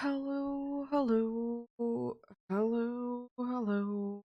Hello, hello, hello, hello.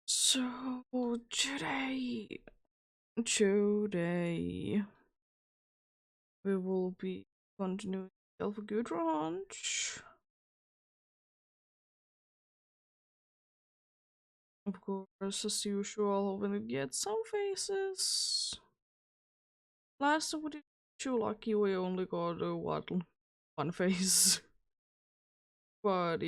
So today we will be continuing Alpha Good Ranch. Of course, as usual, when we get some faces. Last time we did too lucky, we only got one face. But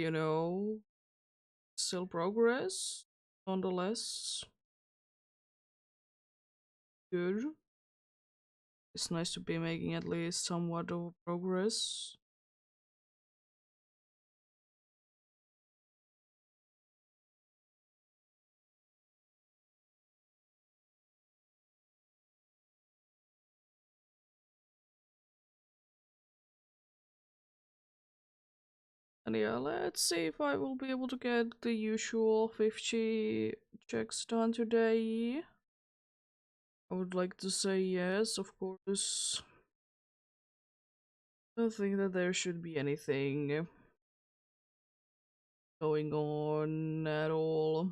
still progress. Nonetheless, good. It's nice to be making at least somewhat of progress. And yeah, let's see if I will be able to get the usual 50 checks done today. I would like to say yes, of course. I don't think that there should be anything going on at all.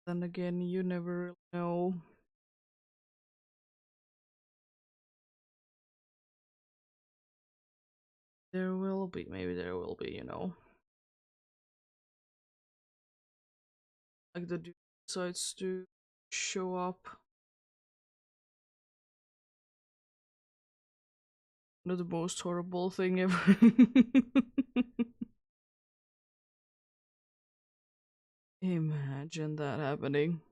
Then again, you never really know. There will be, maybe there will be, like the dude decides to show up. Not the most horrible thing ever. Imagine that happening.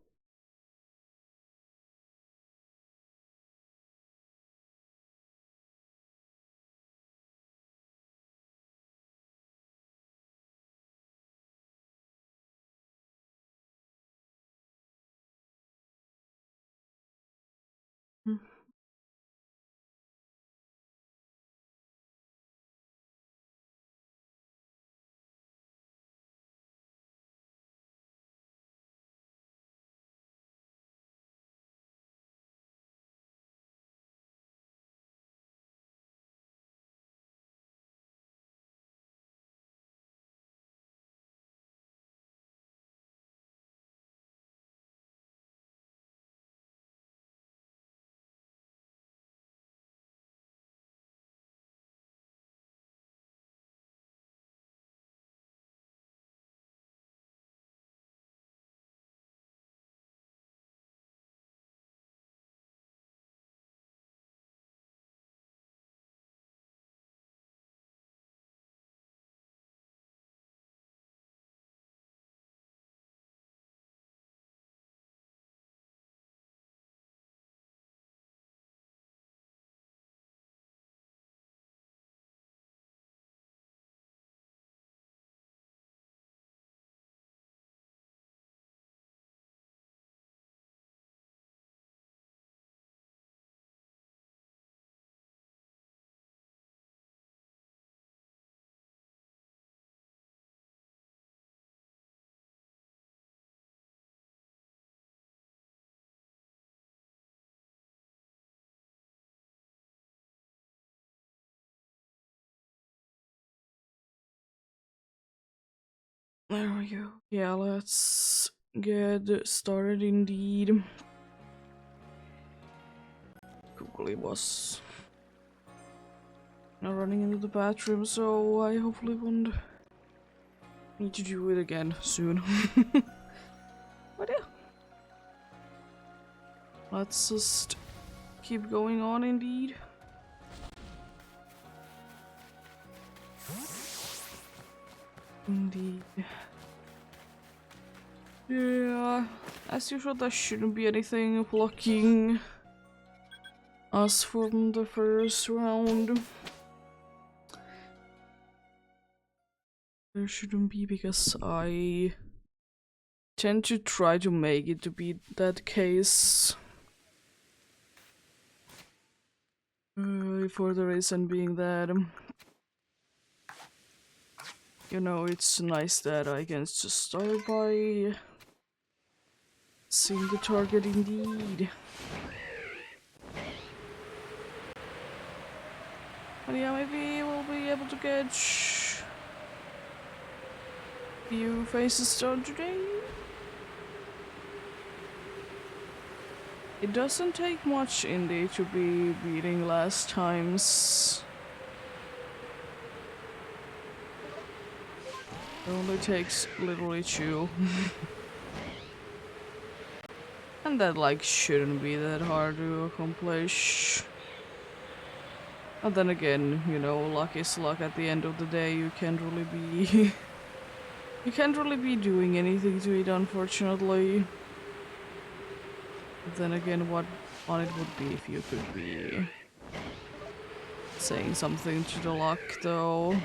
There we go. Yeah, let's get started indeed. Google was now running into the bathroom, so I hopefully won't need to do it again soon. But yeah. Let's just keep going on indeed. Indeed. Yeah, as usual, there shouldn't be anything blocking us from the first round. There shouldn't be, because I tend to try to make it to be that case. For the reason being that, you know, it's nice that I can just start by seeing the target indeed. But yeah, maybe we'll be able to catch a few faces done today. It doesn't take much indeed to be beating last times. It only takes literally 2. And that like shouldn't be that hard to accomplish. And then again, you know, luck is luck at the end of the day. You can't really be you can't really be doing anything to it, unfortunately. But then again, what fun it would be if you could be saying something to the luck, though.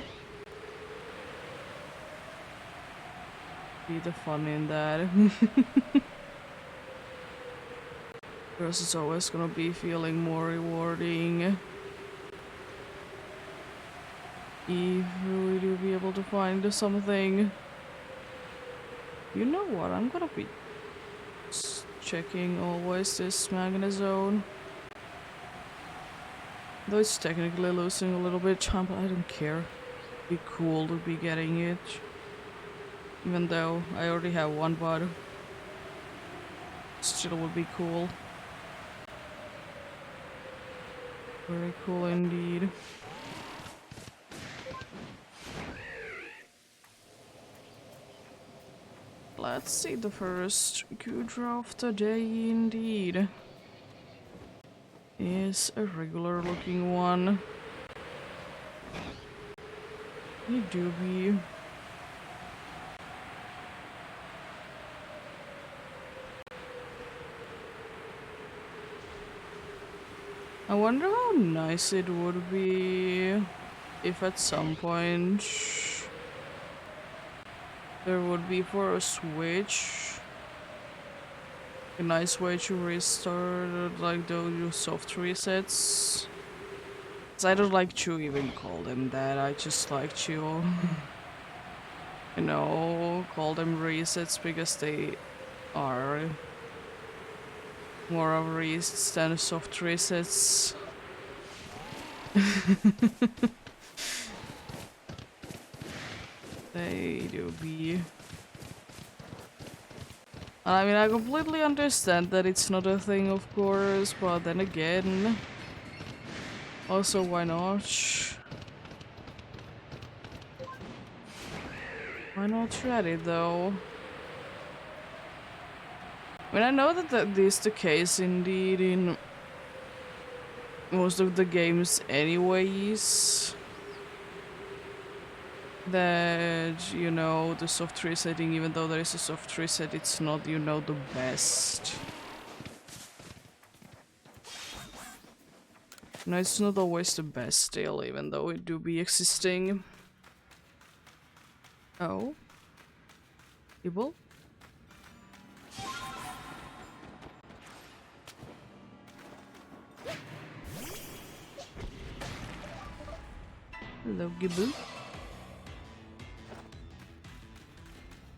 Be the fun in that. Because it's always gonna be feeling more rewarding if we do be able to find something. You know what? I'm gonna be checking always this magnet zone. Though it's technically losing a little bit of time, but I don't care. It'd be cool to be getting it. Even though I already have one, but still would be cool. Very cool indeed. Let's see the first good draw of the day indeed. Is a regular looking one. You do be. I wonder how nice it would be if at some point there would be for a Switch a nice way to restart like those soft resets. 'Cause I don't like to even call them that, I just like to you know, call them resets because they are more of resets than soft resets. They do be. I mean, I completely understand that it's not a thing, of course, but then again, also why not? Why not try it though? I mean, I know that that is the case indeed in most of the games anyways. That, you know, the soft resetting, even though there is a soft reset, it's not, you know, the best. No, it's not always the best still, even though it do be existing. Oh. People? Hello, Gibble.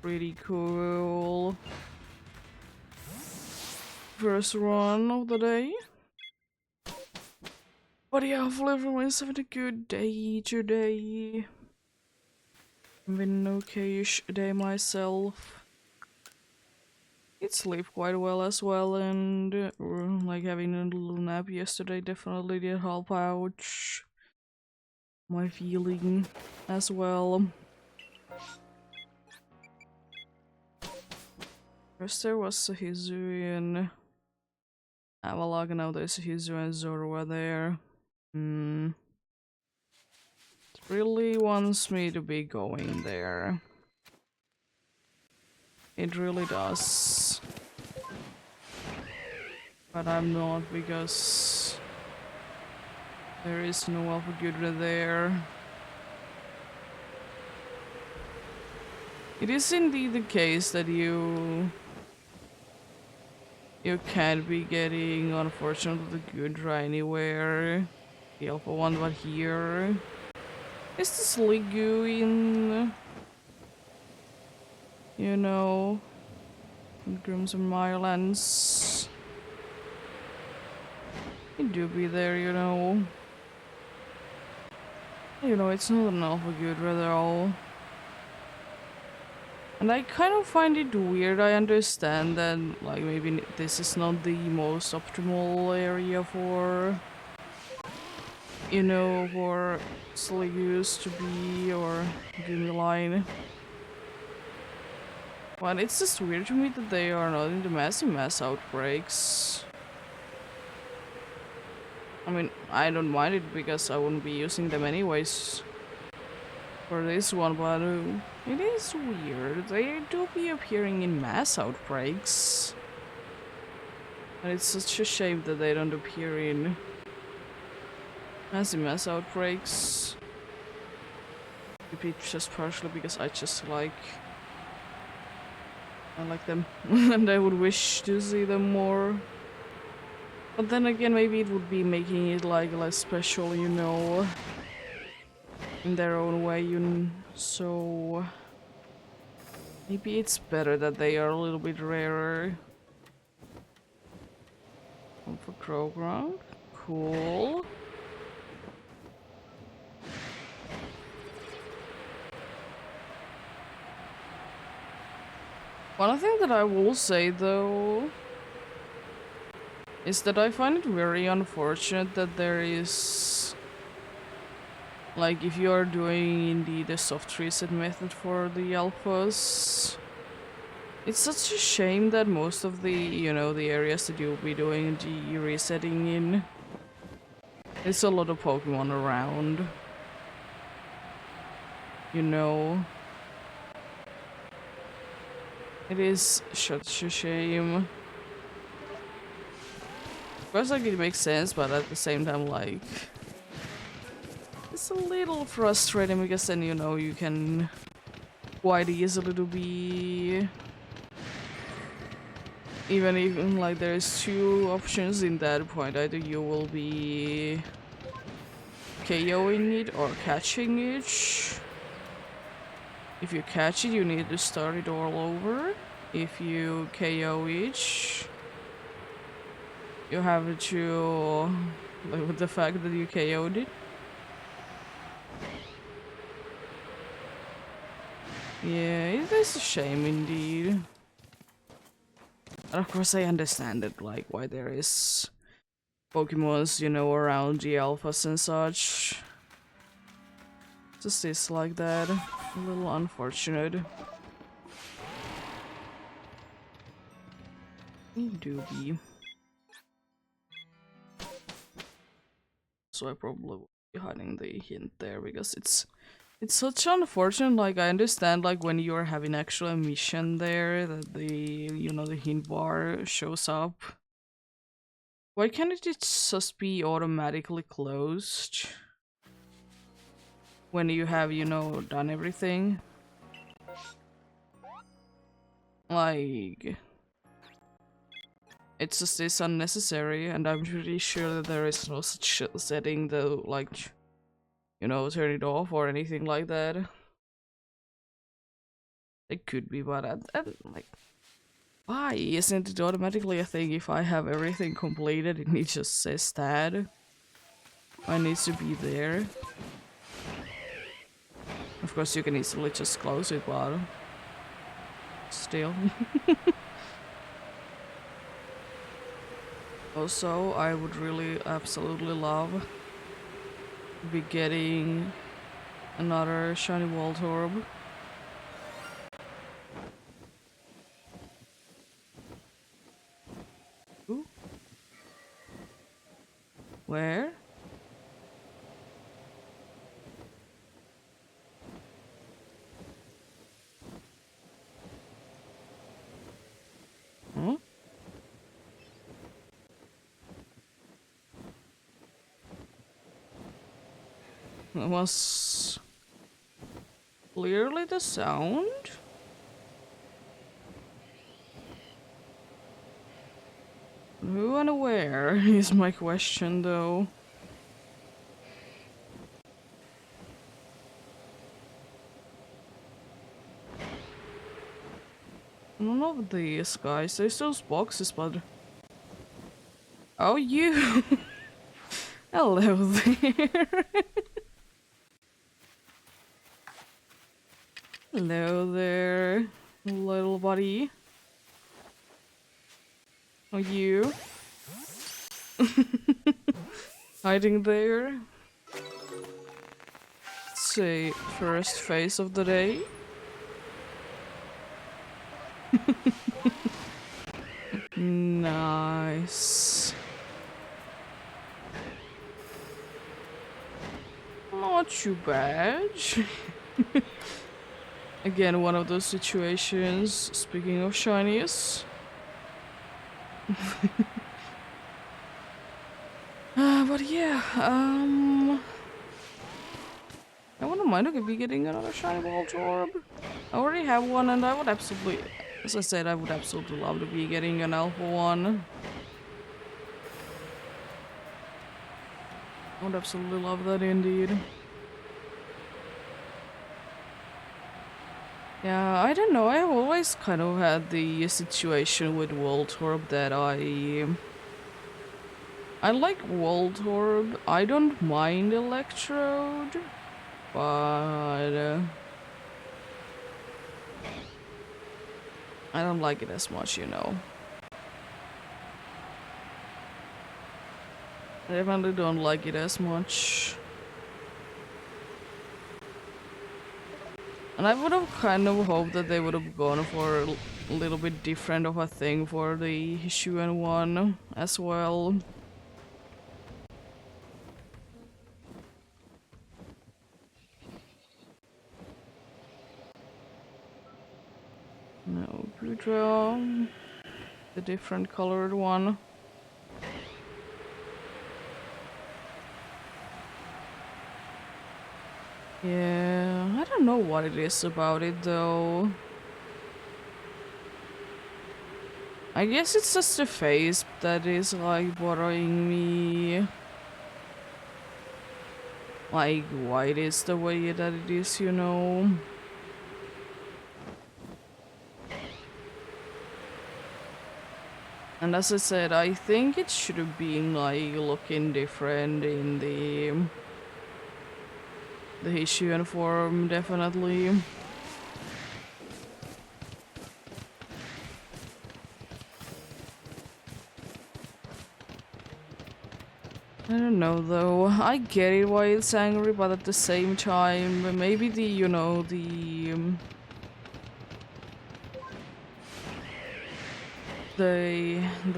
Pretty cool. First run of the day. But yeah, hopefully everyone's having a good day today. Been an okay-ish day myself. Did sleep quite well as well, and like having a little nap yesterday definitely did help out my feeling as well. First there was a Hizu and Avalok, now there's a Hizu and Zorua there. It really wants me to be going there. It really does. But I'm not, because there is no Alpha Gudra there. It is indeed the case that you can't be getting, unfortunately, the Gudra anywhere. The Alpha one, but here is this Ligu in, you know, in Crimson Mirelands. It do be there, you know. You know, it's not an Alpha Gudra at all. And I kind of find it weird. I understand that, like, maybe this is not the most optimal area for, you know, for Sligus to be, or Gumiline. But it's just weird to me that they are not in the massive mass outbreaks. I mean, I don't mind it because I wouldn't be using them anyways for this one, but it is weird. They do be appearing in mass outbreaks. And it's such a shame that they don't appear in mass outbreaks. Maybe it's just partially because I like them. And I would wish to see them more. But then again, maybe it would be making it like less special, you know, in their own way, so maybe it's better that they are a little bit rarer. One for Krogrank. Cool. One thing that I will say though is that I find it very unfortunate that there is, like, if you are doing indeed a soft reset method for the alphas, it's such a shame that most of the, you know, the areas that you'll be doing the resetting in, there's a lot of Pokemon around. You know, it is such a shame. Of course, like, it makes sense, but at the same time, like, it's a little frustrating because then, you know, you can quite easily to be, even like there's two options in that point. Either you will be KOing it or catching it. If you catch it, you need to start it all over. If you KO it, you have to live with the fact that you KO'd it. Yeah, it is a shame indeed. And of course I understand it, like, why there is Pokemons, you know, around the alphas and such. Just is like that. A little unfortunate. Doobie. So I probably will be hiding the hint there because it's such unfortunate. Like, I understand, like, when you're having actual mission there, that the, you know, the hint bar shows up. Why can't it just be automatically closed when you have, you know, done everything? Like, it's just this unnecessary, and I'm pretty sure that there is no such setting though, like, you know, turn it off or anything like that. It could be, but like, why isn't it automatically a thing if I have everything completed and it just says that? I need to be there. Of course, you can easily just close it, but still. Also, I would really absolutely love to be getting another shiny Volt Orb. Ooh. Where? Huh? That was clearly the sound. Who and where is my question, though. None of these guys. There's those boxes, but... Oh, you! Hello there. Hello there, little buddy. Oh, you? Hiding there? Say, first face of the day. Nice. Not too bad. Again, one of those situations, speaking of shinies. But yeah, I wouldn't mind be getting another shiny Volt Orb. I already have one and I would absolutely, as I said, I would absolutely love to be getting an Alpha one. I would absolutely love that indeed. Yeah, I don't know, I have always kind of had the situation with Voltorb that I like Voltorb, I don't mind Electrode, but I don't like it as much, you know. I definitely don't like it as much. And I would have kind of hoped that they would have gone for a little bit different of a thing for the Hisuian one as well. No, Goodra, the different colored one. Yeah, I don't know what it is about it though. I guess it's just the face that is like bothering me. Like why it is the way that it is, you know. And as I said, I think it should have been like looking different in the Hisuian form, definitely. I don't know though. I get it why it's angry, but at the same time, maybe the, you know, the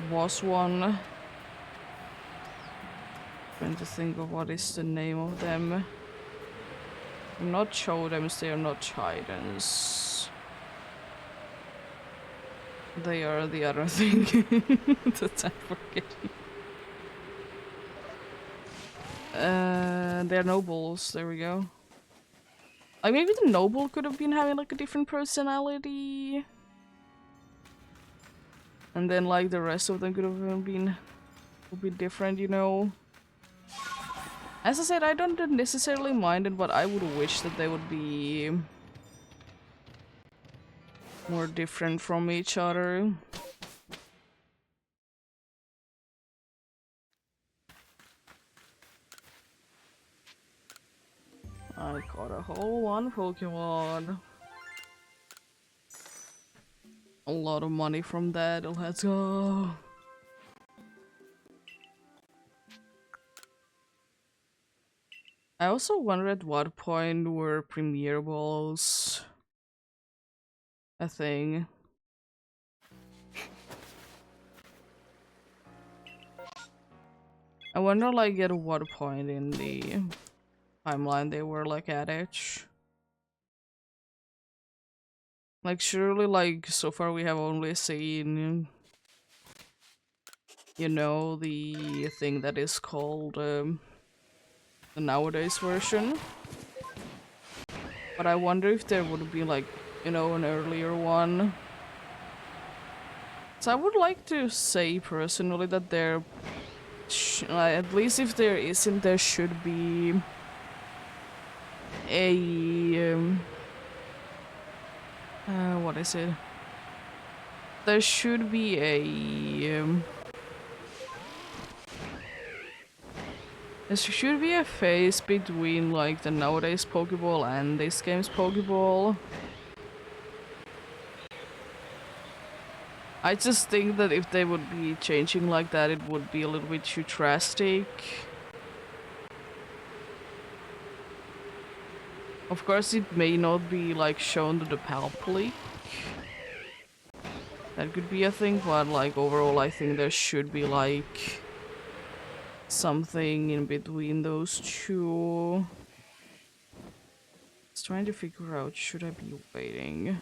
boss one. Trying to think of what is the name of them. Not Chodems, they are not Chidens. They are the other thing that I'm forgetting. They're nobles, there we go. Like maybe the noble could have been having like a different personality. And then like the rest of them could have been a bit different, you know. As I said, I don't necessarily mind it, but I would wish that they would be more different from each other. I got a whole one Pokemon. A lot of money from that. Let's go. I also wonder at what point were Premier Balls a thing. I wonder like at what point in the timeline they were like adage. Like surely like so far we have only seen, you know, the thing that is called the nowadays version. But I wonder if there would be like, you know, an earlier one. So I would like to say personally that there, at least if there isn't, there should be a what is it? There should be a there should be a phase between like the nowadays Pokeball and this game's Pokeball. I just think that if they would be changing like that, it would be a little bit too drastic. Of course, it may not be like shown to the public. That could be a thing, but like overall, I think there should be like something in between those two. Just trying to figure out, should I be waiting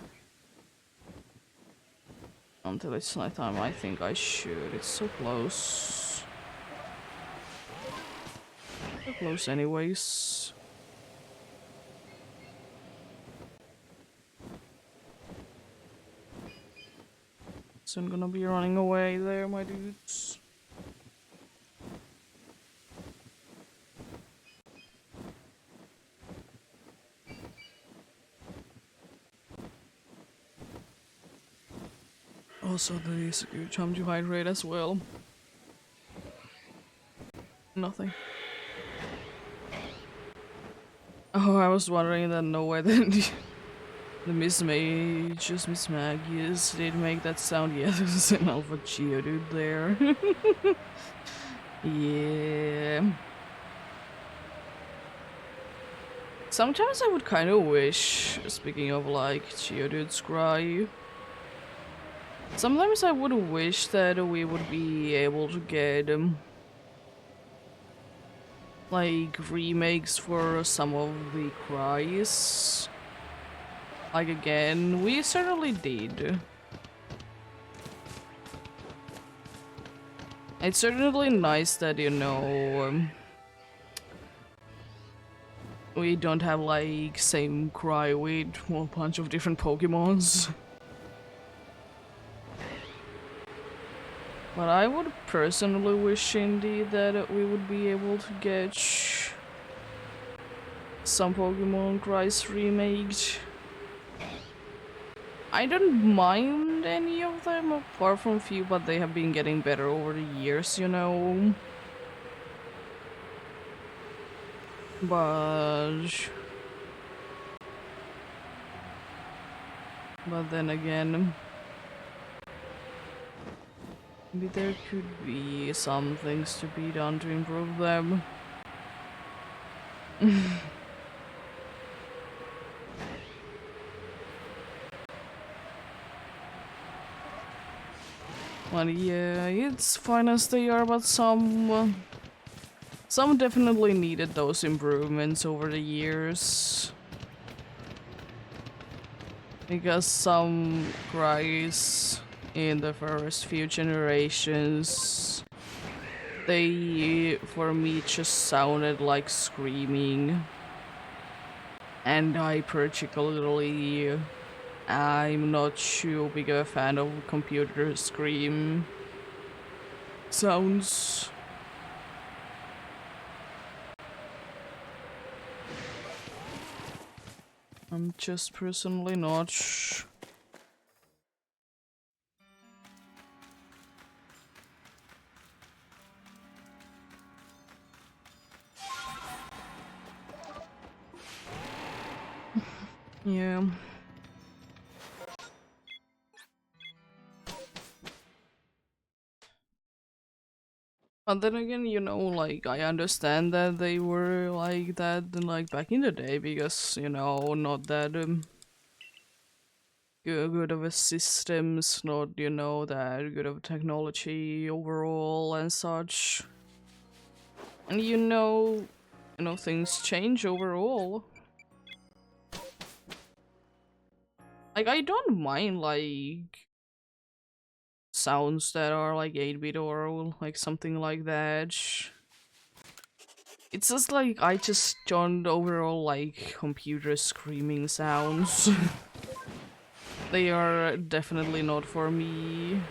until it's nighttime? I think I should. It's so close. So close anyways. Soon gonna be running away there, my dudes. Also, there is a good time to hydrate as well. Nothing. Oh, I was wondering that no way that the Miss Mages, Miss Magius did make that sound. Yeah, there's an Alpha Geodude there. Yeah. Sometimes I would kind of wish, speaking of like Geodude's cry, sometimes I would wish that we would be able to get like remakes for some of the cries. Like again, we certainly did. It's certainly nice that, you know, we don't have like same cry with a bunch of different Pokemons. But I would personally wish indeed that we would be able to get some Pokemon cries remade. I don't mind any of them apart from a few, but they have been getting better over the years, you know. But then again, maybe there could be some things to be done to improve them. Well, yeah, it's fine as they are, but some definitely needed those improvements over the years. Because some cries in the first few generations, they, for me, just sounded like screaming. And I particularly, I'm not too big of a fan of computer scream sounds. I'm just personally not. Yeah. But then again, you know, like, I understand that they were like that, like, back in the day, because, you know, not that, good of a systems, not, you know, that good of technology overall and such. And you know, things change overall. Like, I don't mind, like, sounds that are like 8-bit or like something like that. It's just like I just don't overall like computer screaming sounds. They are definitely not for me.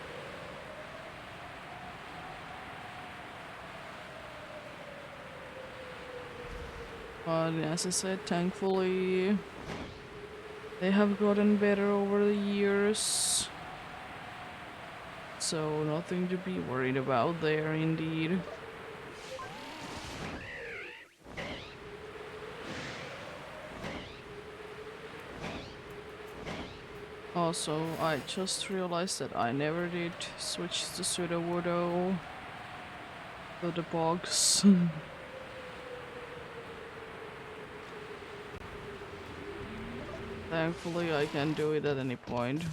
But as I said, thankfully they have gotten better over the years. So nothing to be worried about there indeed. Also, I just realized that I never did switch to Pseudo to the box. Thankfully, I can do it at any point.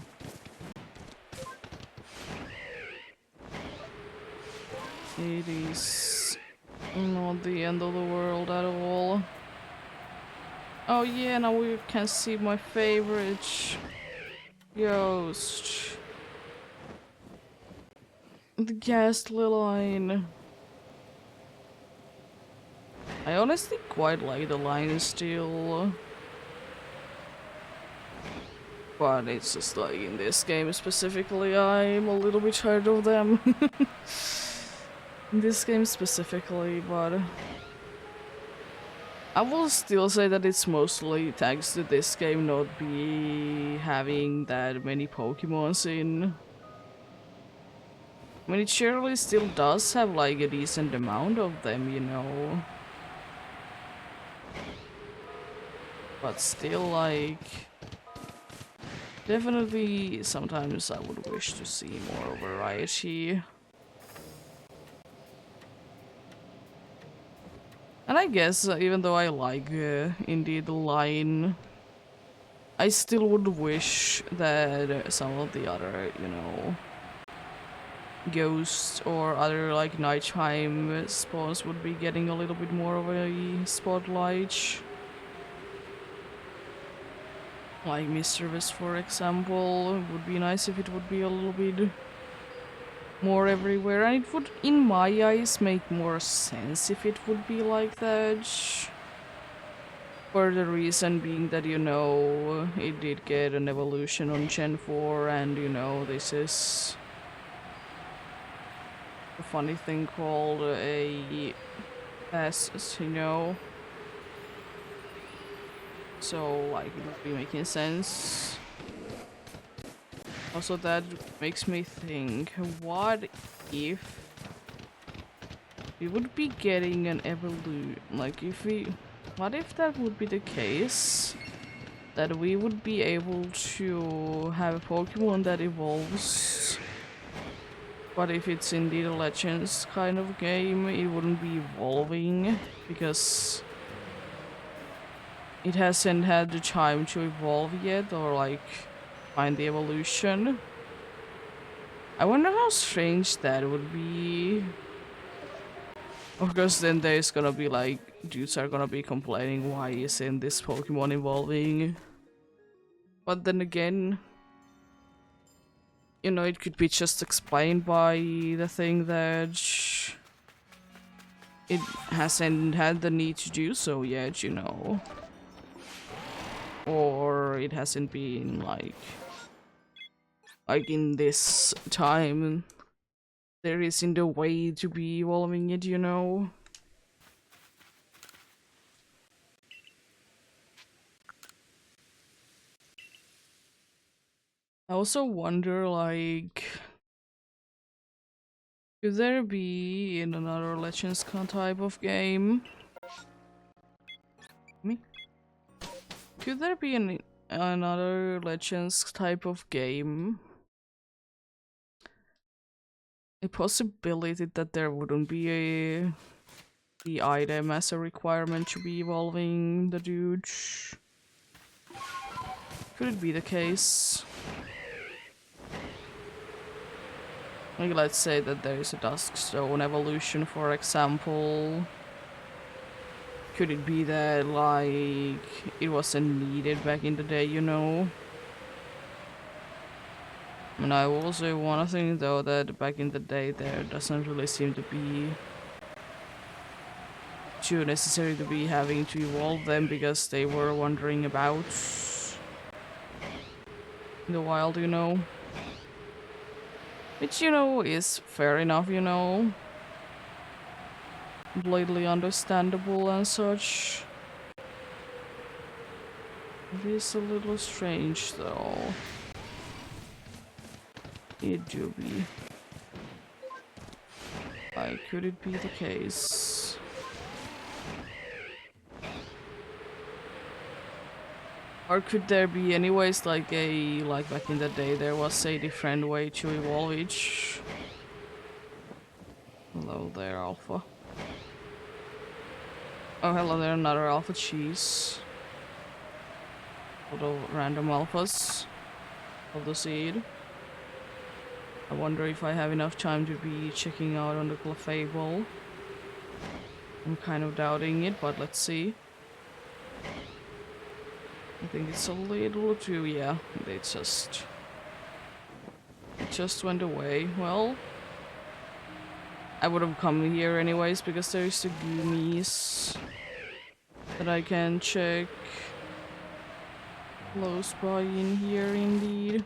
It is not the end of the world at all. Oh yeah, now we can see my favorite ghost. The ghastly line. I honestly quite like the line still. But it's just like in this game specifically, I'm a little bit tired of them. In this game specifically, but I will still say that it's mostly thanks to this game not be having that many Pokemons in. I mean, it surely still does have like a decent amount of them, you know. But still, like, definitely sometimes I would wish to see more variety. And I guess, even though I like indeed the line, I still would wish that some of the other, you know, ghosts or other like nighttime spawns would be getting a little bit more of a spotlight. Like Mischievous, for example, it would be nice if it would be a little bit more everywhere, and it would, in my eyes, make more sense if it would be like that. For the reason being that, you know, it did get an evolution on Gen 4, and, you know, this is a funny thing called a S, you know. So, like, it would be making sense. Also, that makes me think, what if we would be getting an evolution? Like, what if that would be the case? That we would be able to have a Pokemon that evolves. But if it's indeed a Legends kind of game, it wouldn't be evolving because it hasn't had the time to evolve yet, or like find the evolution. I wonder how strange that would be. Of course, then there's gonna be like, dudes are gonna be complaining, why isn't this Pokemon evolving? But then again, you know, it could be just explained by the thing that it hasn't had the need to do so yet, you know. Or it hasn't been like in this time there isn't a way to be evolving it, you know. I also wonder, like, could there be in another Legends type of game? Me? Could there be an another Legends type of game, a possibility that there wouldn't be the item as a requirement to be evolving the dude. Could it be the case? Like, let's say that there is a Duskstone evolution, for example. Could it be that, like, it wasn't needed back in the day, you know? And I also want to think, though, that back in the day there doesn't really seem to be too necessary to be having to evolve them because they were wandering about in the wild, you know? Which, you know, is fair enough, you know? Completely understandable and such. It is a little strange, though. It do be. Like, could it be the case? Or could there be anyways like back in the day there was a different way to evolve each? Hello there, Alpha. Oh, hello there, another Alpha cheese. Little random alphas of the seed. I wonder if I have enough time to be checking out on the Clefable. I'm kind of doubting it, but let's see. I think it's a little too, yeah, it just went away. Well, I would have come here anyways because there's the Goomies that I can check close by in here indeed.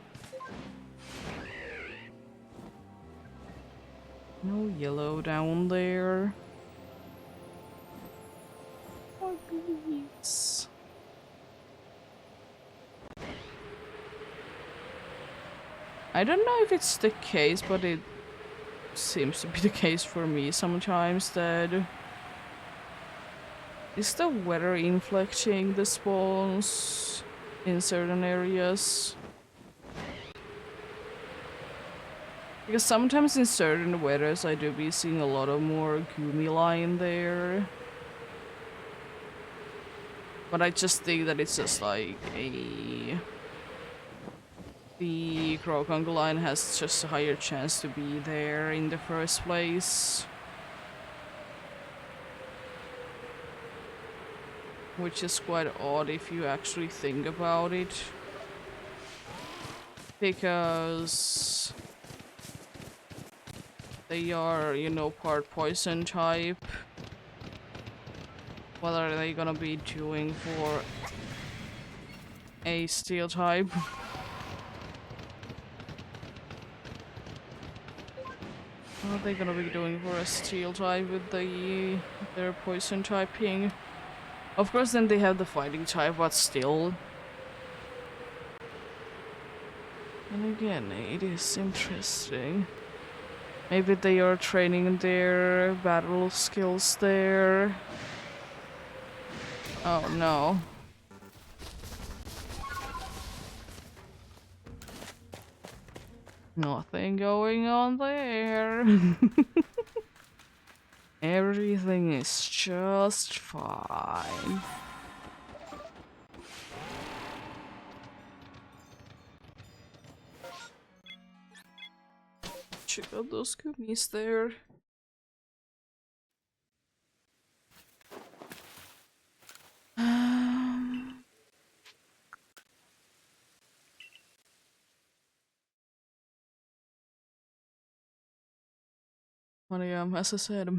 No yellow down there. Oh, Goomies. I don't know if it's the case, but it seems to be the case for me sometimes that is the weather inflecting the spawns in certain areas. Because sometimes in certain weathers I do be seeing a lot of more Goomy line there. But I just think that it's just like the Croconga line has just a higher chance to be there in the first place. Which is quite odd if you actually think about it. Because they are, you know, part poison type. What are they gonna be doing for a steel type? What are they gonna be doing for a steel type with their poison typing? Of course then they have the fighting type, but still. And again, it is interesting. Maybe they are training their battle skills there. Oh no. Nothing going on there. Everything is just fine. Check out those Goomies there. But yeah, as I said,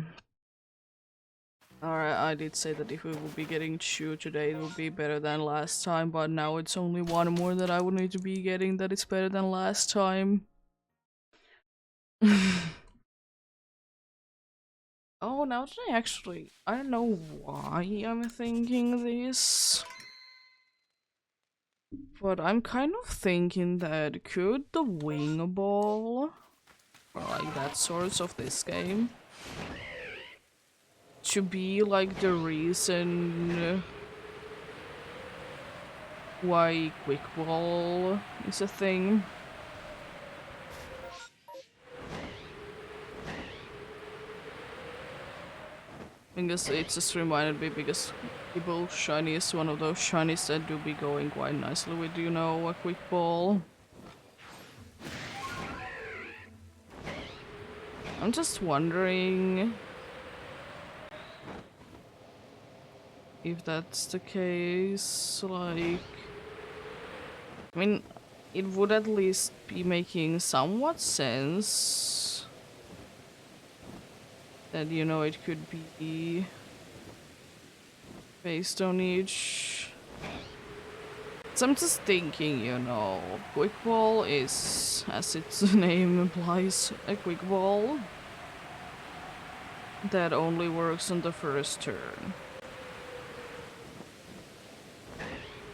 alright, I did say that if we would be getting 2 today, it would be better than last time, but now it's only 1 more that I would need to be getting that it's better than last time. Oh, now that I don't know why I'm thinking this, but I'm kind of thinking that could the wing ball, or like that source of this game, to be like the reason why quick ball is a thing. Because it just reminded me because people shiny is one of those shinies that do be going quite nicely with, you know, a quick ball. I'm just wondering if that's the case, like... I mean, it would at least be making somewhat sense that, you know, it could be based on each. So I'm just thinking, you know, quick ball is, as its name implies, a quick ball that only works on the first turn.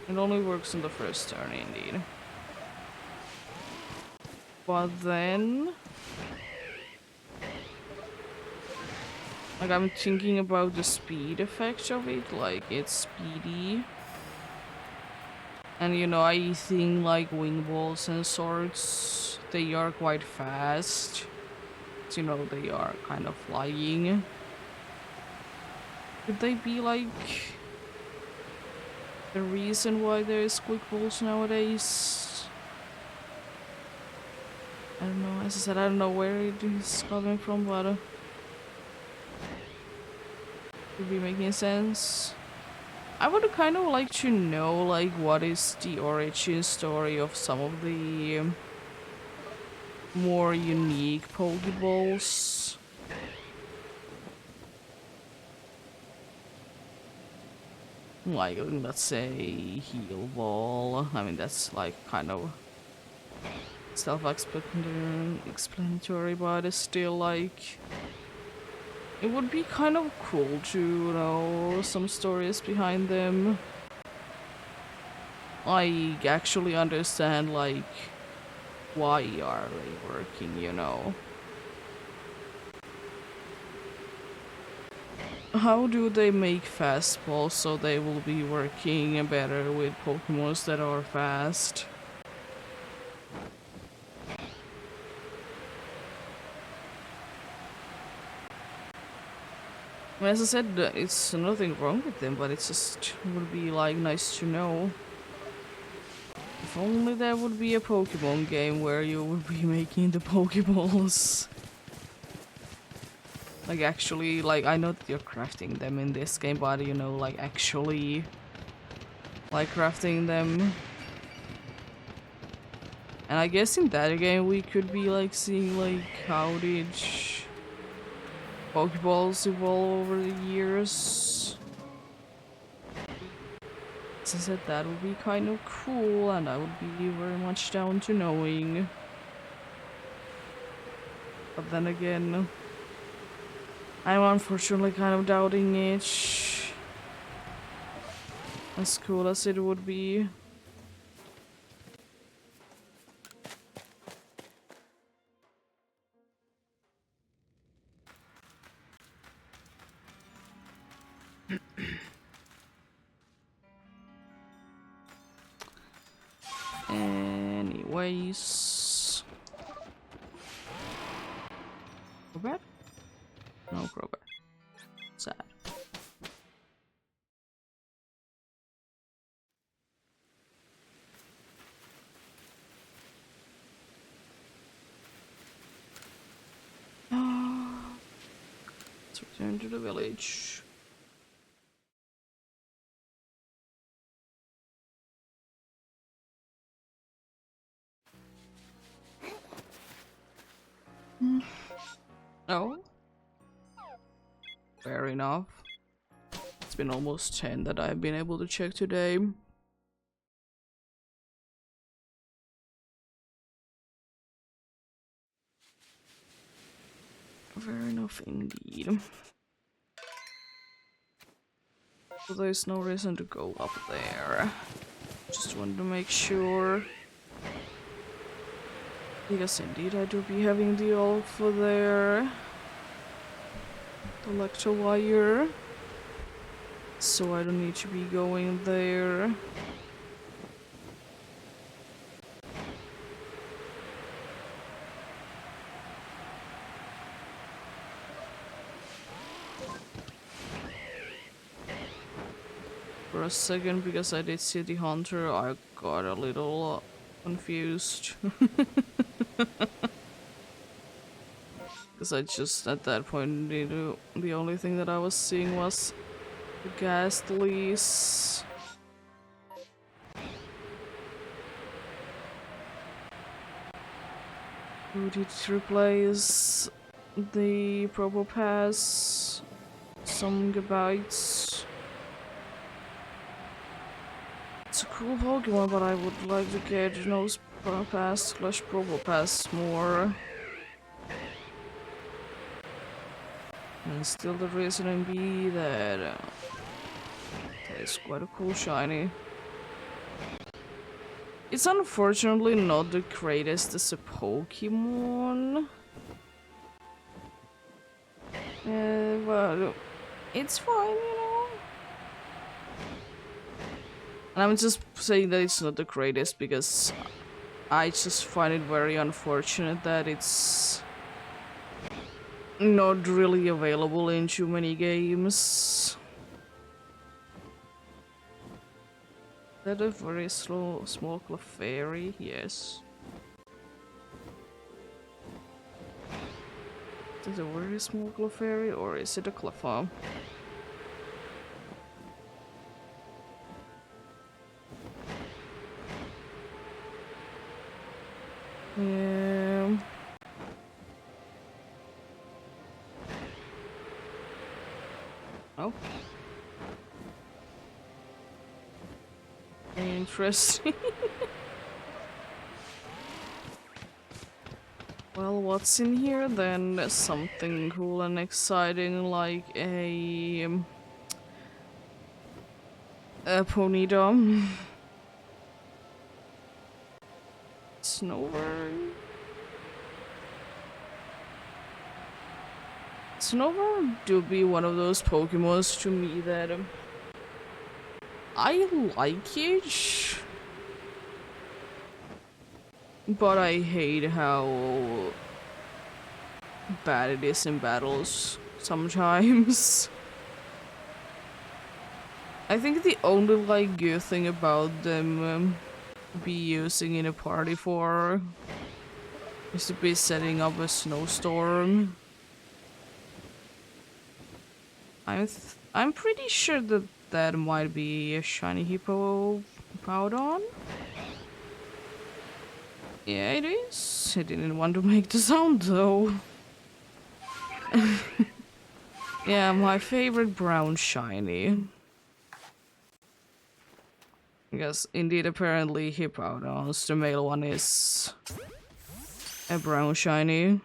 It only works on the first turn, indeed. But then... like, I'm thinking about the speed effect of it, like, it's speedy. And, you know, I think, like, wing balls and swords, they are quite fast. So, you know, they are kind of flying. Could they be, like... the reason why there's quick balls nowadays? I don't know, as I said, I don't know where it is coming from, but... could be making sense. I would kind of like to know, like, what is the origin story of some of the more unique Pokeballs. Like, let's say, Heal Ball. I mean, that's like kind of self-explanatory, but it's still like... it would be kind of cool to know some stories behind them. I actually understand, like, why are they working, you know? How do they make fastballs so they will be working better with Pokemons that are fast? As I said, it's nothing wrong with them, but it just would be like nice to know. If only there would be a Pokemon game where you would be making the Pokeballs. Like actually, like I know that you're crafting them in this game, but you know, like actually, like crafting them. And I guess in that game we could be like seeing like how did Pokeballs evolve over the years. As I said, that would be kind of cool, and I would be very much down to knowing. But then again, I'm unfortunately kind of doubting it. As cool as it would be. Anyways. Crobat? No Crobat. Sad. Let's return to the village. Oh? Fair enough. It's been almost 10 that I've been able to check today. Fair enough indeed. So there's no reason to go up there. Just wanted to make sure. Because indeed I do be having the alpha there. The Electrowire. So I don't need to be going there. a second because I did see the hunter. I got a little confused. Because I just, at that point, the only thing that I was seeing was the gas lease. Who did replace the Probo Pass? Some gigabytes. It's a cool Pokemon, but I would like to get Nose Pass / Probo Pass more. And still the reason be that it's quite a cool shiny. It's unfortunately not the greatest as a Pokemon. But it's fine, you know. And I'm just saying that it's not the greatest because I just find it very unfortunate that it's not really available in too many games. Is that a very small Clefairy? Yes. Is it a very small Clefairy or is it a Clefairy? Yeah. Oh. Interesting. Well, what's in here then? Something cool and exciting like a Ponyta. Snover. Snover do be one of those Pokemons to me that I like it, but I hate how bad it is in battles sometimes. I think the only like good thing about them be using in a party for is to be setting up a snowstorm. I'm pretty sure that that might be a shiny hippo Powdon. Yeah, it is. I didn't want to make the sound though. Yeah, my favorite brown shiny. Because indeed, apparently, Hippowdon's, the male one, is a brown shiny.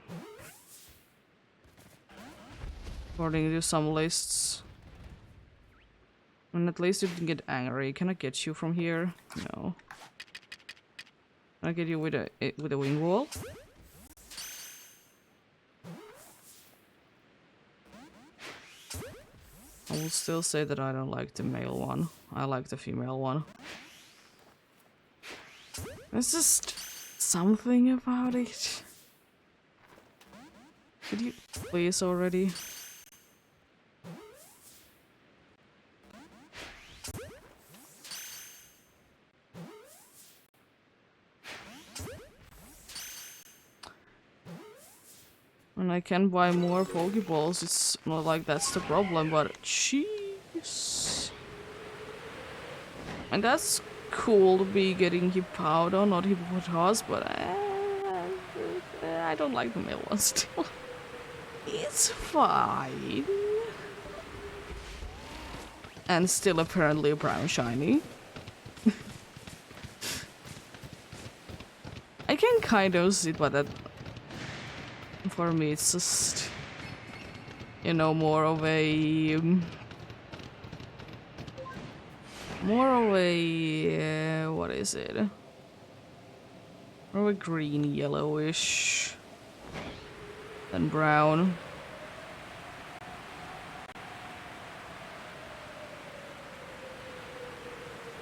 According to some lists. And at least you didn't get angry. Can I get you from here? No. Can I get you with a wing wall? I will still say that I don't like the male one. I like the female one. There's just something about it. Could you please already? And I can buy more Pokeballs, it's not like that's the problem, but jeez. And that's cool to be getting Hippowdon, not Hippopotas, but I don't like the male one still. It's fine. And still apparently a brown shiny. I can kind of see it, but that for me it's just, you know, more of a what is it? More of a green yellowish than brown.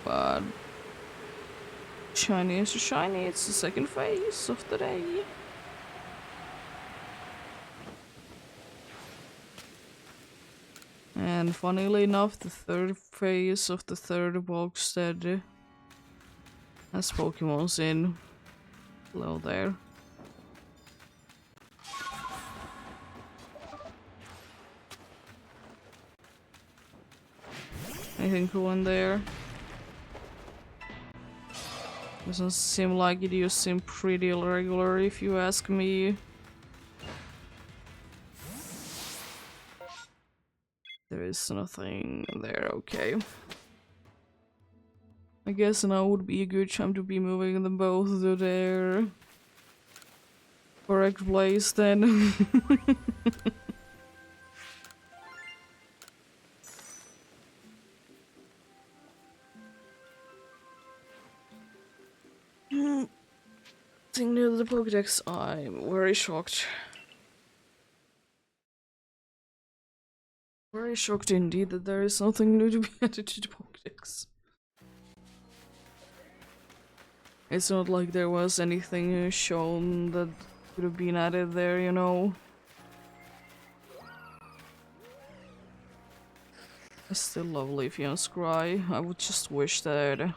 But shiny is shiny, it's the second phase of the day. And And funnily enough, the third phase of the third box that has Pokemons in. Hello there. Anything cool in there? Doesn't seem like it. You seem pretty regular if you ask me. There is nothing there, okay. I guess now would be a good time to be moving them both to their correct place then. Thing new to the Pokédex, I'm very shocked. Very shocked indeed that there is nothing new to be added to the Pokédex. It's not like there was anything shown that could have been added there, you know. I still love Leafy and Scry. I would just wish that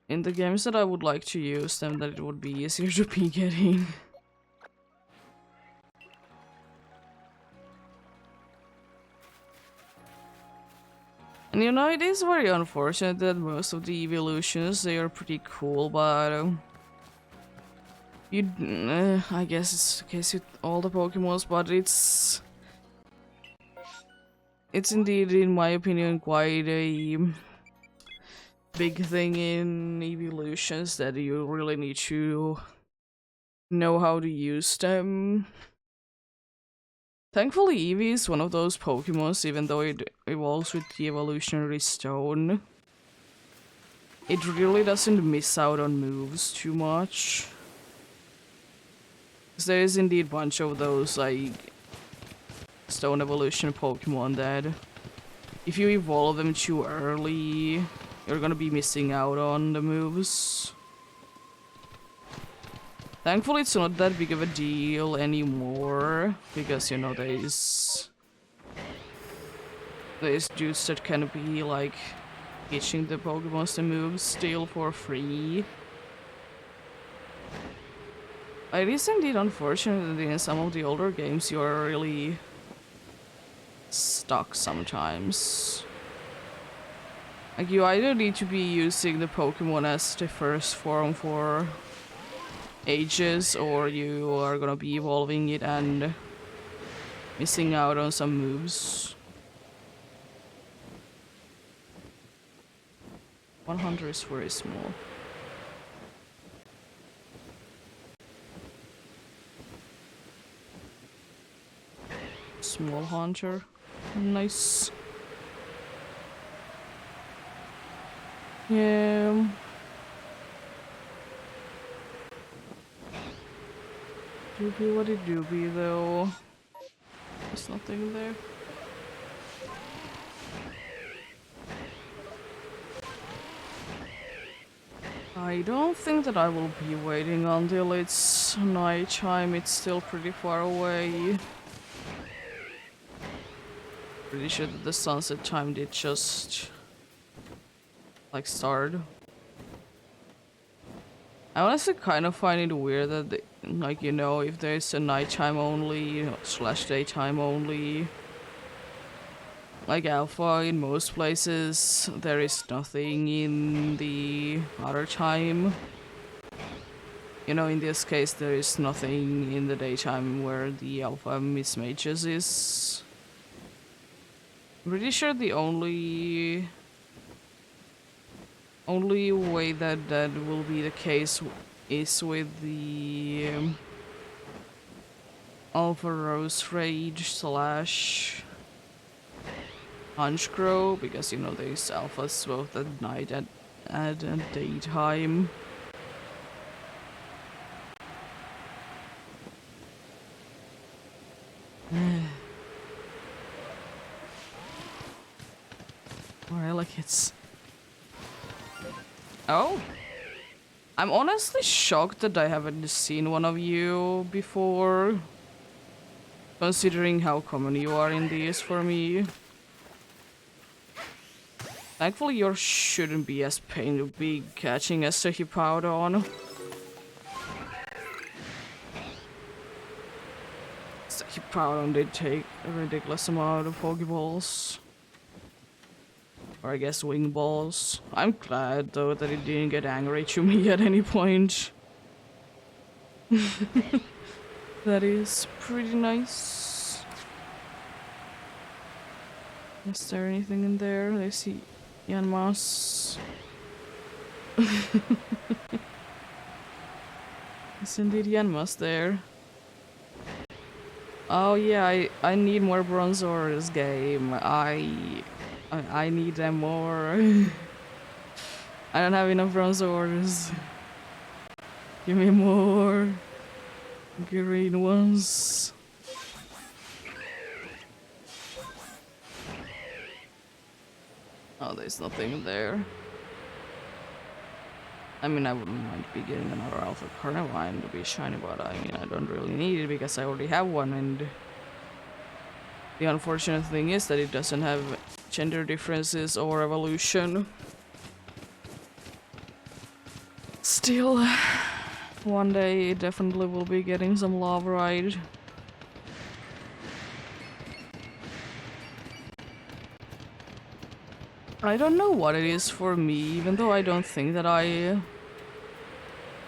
in the games that I would like to use them, that it would be easier to be getting. And you know, it is very unfortunate that most of the evolutions, they are pretty cool, but I guess it's the case with all the Pokemons, but it's indeed, in my opinion, quite a big thing in evolutions that you really need to know how to use them. Thankfully, Eevee is one of those Pokemons, even though it evolves with the evolutionary stone. It really doesn't miss out on moves too much. Because there is indeed a bunch of those, like, stone evolution Pokemon that if you evolve them too early, you're gonna be missing out on the moves. Thankfully, it's not that big of a deal anymore, because, you know, there's dudes that can be, like, teaching the Pokemons the moves still for free. It is indeed unfortunate that in some of the older games you are really stuck sometimes. Like, you either need to be using the Pokemon as the first form for ages, or you are gonna be evolving it and missing out on some moves. 100 is very small. Small hunter. Nice. Yeah. Doobie, what did doobie though? There's nothing there. I don't think that I will be waiting until it's nighttime. It's still pretty far away. Pretty sure that the sunset time did just like start. I honestly kind of find it weird that like, you know, if there's a nighttime only slash daytime only like alpha in most places, there is nothing in the other time. You know, in this case there is nothing in the daytime where the alpha mismatches is. I'm pretty sure the only way that that will be the case is with the Alpha Rose Rage slash Hunchcrow, because, you know, there's alphas both at night and at daytime. Alright, like it's... Oh! I'm honestly shocked that I haven't seen one of you before. considering how common you are in these for me. Thankfully, yours shouldn't be as pain to be catching as a Hippowdon. The Hippowdon did take a ridiculous amount of Pokeballs. Or I guess Wing Balls. I'm glad though that it didn't get angry to me at any point. That is pretty nice. Is there anything in there? I see Yanmas. Is indeed Yanmas there. Oh yeah, I need more Bronzors game. I need them more. I don't have enough Bronzors. Give me more green ones. Oh, there's nothing there. I mean, I wouldn't mind be getting another Alpha Carnivine to be shiny, but I mean, I don't really need it because I already have one, and the unfortunate thing is that it doesn't have gender differences or evolution. Still, one day it definitely will be getting some love right. I don't know what it is for me, even though I don't think that I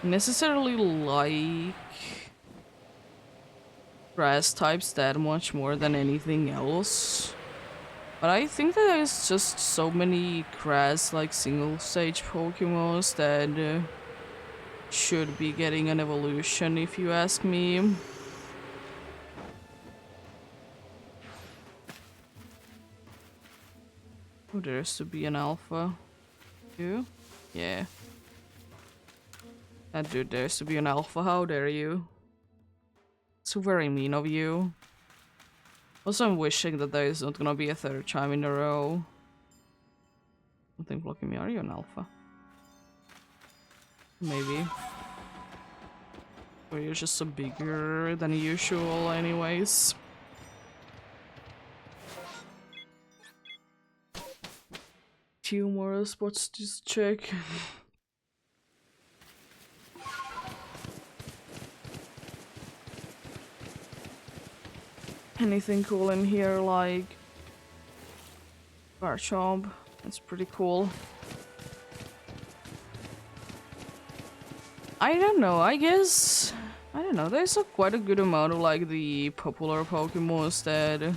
necessarily like grass types that much more than anything else. But I think that there's just so many grass like single stage Pokemons that should be getting an evolution if you ask me. Oh, there's to be an alpha. You? Yeah. That dude dares to be an alpha, how dare you? It's very mean of you. Also, I'm wishing that there is not gonna be a third time in a row. Something blocking me, are you an alpha? Maybe. Or you're just so bigger than usual anyways. Few more spots to check. Anything cool in here like Garchomp? That's pretty cool. I don't know, I guess I don't know, there's quite a good amount of like the popular Pokemons that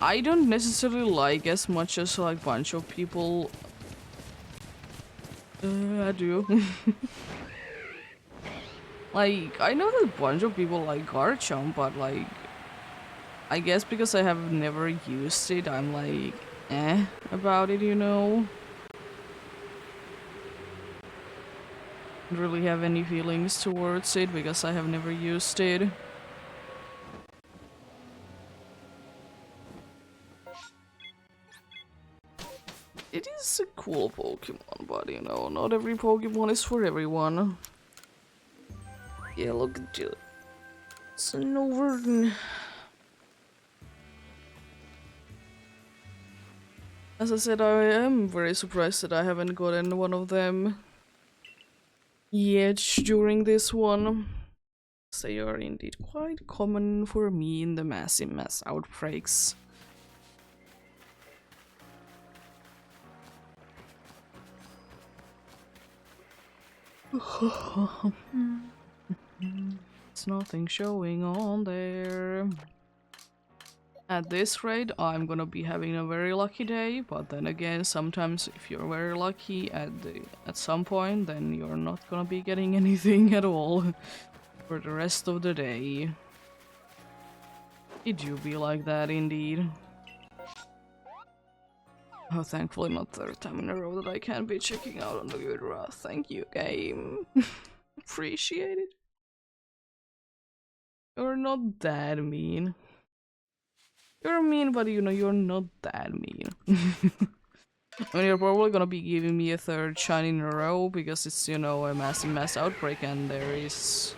I don't necessarily like as much as like a bunch of people I do. Like, I know that a bunch of people like Garchomp, but like I guess because I have never used it, I'm like about it, you know? Don't really have any feelings towards it because I have never used it. It is a cool Pokemon, but you know, not every Pokemon is for everyone. Yeah, look at you. It's an over. As I said, I am very surprised that I haven't gotten one of them yet during this one. They are indeed quite common for me in the massive mass outbreaks. It's nothing showing on there. At this rate, I'm gonna be having a very lucky day, but then again, sometimes if you're very lucky at some point, then you're not gonna be getting anything at all for the rest of the day. It do be like that indeed. Oh, thankfully not third time in a row that I can't be checking out on the good wrath. Thank you, game. Appreciate it. You're not that mean. You're mean, but you know, you're not that mean. I mean, you're probably gonna be giving me a third shine in a row because it's, you know, a massive mass outbreak and there is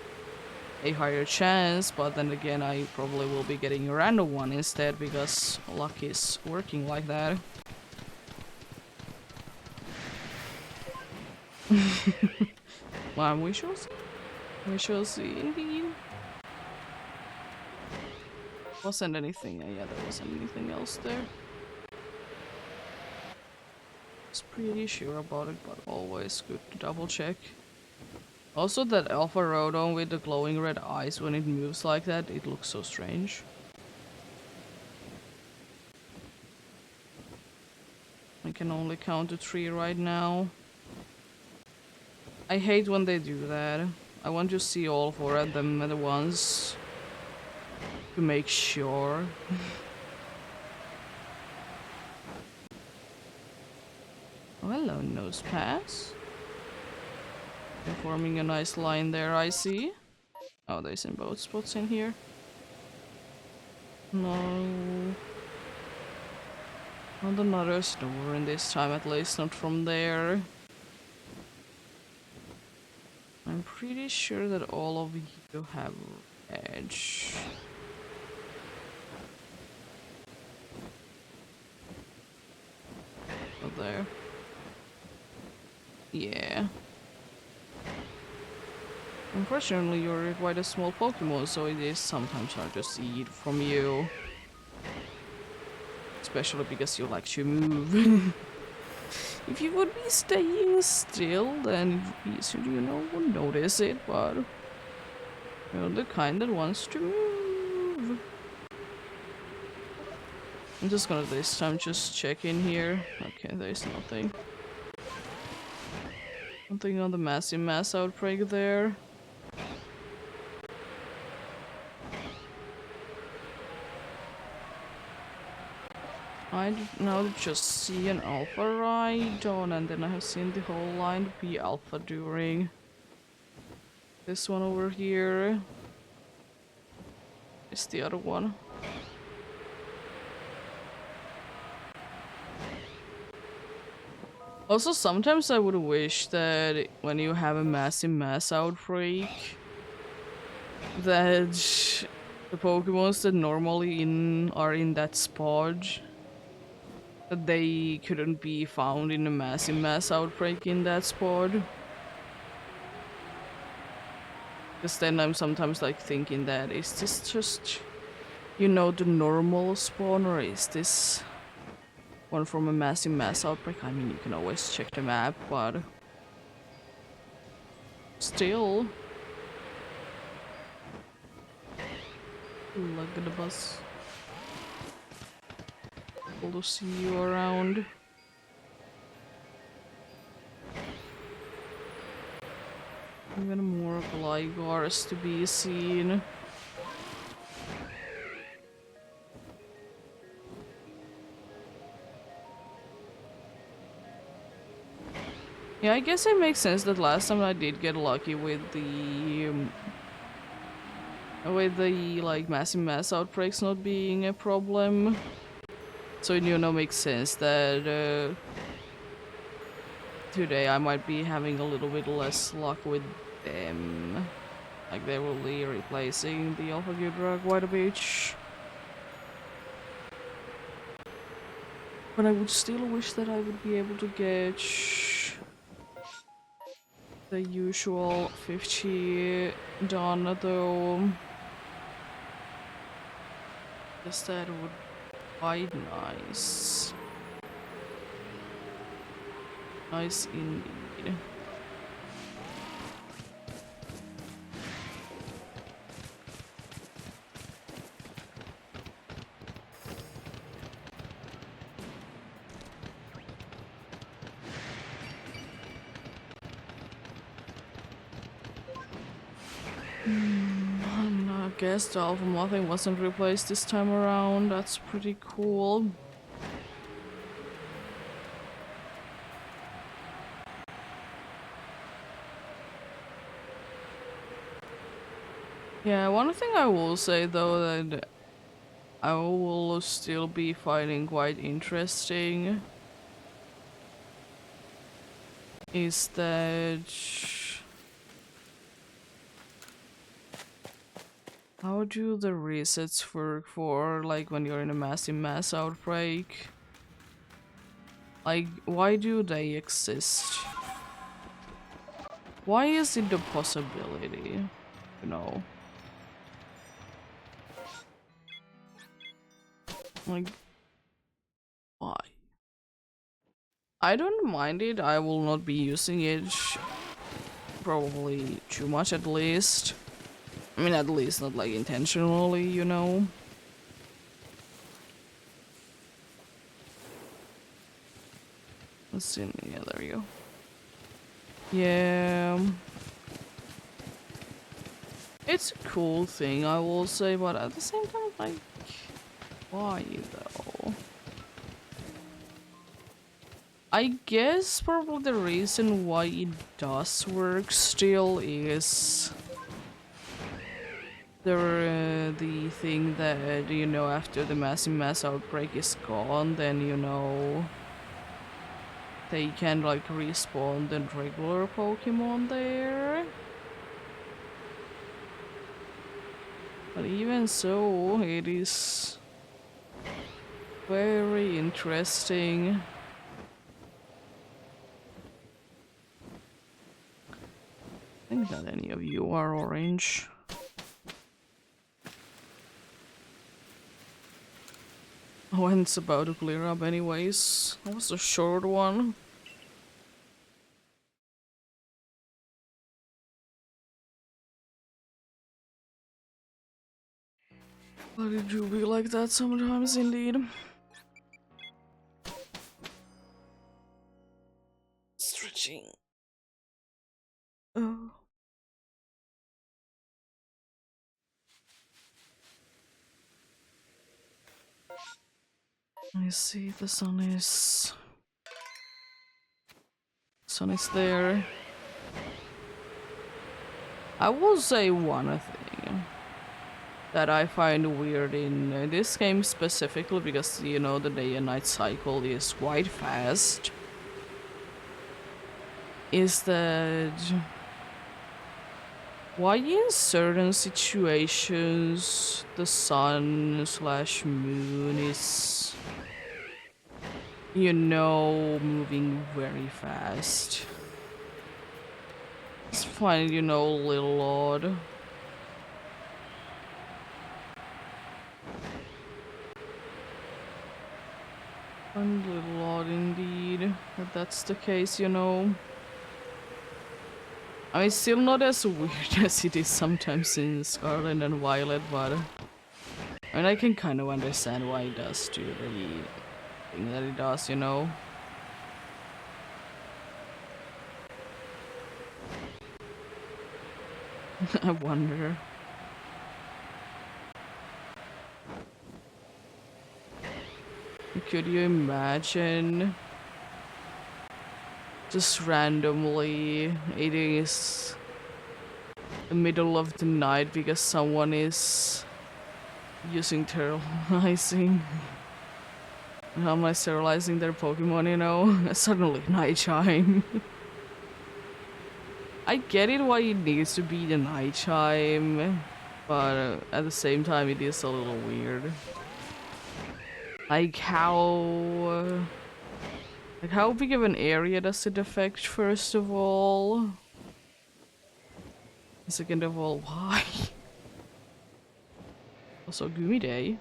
a higher chance, but then again I probably will be getting a random one instead because luck is working like that. Well, we shall see. We shall see indeed. Wasn't anything, yeah, there wasn't anything else there. I was pretty sure about it, but always good to double check. Also, that Alpha Rodon with the glowing red eyes, when it moves like that, it looks so strange. I can only count to 3 right now. I hate when they do that. I want to see all 4 of them at once. To make sure. Oh, hello, Nose Pass. They're forming a nice line there, I see. Oh, there's some boat spots in here. No. Not another store in this time, at least not from there. I'm pretty sure that all of you have edge. Not there. Yeah. Unfortunately, you're quite a small Pokemon, so it is sometimes hard to see it from you. Especially because you like to move. If you would be staying still, then it would be easier, you know, would notice it, but you're the kind that wants to move. I'm just gonna this time just check in here. Okay, there's nothing. Nothing on the massive mass outbreak there. I now just see an Alpha Rhydon, and then I have seen the whole line be Alpha during this one over here. Is the other one. Also, sometimes I would wish that when you have a massive mass outbreak, that the Pokemons that normally are in that spot, that they couldn't be found in a massive mass outbreak in that spot. Because then I'm sometimes like thinking that, is this just, you know, the normal spawn, or is this one from a massive mass outbreak? I mean, you can always check the map, but still. Look at the bus. Cool to see you around. Even more Glygars to be seen. Yeah, I guess it makes sense that last time I did get lucky with the like massive mass outbreaks not being a problem. So you know, makes sense that today I might be having a little bit less luck with them. Like they will be replacing the Alpha Gudra quite a bit. But I would still wish that I would be able to get the usual 50 done though. Guess that would be quite nice. Nice indeed. I guess the Alpha Mothing wasn't replaced this time around. That's pretty cool. Yeah, one thing I will say though, that I will still be finding quite interesting is that How do the resets work for, like, when you're in a massive mass outbreak? Like, why do they exist? Why is it a possibility? You know? Like, why? I don't mind it, I will not be using it probably too much at least. I mean, at least not like intentionally, you know? Let's see, yeah, there you go. Yeah. It's a cool thing, I will say, but at the same time, like, why though? I guess probably the reason why it does work still is the thing that, you know, after the massive mass outbreak is gone, then, you know, they can like respawn the regular Pokemon there. But even so, it is very interesting. I think that any of you are orange. Oh, and it's about to clear up anyways. That was a short one. But it do be like that sometimes indeed. Stretching. Oh. I see the sun is there. I will say one thing that I find weird in this game specifically, because, you know, the day and night cycle is quite fast, is that why in certain situations the sun slash moon is, you know, moving very fast. It's fine, you know, a little odd. A little odd indeed, but that's the case, you know. I mean, still not as weird as it is sometimes in Scarlet and Violet, but I mean, I can kind of understand why it does do the thing that it does, you know. I wonder. Could you imagine just randomly it is the middle of the night because someone is using sterilizing? How am I sterilizing their Pokemon, you know? Suddenly nighttime. I get it why it needs to be the nighttime, but at the same time it is a little weird. Like how big of an area does it affect, first of all? Second of all, why? Also, Gumi Day.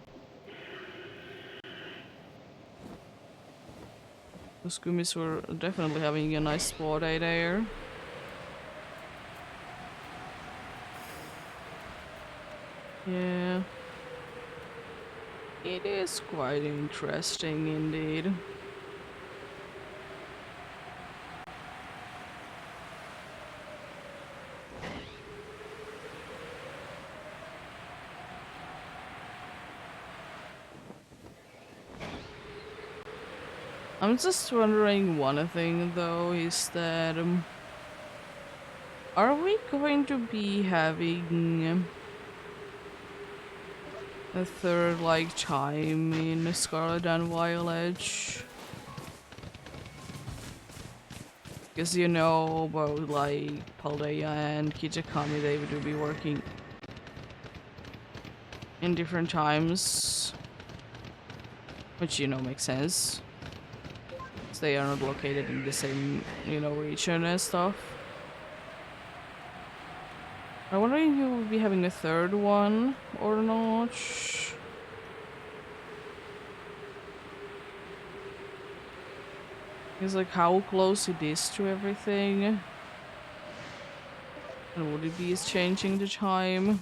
Those Gumis were definitely having a nice spa day there. Yeah. It is quite interesting indeed. I'm just wondering one thing though, is that are we going to be having a third like time in Scarlet and Violet? Because you know about like Paldea and Kitakami, they would be working. in different times. Which, you know, makes sense. Because they are not located in the same, you know, region and stuff. I'm wondering if you will be having a third one or not. It's like how close it is to everything. And would it be changing the time?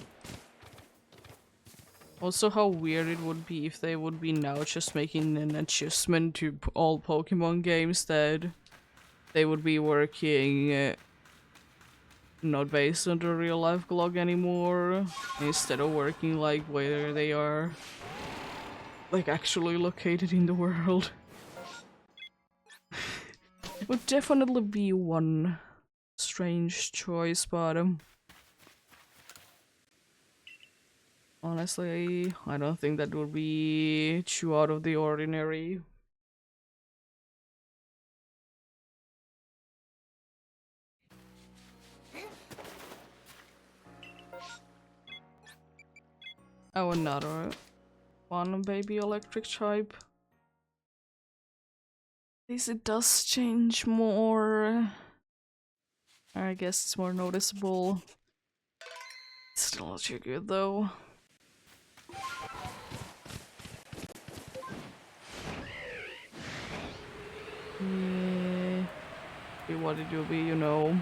Also, how weird it would be if they would be now just making an adjustment to all Pokemon games that they would be working not based on the real life clock anymore, instead of working like where they are like actually located in the world. It would definitely be one strange choice, but honestly, I don't think that would be too out of the ordinary. Oh, another one baby electric type. At least it does change more. I guess it's more noticeable. Still not too good though. Yeah. Be what it will be, you know.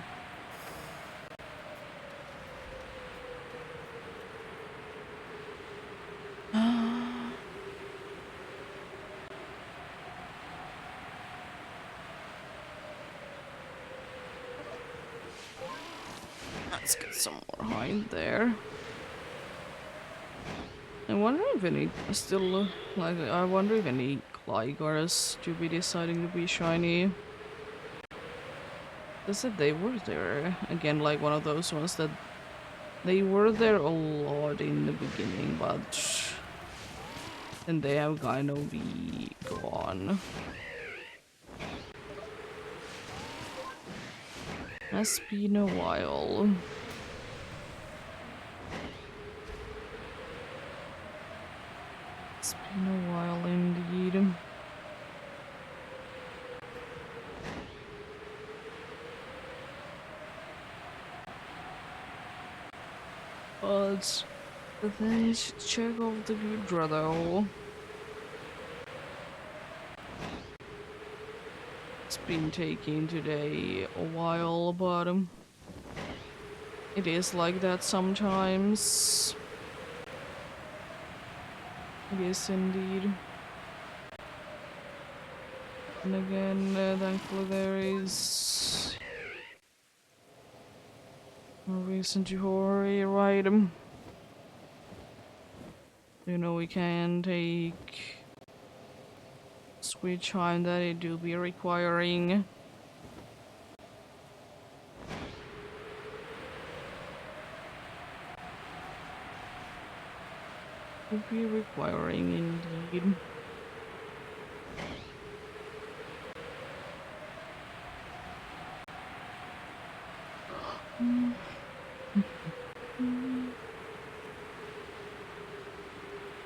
Let's get some more hide there. I wonder if any still like I wonder if any Clygars to be deciding to be shiny. They said they were there again, like one of those ones that they were there a lot in the beginning, but then they have kind of be gone. Has been a while. It's been a while indeed. But then check off the Gudra though. It's been taking today a while, but it is like that sometimes. It is indeed. And again, thankfully there is no reason to hurry, right? You know, we can take sweet time that it do be requiring. Would be requiring indeed.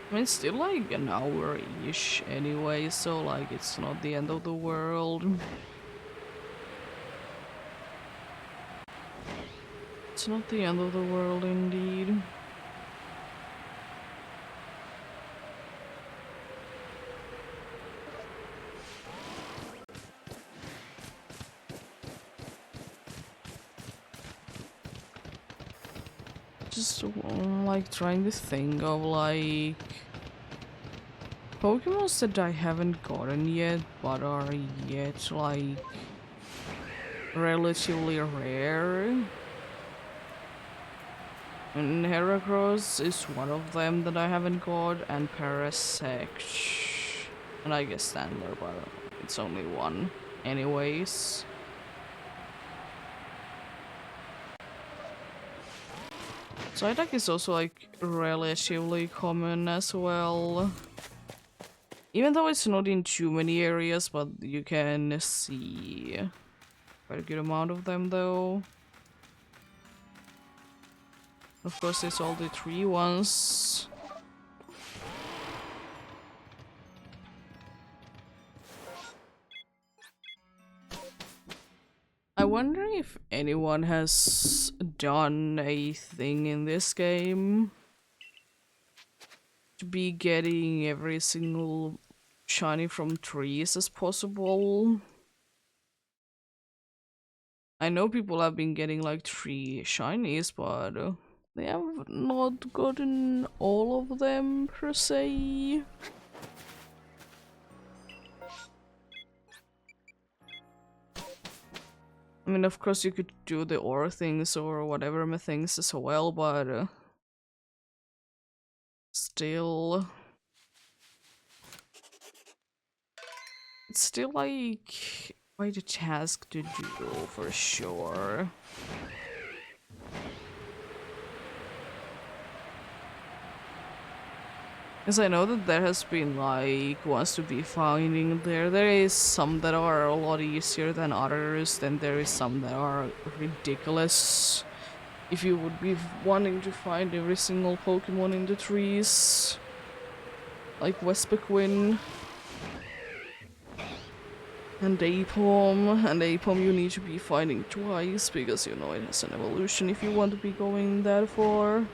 I mean, it's still like an hour-ish anyway, so like it's not the end of the world. It's not the end of the world indeed. Just like trying to think of like Pokemons that I haven't gotten yet, but are yet like relatively rare. And Heracross is one of them that I haven't got, and Parasect. And I guess Standler, but it's only one. Anyways. Psyduck is also like relatively common as well. Even though it's not in too many areas, but you can see quite a good amount of them though. Of course, there's all the 3 ones. wonder if anyone has done a thing in this game to be getting every single shiny from trees as possible. I know people have been getting like 3 shinies, but they have not gotten all of them per se. I mean, of course you could do the ore things or whatever things as well, but still... It's still like quite a task to do for sure. Because I know that there has been like ones to be finding there. There is some that are a lot easier than others, then there is some that are ridiculous. If you would be wanting to find every single Pokemon in the trees. Like Vesperquin. And Apom you need to be finding twice, because you know it has an evolution if you want to be going that far.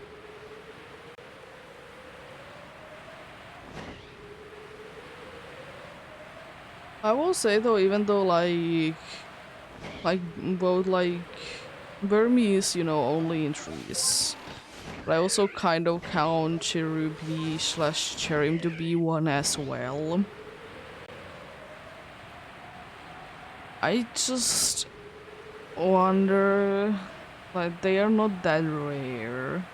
I will say though, even though like both like Burmese, you know, only in trees. But I also kind of count Cherubi slash Cherim to be one as well. I just wonder, like, they are not that rare.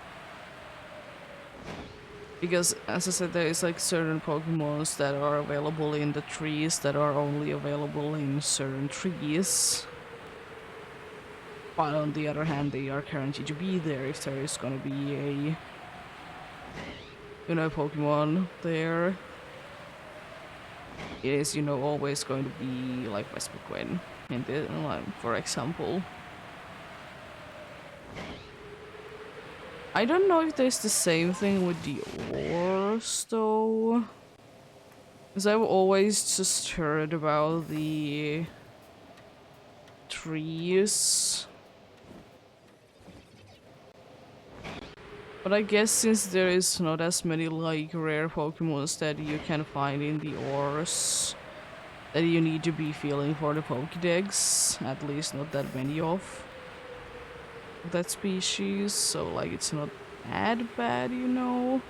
Because, as I said, there is like certain Pokemons that are available in the trees that are only available in certain trees. But on the other hand, they are guaranteed to be there if there is gonna be a, you know, Pokemon there. It is, you know, always going to be like Vesperquin, in the, like, for example. I don't know if there's the same thing with the ores, though. Because I've always just heard about the trees. But I guess since there is not as many like rare Pokemons that you can find in the ores, that you need to be feeling for the Pokédex, at least not that many of that species, so like it's not that bad, you know.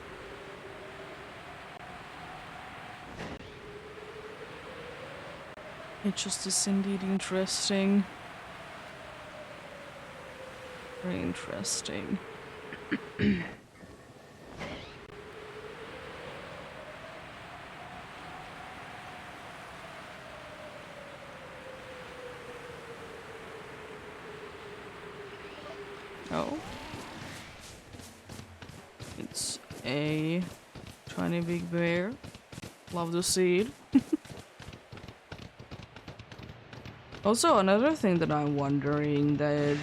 It just is indeed interesting. Very interesting. Oh. It's a tiny big bear. Love to see it. Also, another thing that I'm wondering that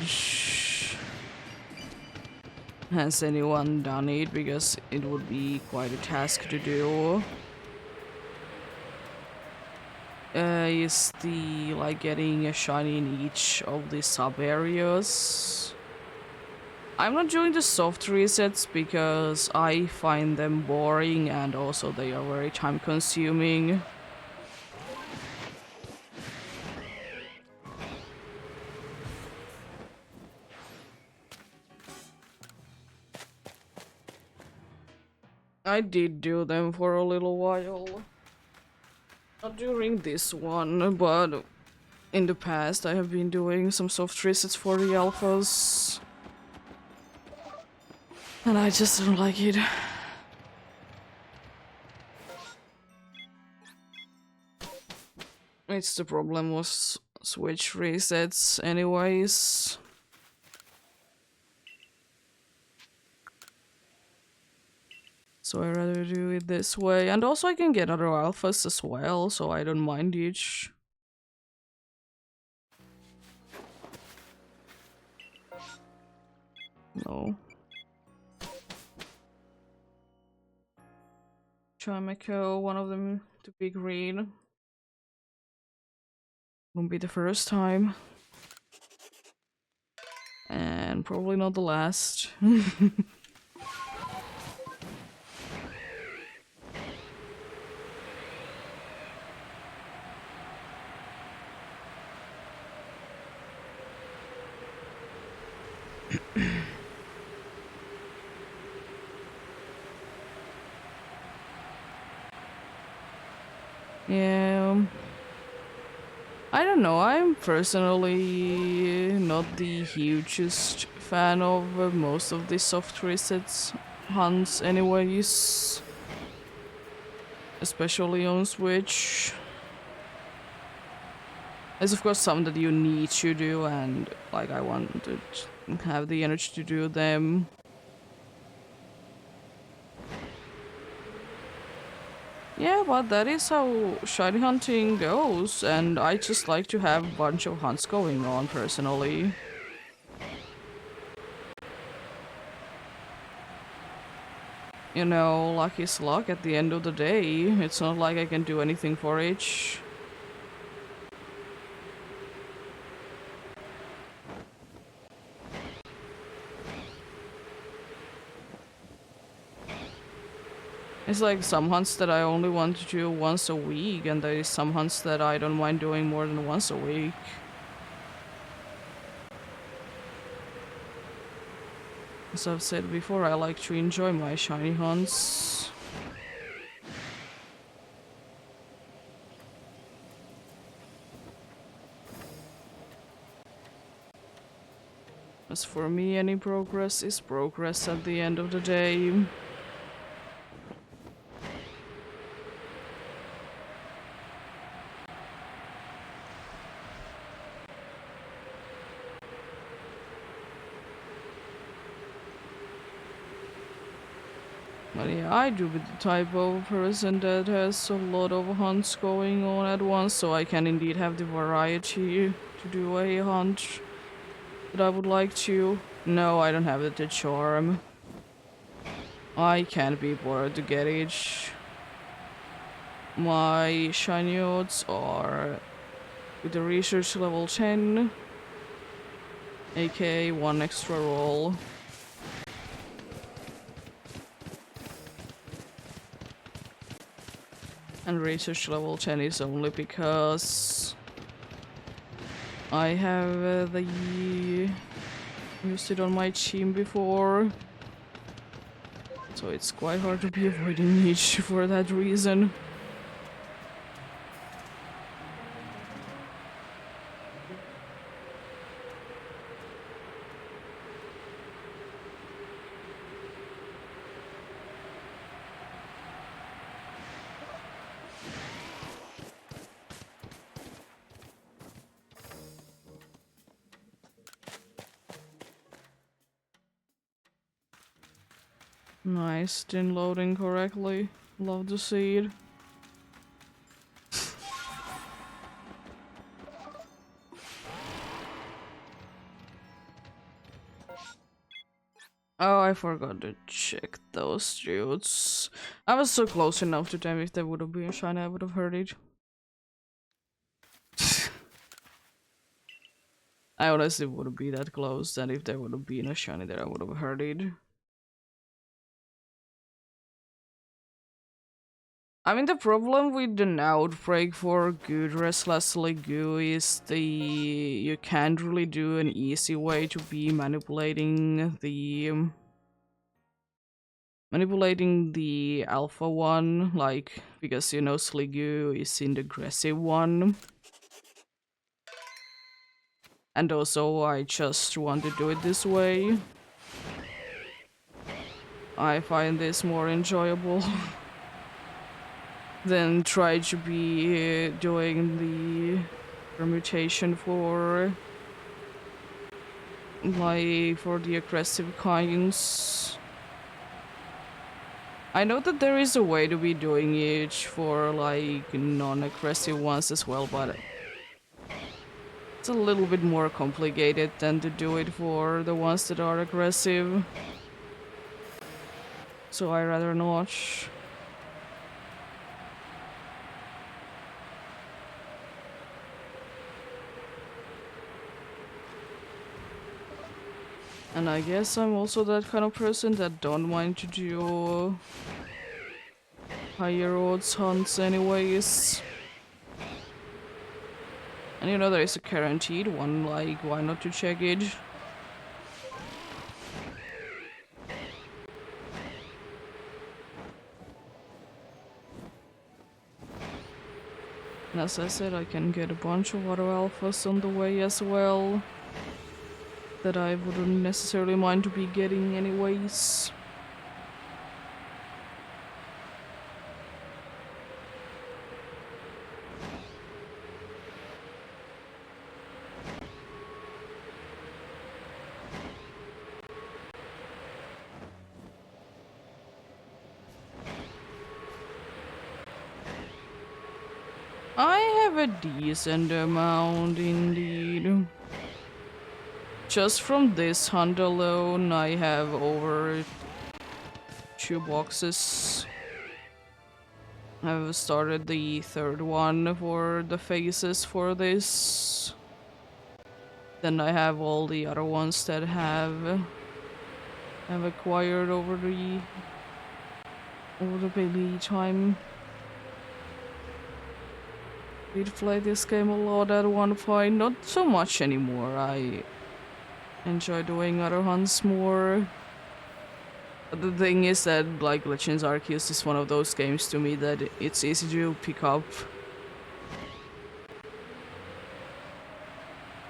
has anyone done it, because it would be quite a task to do. Is the like getting a shiny in each of the sub areas. I'm not doing the soft resets because I find them boring and also they are very time consuming. I did do them for a little while. Not during this one, but in the past I have been doing some soft resets for the alphas. And I just don't like it. It's the problem with Switch resets anyways. So I rather do it this way. And also I can get other alphas as well, so I don't mind each. No. Chimeco, one of them to be green. Won't be the first time. And probably not the last. Yeah. I don't know, I'm personally not the hugest fan of most of the soft resets hunts anyways. Especially on Switch. There's of course some that you need to do and like I want to have the energy to do them. Yeah, but that is how shiny hunting goes, and I just like to have a bunch of hunts going on personally. You know, luck is luck at the end of the day. It's not like I can do anything for each. It's like some hunts that I only want to do once a week, and there is some hunts that I don't mind doing more than once a week. As I've said before, I like to enjoy my shiny hunts. As for me, any progress is progress at the end of the day. But yeah, I do be the type of person that has a lot of hunts going on at once, so I can indeed have the variety to do a hunt that I would like to. No, I don't have the charm. I can't be bothered to get each. My shiny odds are with the research level 10, aka 1 extra roll. And research level 10 is only because I have used it on my team before. So it's quite hard to be avoiding niche for that reason. Nice, didn't loading correctly. Love to see it. Oh, I forgot to check those dudes. I was so close enough to them. If they would have been shiny, I would have heard it. I honestly wouldn't be that close, and if there would have been a shiny there, I would have heard it. I mean, the problem with an outbreak for good restlessly goo is you can't really do an easy way to be manipulating the alpha one, like, because you know Sliggoo is in the aggressive one. And also I just want to do it this way. I find this more enjoyable than try to be doing the permutation for the aggressive kinds. I know that there is a way to be doing it for like non-aggressive ones as well, but it's a little bit more complicated than to do it for the ones that are aggressive. So I rather not. And I guess I'm also that kind of person that don't mind to do higher odds hunts anyways. And you know there is a guaranteed one, like why not to check it? And as I said, I can get a bunch of auto alphas on the way as well that I wouldn't necessarily mind to be getting anyways. I have a decent amount indeed. Just from this hunt alone, I have over 2 boxes. I've started the 3rd one for the phases for this. Then I have all the other ones that have acquired over the baby time. Did play this game a lot at one point, not so much anymore. I enjoy doing other hunts more. But the thing is that like Legends Arceus is one of those games to me that it's easy to pick up.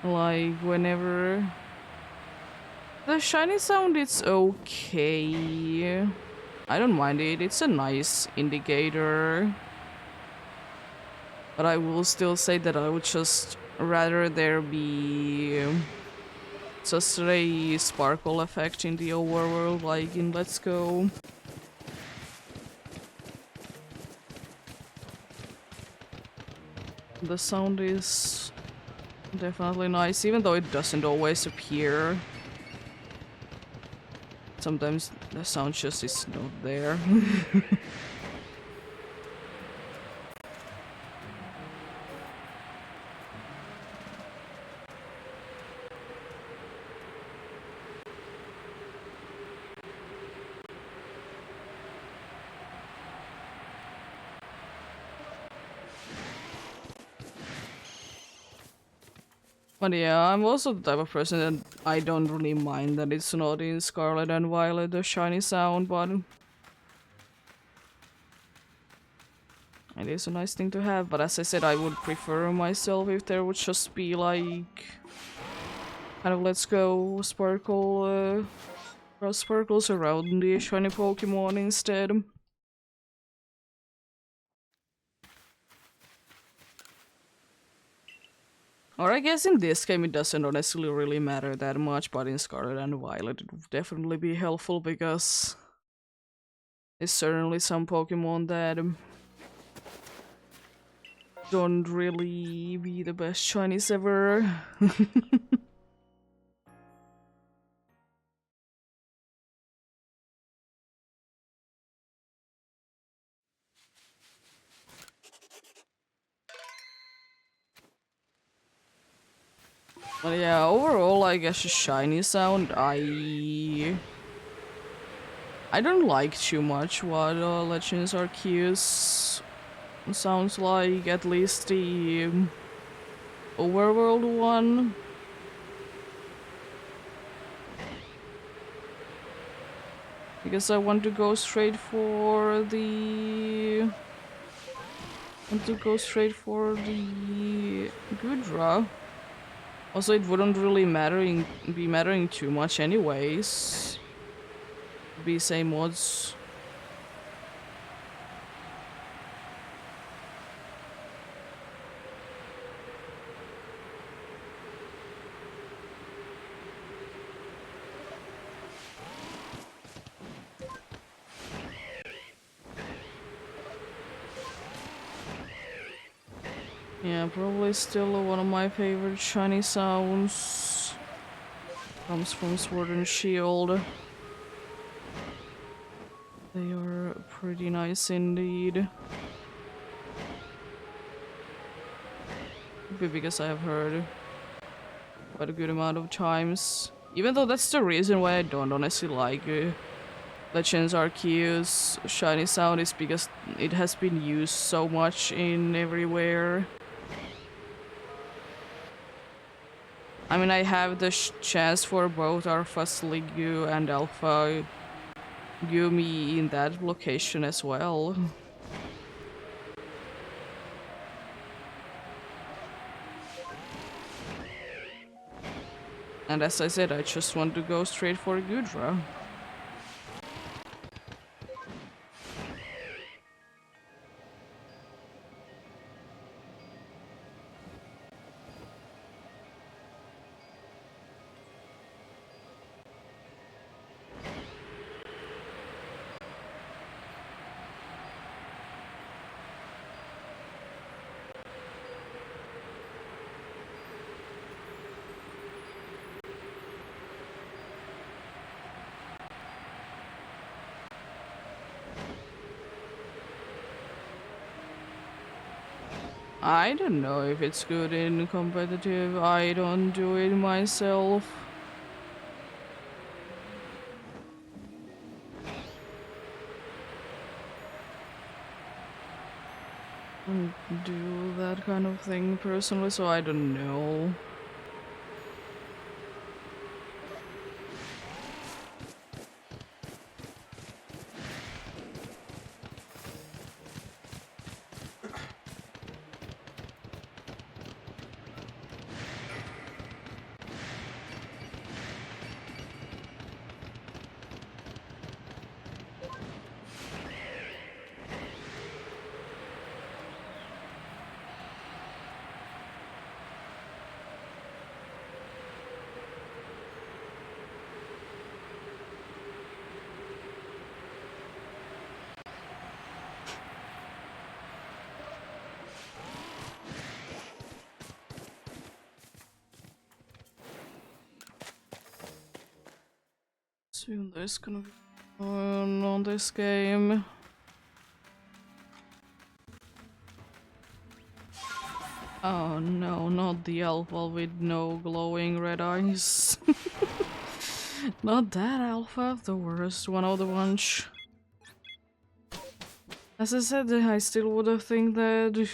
Like whenever the shiny sound, it's okay. I don't mind it, it's a nice indicator. But I will still say that I would just rather there be just a sparkle effect in the overworld, like in Let's Go. The sound is definitely nice, even though it doesn't always appear. Sometimes the sound just is not there. But yeah, I'm also the type of person that I don't really mind that it's not in Scarlet and Violet, the shiny sound, but it is a nice thing to have. But as I said, I would prefer myself if there would just be like kind of Let's Go sparkle, sparkles around the shiny Pokemon instead. Or I guess in this game it doesn't honestly really matter that much, but in Scarlet and Violet it would definitely be helpful because there's certainly some Pokemon that don't really be the best shinies ever. But yeah, overall I guess the shiny sound I don't like too much what Legends Arceus sounds like, at least the overworld one. Because I want to go straight for the Gudra. Also, it wouldn't really be mattering too much anyways. Be same odds. Yeah, probably still one of my favorite shiny sounds. Comes from Sword and Shield. They are pretty nice indeed. Could be because I have heard quite a good amount of times. Even though that's the reason why I don't honestly like Legends Arceus Shiny Sound is because it has been used so much in everywhere. I mean, I have the chance for both Alpha Sliggoo and Alpha Yumi in that location as well. And as I said, I just want to go straight for Gudra. I don't know if it's good in competitive. I don't do it myself. I don't do that kind of thing personally, so I don't know. Soon there's gonna be on this game. Oh no, not the alpha with no glowing red eyes. Not that alpha, the worst one of the bunch. As I said, I still would think that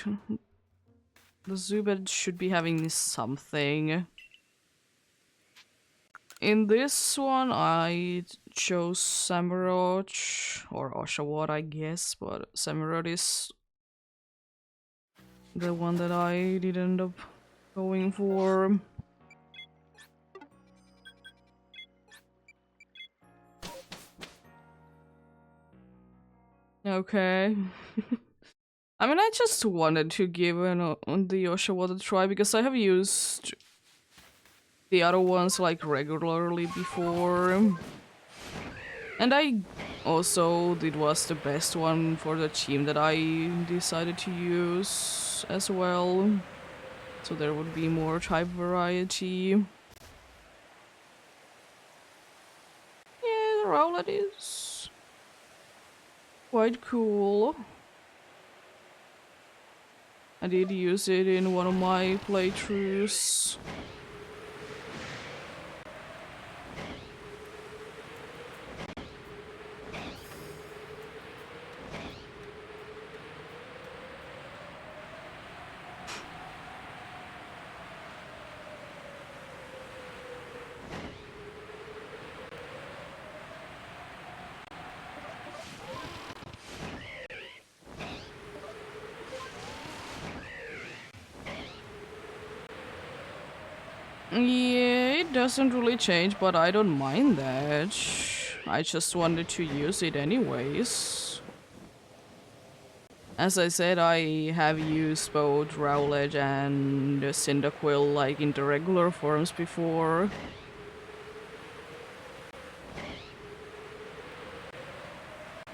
the Zubat should be having something. In this one, I chose Samurott, or Oshawott, I guess, but Samurott is the one that I did end up going for. Okay. I mean, I just wanted to give the Oshawott a try because I have used the other ones like regularly before. And I also did was the best one for the team that I decided to use as well. So there would be more type variety. Yeah, the Rowlet is quite cool. I did use it in one of my playthroughs. Yeah, it doesn't really change, but I don't mind that. I just wanted to use it anyways. As I said, I have used both Rowlet and Cyndaquil like in the regular forms before.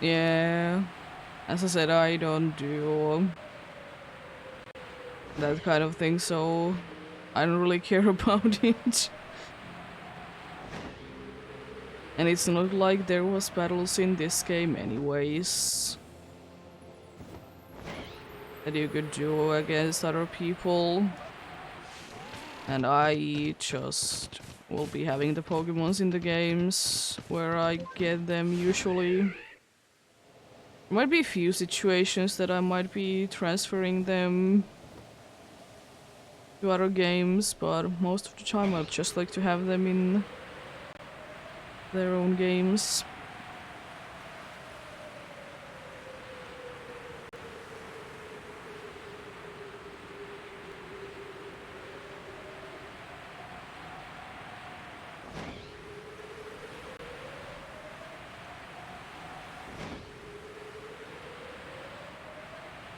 Yeah, as I said, I don't do that kind of thing, so I don't really care about it. And it's not like there was battles in this game anyways that you could do against other people. And I just will be having the Pokemons in the games where I get them usually. There might be a few situations that I might be transferring them to other games, but most of the time I'd just like to have them in their own games.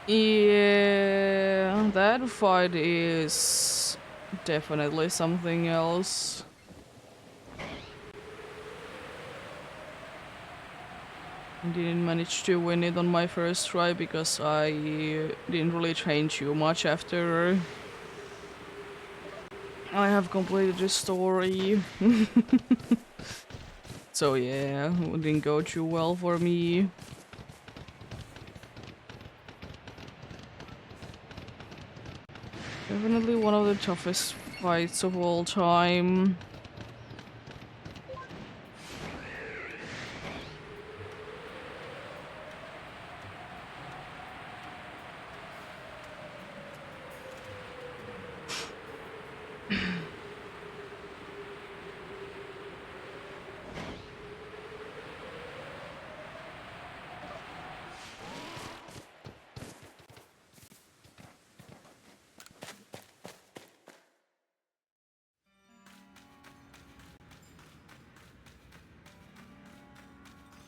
Yeah, that fight is definitely something else. I didn't manage to win it on my first try because I didn't really change too much after I have completed the story. So yeah, it didn't go too well for me. Definitely one of the toughest fights of all time.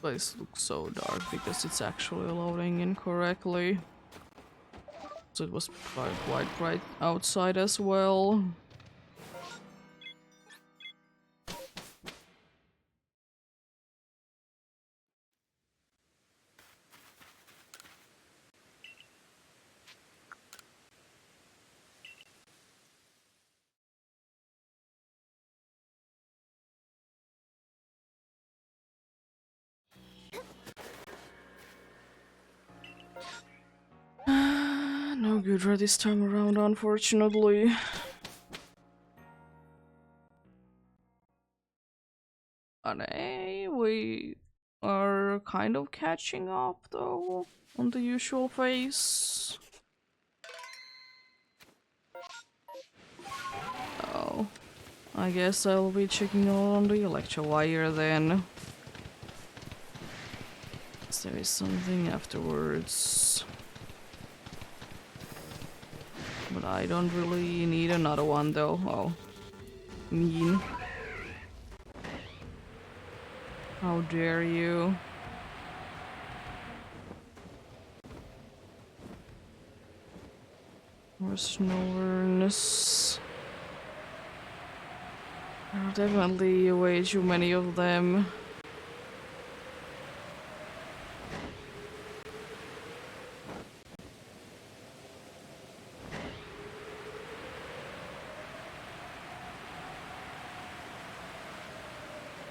Place looks so dark because it's actually loading incorrectly. So it was quite bright outside as well. No good for this time around, unfortunately. But hey, we are kind of catching up though on the usual phase. Oh, I guess I'll be checking on the Electivire then. So there is something afterwards. But I don't really need another one though. Oh, mean. How dare you? More Snowarns. There are definitely way too many of them.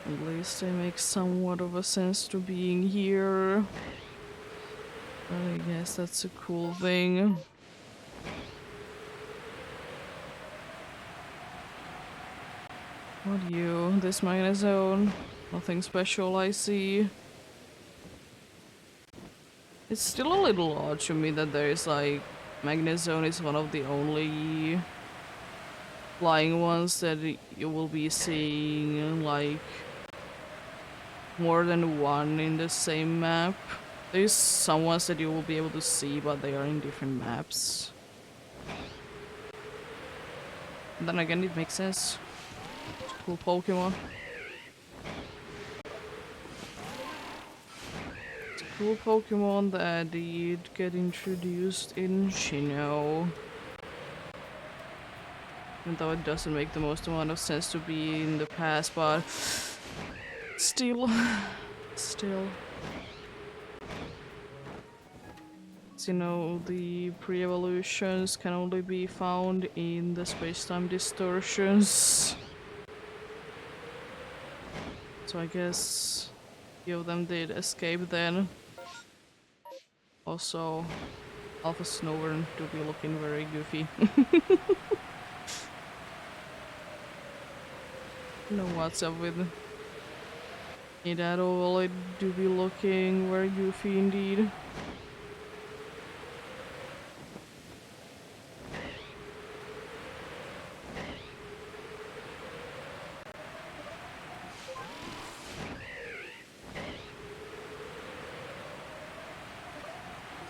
At least they make somewhat of a sense to being here. But I guess that's a cool thing. What you? This Magnezone? Nothing special I see. It's still a little odd to me that there is like Magnezone is one of the only flying ones that you will be seeing like more than one in the same map. There's some ones that you will be able to see, but they are in different maps. And then again, it makes sense. Cool Pokemon. It's a cool Pokemon that did get introduced in Sinnoh. Even though it doesn't make the most amount of sense to be in the past, but still. You know, the pre-evolutions can only be found in the space-time distortions. So I guess a few of them did escape then. Also, Alpha Snover do be looking very goofy. know what's up with it at all. I do be looking very goofy indeed.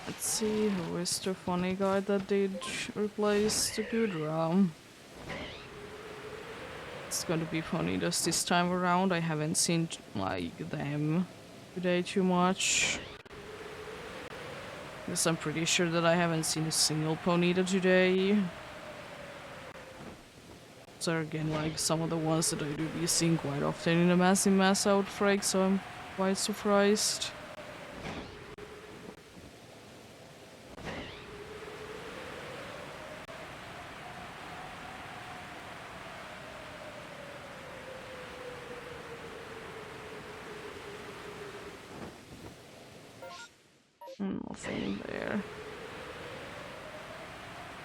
Let's see, who is the funny guy that did replace the good ram? It's gonna be funny just this time around. I haven't seen like them today too much. Because I'm pretty sure that I haven't seen a single Ponyta today. So again, like some of the ones that I do be seeing quite often in a massive mass outbreak, so I'm quite surprised. Nothing there.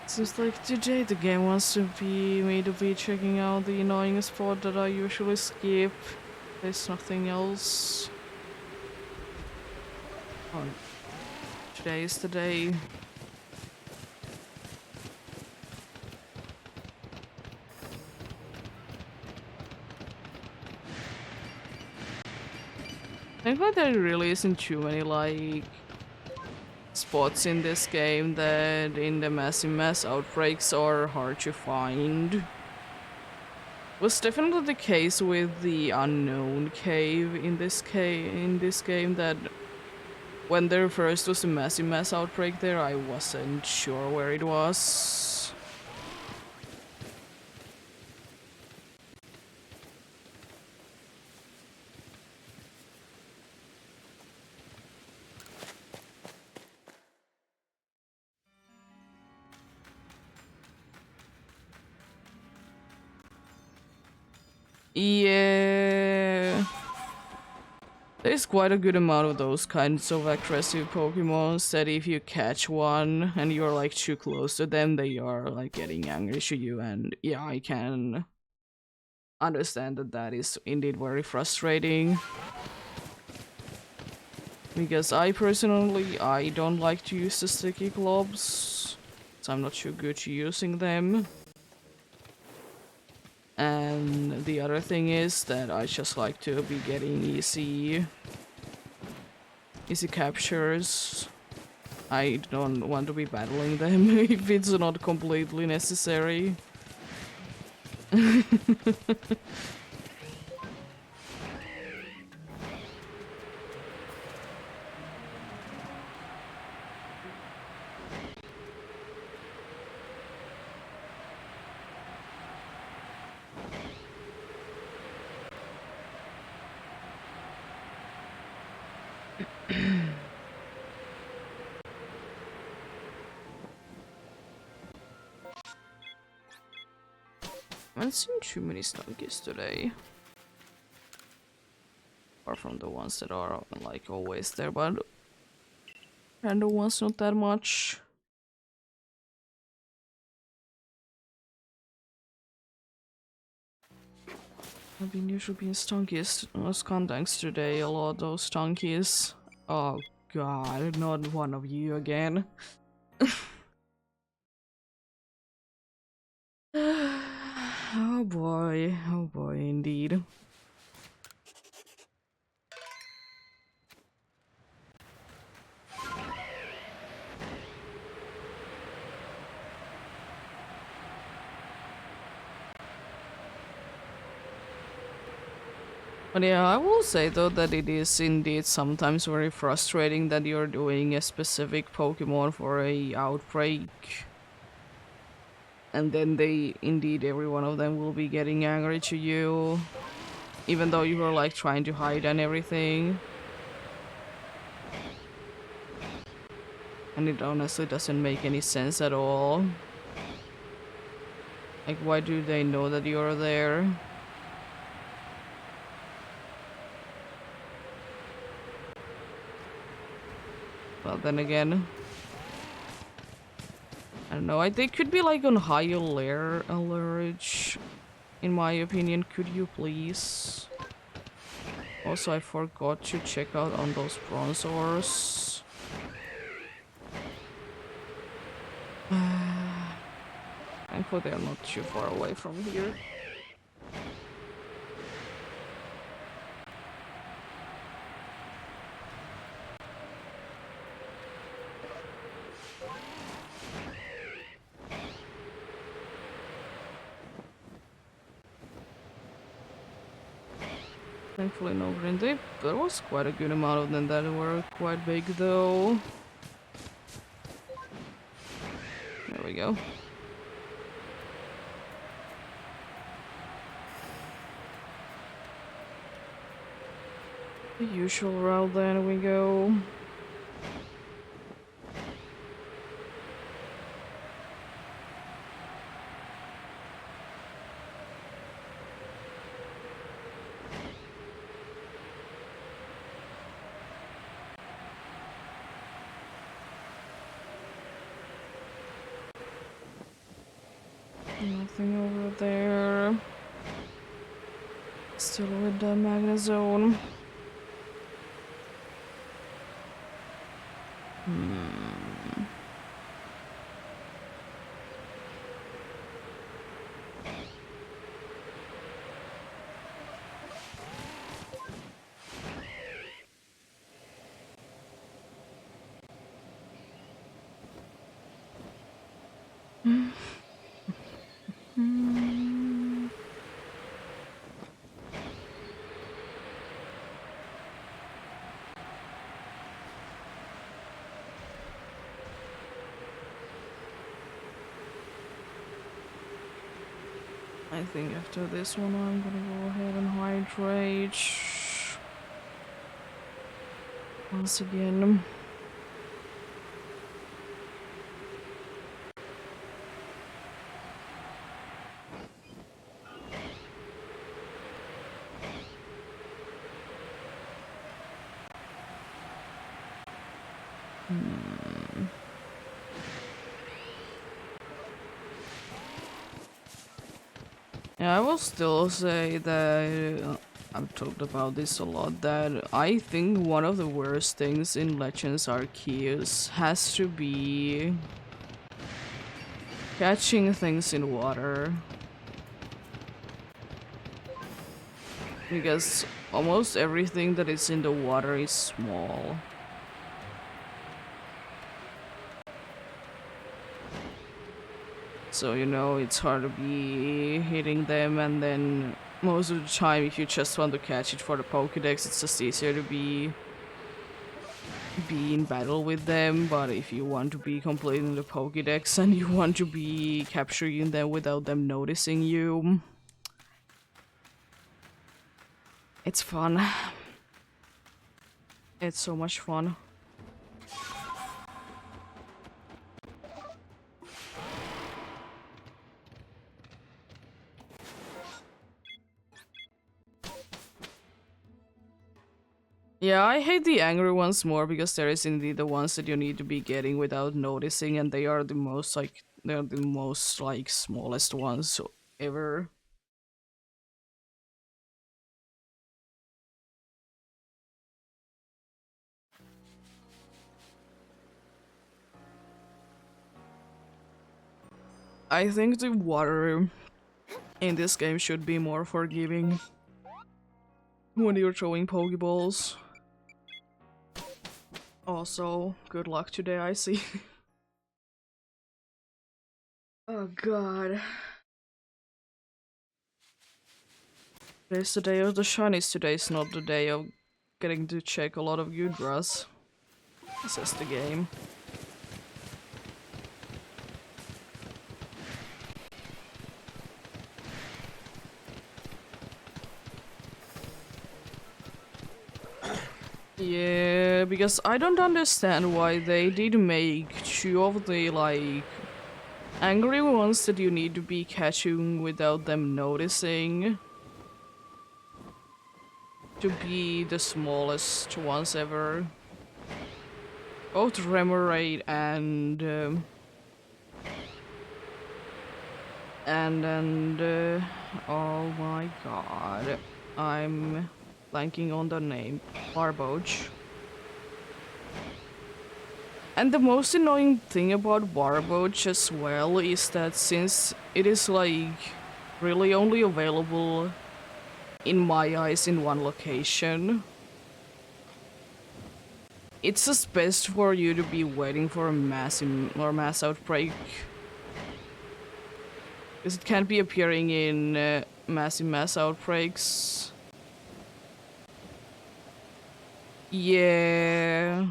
Seems like today the game wants to be me to be checking out the annoying spot that I usually skip. There's nothing else. Oh, today is the day. I think that there really isn't too many like spots in this game that in the massive mass outbreaks are hard to find. Was definitely the case with the unknown cave in this game that when there first was a massive mass outbreak there, I wasn't sure where it was. Yeah. There's quite a good amount of those kinds of aggressive Pokemons that if you catch one and you're like too close to them, they are like getting angry to you, and yeah, I can understand that that is indeed very frustrating. Because I personally, I don't like to use the sticky globs, so I'm not too good to using them. And the other thing is that I just like to be getting easy captures. I don't want to be battling them if it's not completely necessary. I haven't seen too many Stunkies today. Apart from the ones that are like always there, but random ones not that much. I've been usually being Stunkies, Skuntanks today, a lot of those Stunkies. Oh god, not one of you again. Oh boy, indeed. But yeah, I will say though that it is indeed sometimes very frustrating that you're doing a specific Pokemon for a outbreak. And then indeed every one of them will be getting angry to you. Even though you were like trying to hide and everything. And it honestly doesn't make any sense at all. Like, why do they know that you're there? But then again, I don't know, they could be like on higher alert In my opinion, could you please? Also, I forgot to check out on those bronzors. Thankfully, they're not too far away from here. Thankfully no green dip. There was quite a good amount of them that were quite big though. There we go. The usual route, then we go. Nothing over there. Still with the magnet zone. I think after this one I'm gonna go ahead and hydrate once again. Yeah, I will still say that I've talked about this a lot, that I think one of the worst things in Legends Arceus has to be catching things in water. Because almost everything that is in the water is small. So, you know, it's hard to be hitting them, and then most of the time if you just want to catch it for the Pokédex, it's just easier to be in battle with them. But if you want to be completing the Pokédex and you want to be capturing them without them noticing you, it's fun. It's so much fun. Yeah, I hate the angry ones more because there is indeed the ones that you need to be getting without noticing, and they are the most smallest ones ever. I think the water in this game should be more forgiving when you're throwing Pokeballs. Also, good luck today, I see. Oh god. Today's the day of the shinies, today's not the day of getting to check a lot of Gudras. This is the game. Yeah, because I don't understand why they did make two of the, like, angry ones that you need to be catching without them noticing to be the smallest ones ever. Both Remoraid and And oh my god, I'm blanking on the name. Barboach. And the most annoying thing about Barboach as well is that since it is like really only available in my eyes in one location, it's just best for you to be waiting for a mass outbreak, because it can't be appearing in mass outbreaks. Yeah.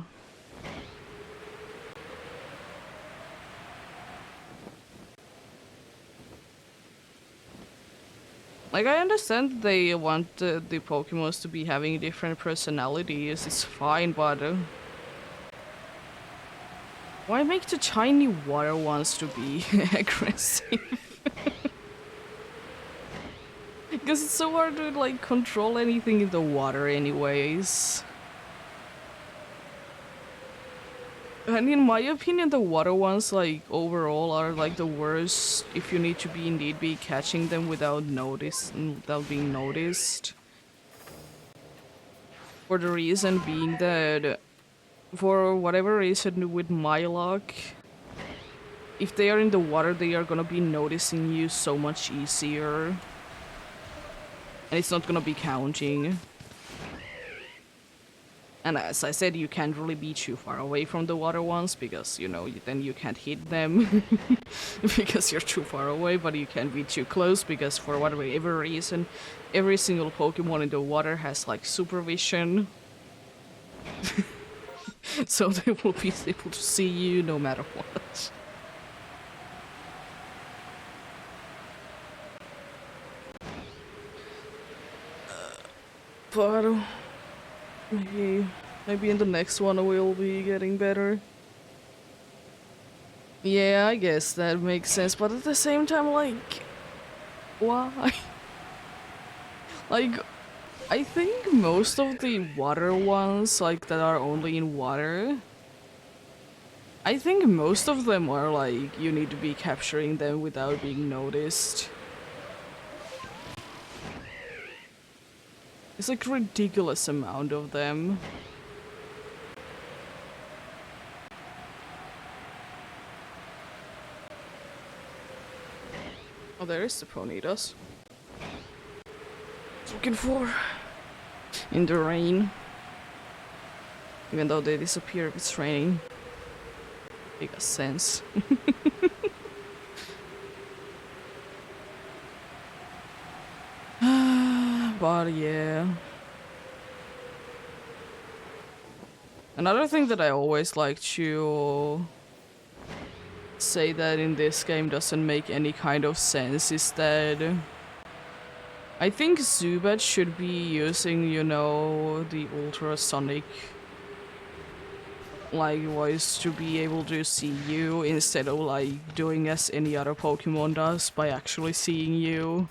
Like, I understand they want the Pokemons to be having different personalities, it's fine, but why make the tiny water ones to be aggressive? Because it's so hard to, like, control anything in the water anyways. And in my opinion, the water ones, like, overall are, like, the worst if you need to be indeed be catching them without without being noticed. For the reason being that, for whatever reason with my luck, if they are in the water, they are gonna be noticing you so much easier. And it's not gonna be counting. And as I said, you can't really be too far away from the water ones because, you know, then you can't hit them because you're too far away, but you can't be too close because for whatever reason, every single Pokemon in the water has like supervision. So they will be able to see you no matter what. But maybe in the next one we'll be getting better. Yeah, I guess that makes sense, but at the same time, like, why? Like, I think most of the water ones, like, that are only in water, I think most of them are like, you need to be capturing them without being noticed. It's like a ridiculous amount of them. Oh, there is the Ponytas. Looking for in the rain. Even though they disappear if it's raining. Makes sense. But yeah. Another thing that I always like to say that in this game doesn't make any kind of sense is that I think Zubat should be using, you know, the ultrasonic like voice to be able to see you instead of like doing as any other Pokemon does by actually seeing you.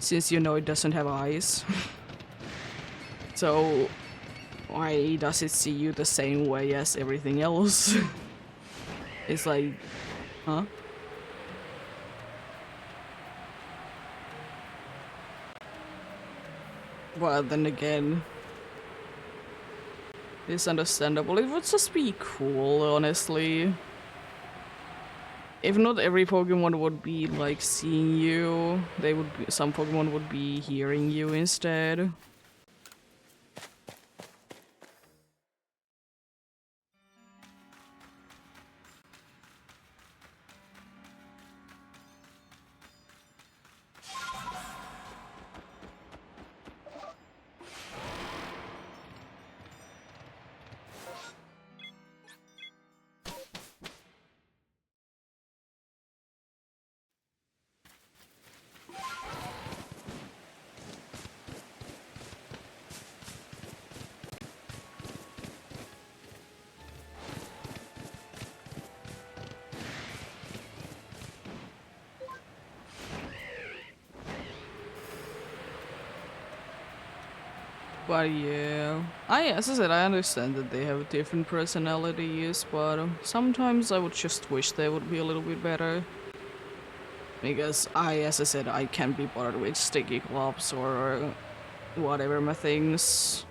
Since you know it doesn't have eyes. So why does it see you the same way as everything else? It's like, huh? Well, then again, it's understandable. It would just be cool, honestly. If not every Pokemon would be like seeing you, some Pokemon would be hearing you instead. But yeah, as I said, I understand that they have different personalities, but sometimes I would just wish they would be a little bit better. Because as I said, I can't be bothered with sticky clubs or whatever my things.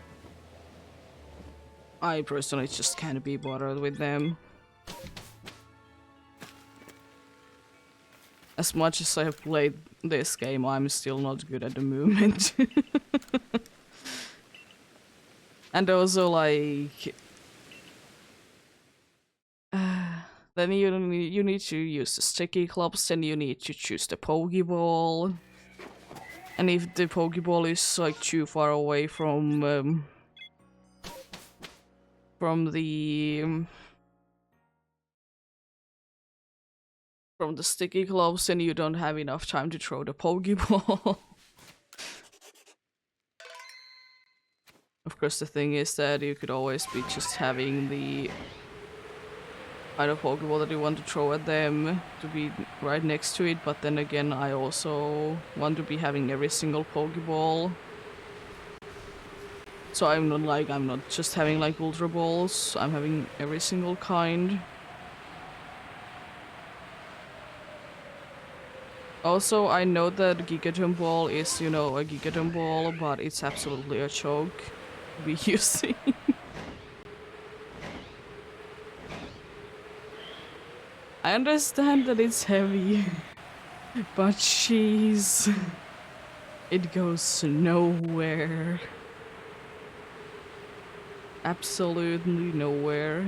I personally just can't be bothered with them. As much as I have played this game, I'm still not good at the movement. And also, like... then you need to use the sticky clubs, then you need to choose the Pokeball. And if the Pokeball is like too far away from the sticky gloves, then you don't have enough time to throw the Pokeball. Of course, the thing is that you could always be just having the kind of Pokeball that you want to throw at them to be right next to it, but then again, I also want to be having every single Pokeball. So I'm not just having like Ultra Balls, I'm having every single kind. Also, I know that Gigaton Ball is, you know, a Gigaton Ball, but it's absolutely a joke to be using. I understand that it's heavy, but jeez, it goes nowhere. Absolutely nowhere.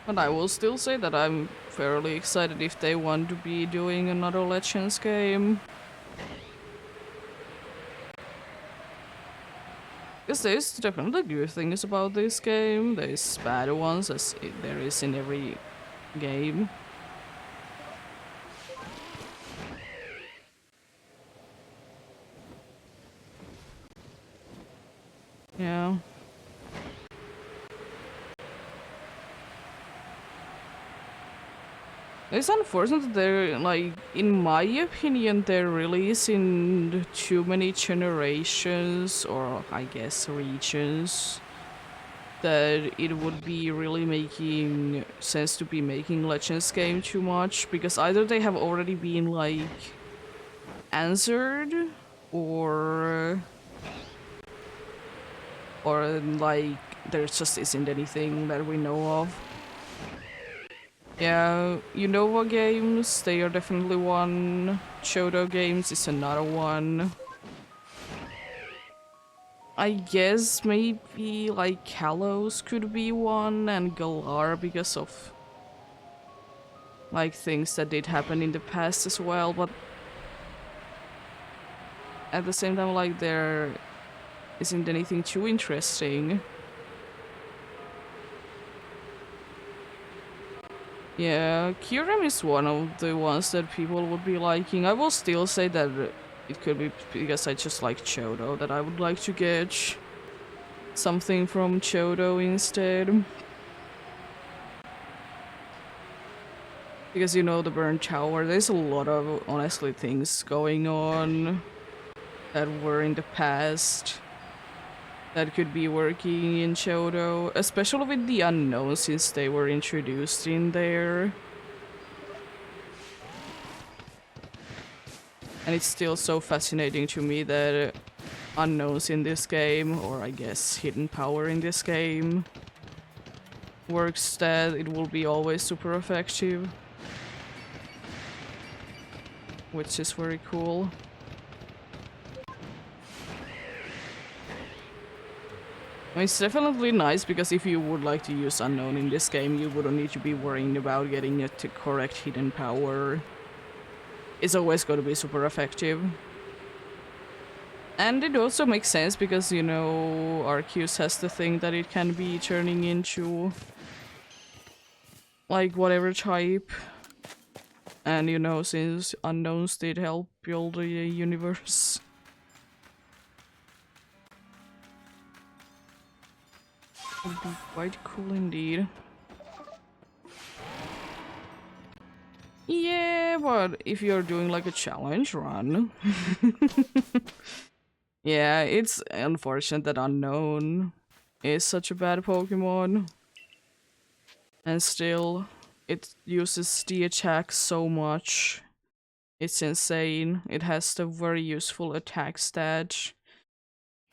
But I will still say that I'm fairly excited if they want to be doing another Legends game. Because there's definitely good things about this game, there's bad ones as there is in every game. Yeah. It's unfortunate that they're, like, in my opinion, they're releasing too many generations, or I guess regions, that it would be really making sense to be making Legends game too much, because either they have already been, like, answered, or like, there just isn't anything that we know of. Yeah, Unova games, they are definitely one. Chodo games is another one. I guess maybe like Kalos could be one, and Galar because of like things that did happen in the past as well, but at the same time, like, there isn't anything too interesting. Yeah, Kyurem is one of the ones that people would be liking. I will still say that it could be because I just like Chodo, that I would like to get something from Chodo instead. Because, you know, the Burn Tower, there's a lot of, honestly, things going on that were in the past that could be working in Chodo, especially with the unknowns since they were introduced in there. And it's still so fascinating to me that unknowns in this game, or I guess hidden power in this game, works that it will be always super effective. Which is very cool. I mean, it's definitely nice because if you would like to use unknown in this game, you wouldn't need to be worrying about getting it to correct hidden power. It's always going to be super effective. And it also makes sense because, you know, Arceus has the thing that it can be turning into like whatever type. And, you know, since unknowns did help build the universe. Would be quite cool indeed. Yeah, but if you're doing like a challenge run, Yeah, it's unfortunate that Unknown is such a bad Pokemon. And still, it uses the attack so much. It's insane. It has the very useful attack stat.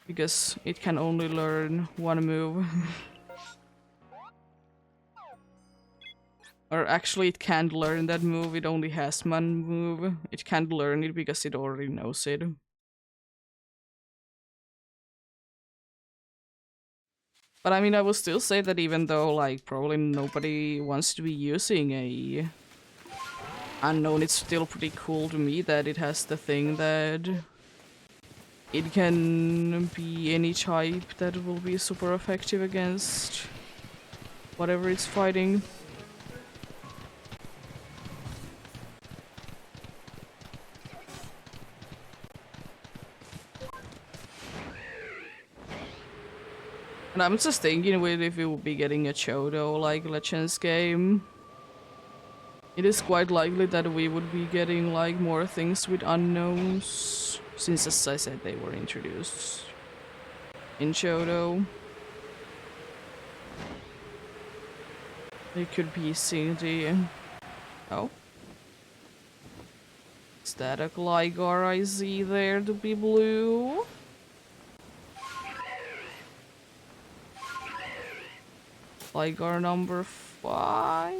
Because it can only learn one move. Or actually, it can't learn that move, it only has one move. It can't learn it because it already knows it. But I mean, I will still say that even though, like, probably nobody wants to be using a Unknown, it's still pretty cool to me that it has the thing that it can be any type that will be super effective against whatever it's fighting. And I'm just thinking with if we will be getting a Chodo like Legends game. It is quite likely that we would be getting like more things with unknowns. Since as I said they were introduced in Chodo. They could be seeing the oh. Is that a Gligar I see there to be blue? Gligar number 5?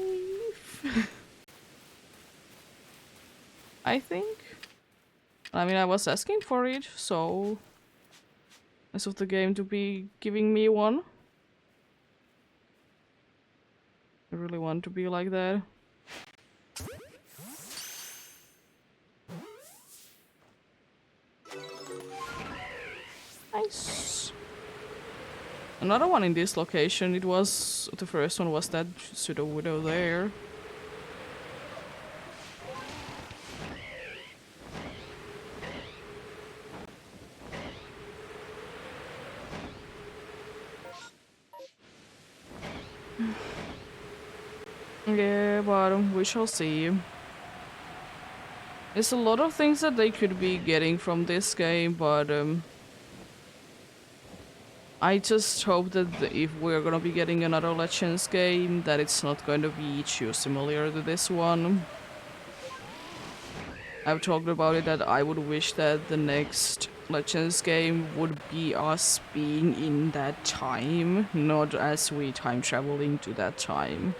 I think. I mean, I was asking for it, so as of the game to be giving me one. I really want to be like that. Nice. Another one in this location, it was... the first one was that pseudo widow there. Yeah, but we shall see. There's a lot of things that they could be getting from this game, but I just hope that if we're gonna be getting another Legends game, that it's not going to be too similar to this one. I've talked about it that I would wish that the next Legends game would be us being in that time, not as we time traveling to that time.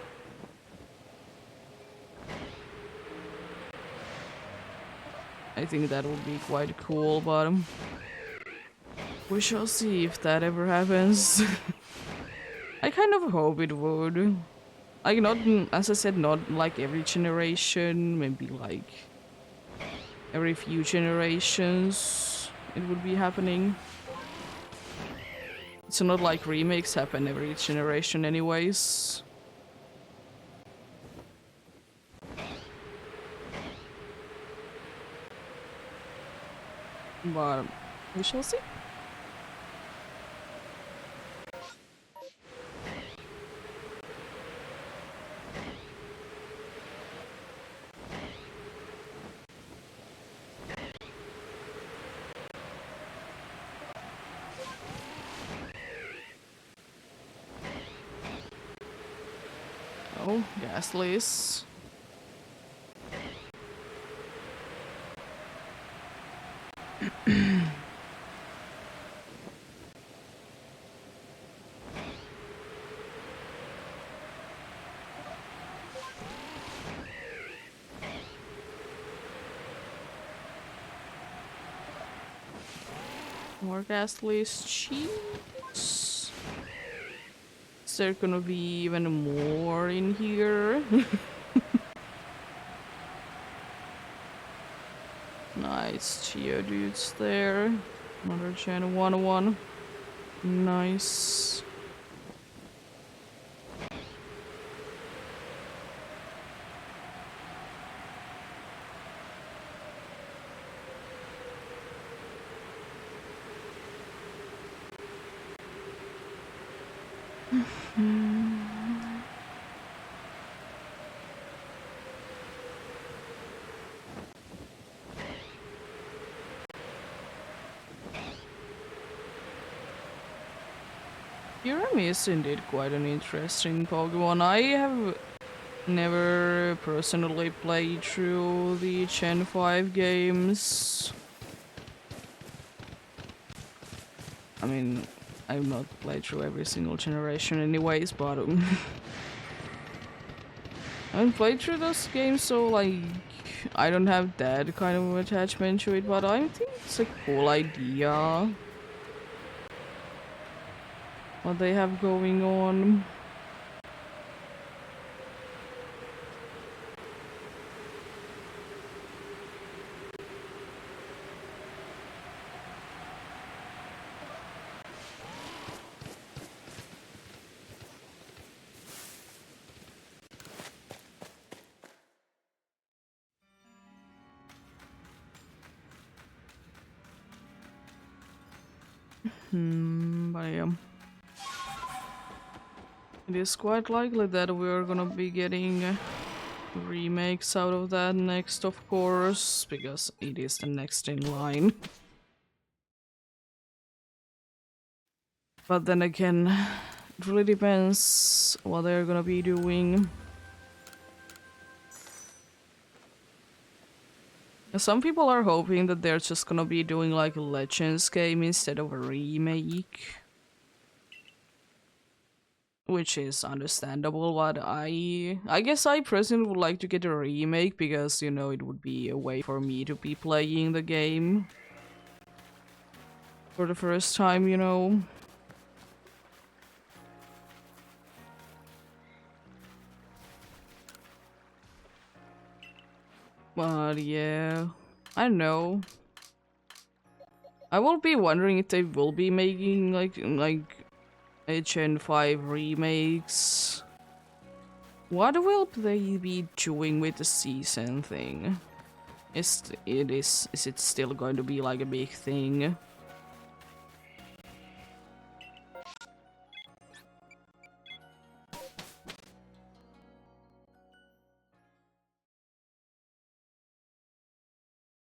I think that would be quite cool, but we shall see if that ever happens. I kind of hope it would. Like, not, as I said, not like every generation, maybe like every few generations it would be happening. It's not like remakes happen every generation anyways. But we shall see. Oh, Ghastlies. More Ghastlies. Cheese. Is there gonna be even more in here? Nice Geodudes there. Another Gen 101. Nice. Pyramid is indeed quite an interesting Pokemon. I have never personally played through the Gen 5 games. I mean, I've not played through every single generation anyways, but I haven't played through those games, so like, I don't have that kind of attachment to it, but I think it's a cool idea what they have going on. But yeah. It is quite likely that we're gonna be getting remakes out of that next, of course, because it is the next in line. But then again, it really depends what they're gonna be doing. Some people are hoping that they're just gonna be doing like a Legends game instead of a remake. Which is understandable, but I guess I personally would like to get a remake because, you know, it would be a way for me to be playing the game for the first time, you know. But yeah, I don't know. I will be wondering if they will be making like a Gen 5 remakes. What will they be doing with the season thing? Is it still going to be like a big thing?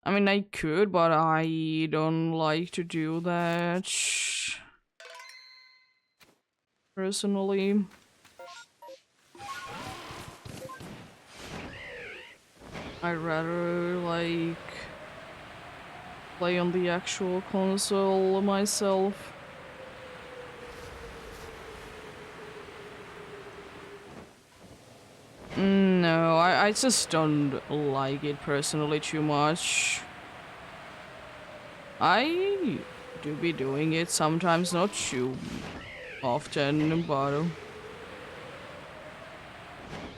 I mean, I could, but I don't like to do that personally. I'd rather like play on the actual console myself. No, I just don't like it personally too much. I do be doing it sometimes, not too often, but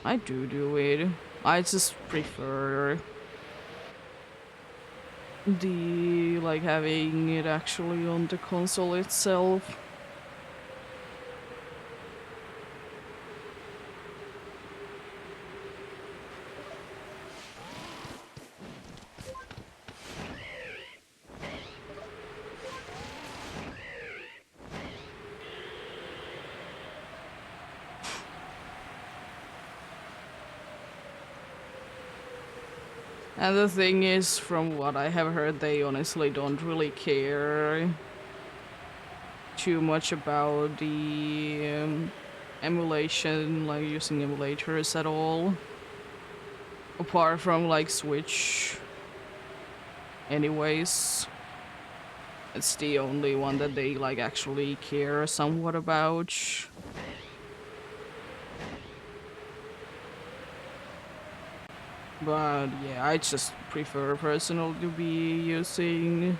I do it. I just prefer the like having it actually on the console itself. And the thing is, from what I have heard, they honestly don't really care too much about the emulation, like using emulators at all. Apart from like Switch. Anyways, it's the only one that they like actually care somewhat about. But yeah, I just prefer personally to be using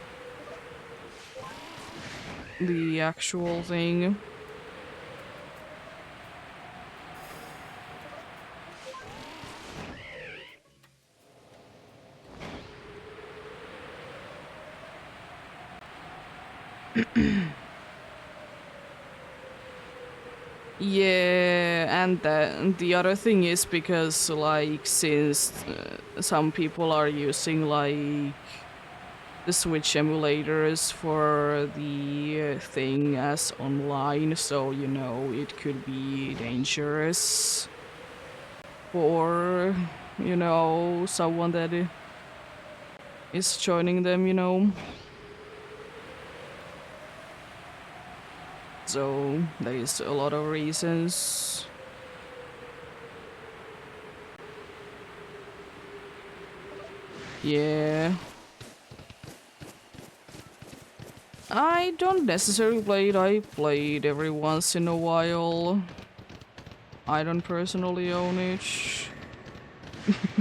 the actual thing. Yeah, and the other thing is because like since some people are using like the Switch emulators for the thing as online, so you know it could be dangerous for, you know, someone that is joining them, you know. So there is a lot of reasons. Yeah. I don't necessarily play it, I play it every once in a while. I don't personally own it.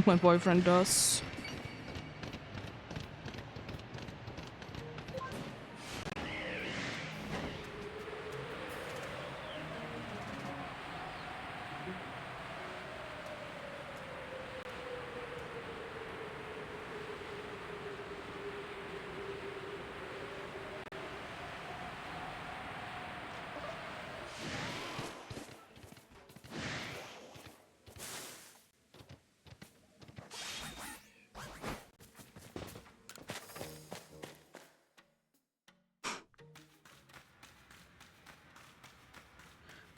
My boyfriend does.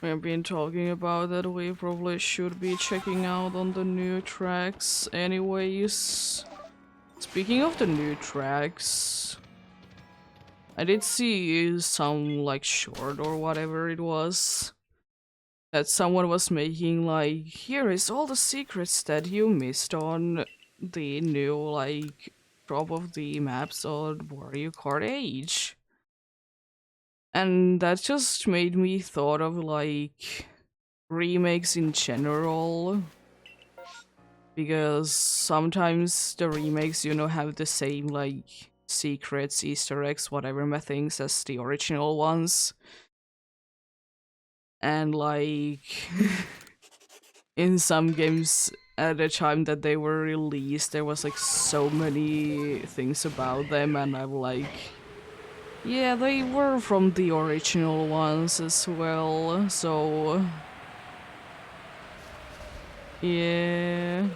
We've been talking about that, we probably should be checking out on the new tracks anyways. Speaking of the new tracks, I did see some like short or whatever it was that someone was making, like, here is all the secrets that you missed on the new like drop of the maps on Mario Kart Age. And that just made me thought of like remakes in general, because sometimes the remakes, you know, have the same like secrets, Easter eggs, whatever things as the original ones. And like in some games at the time that they were released, there was like so many things about them, and I'm like, yeah, they were from the original ones as well, so yeah.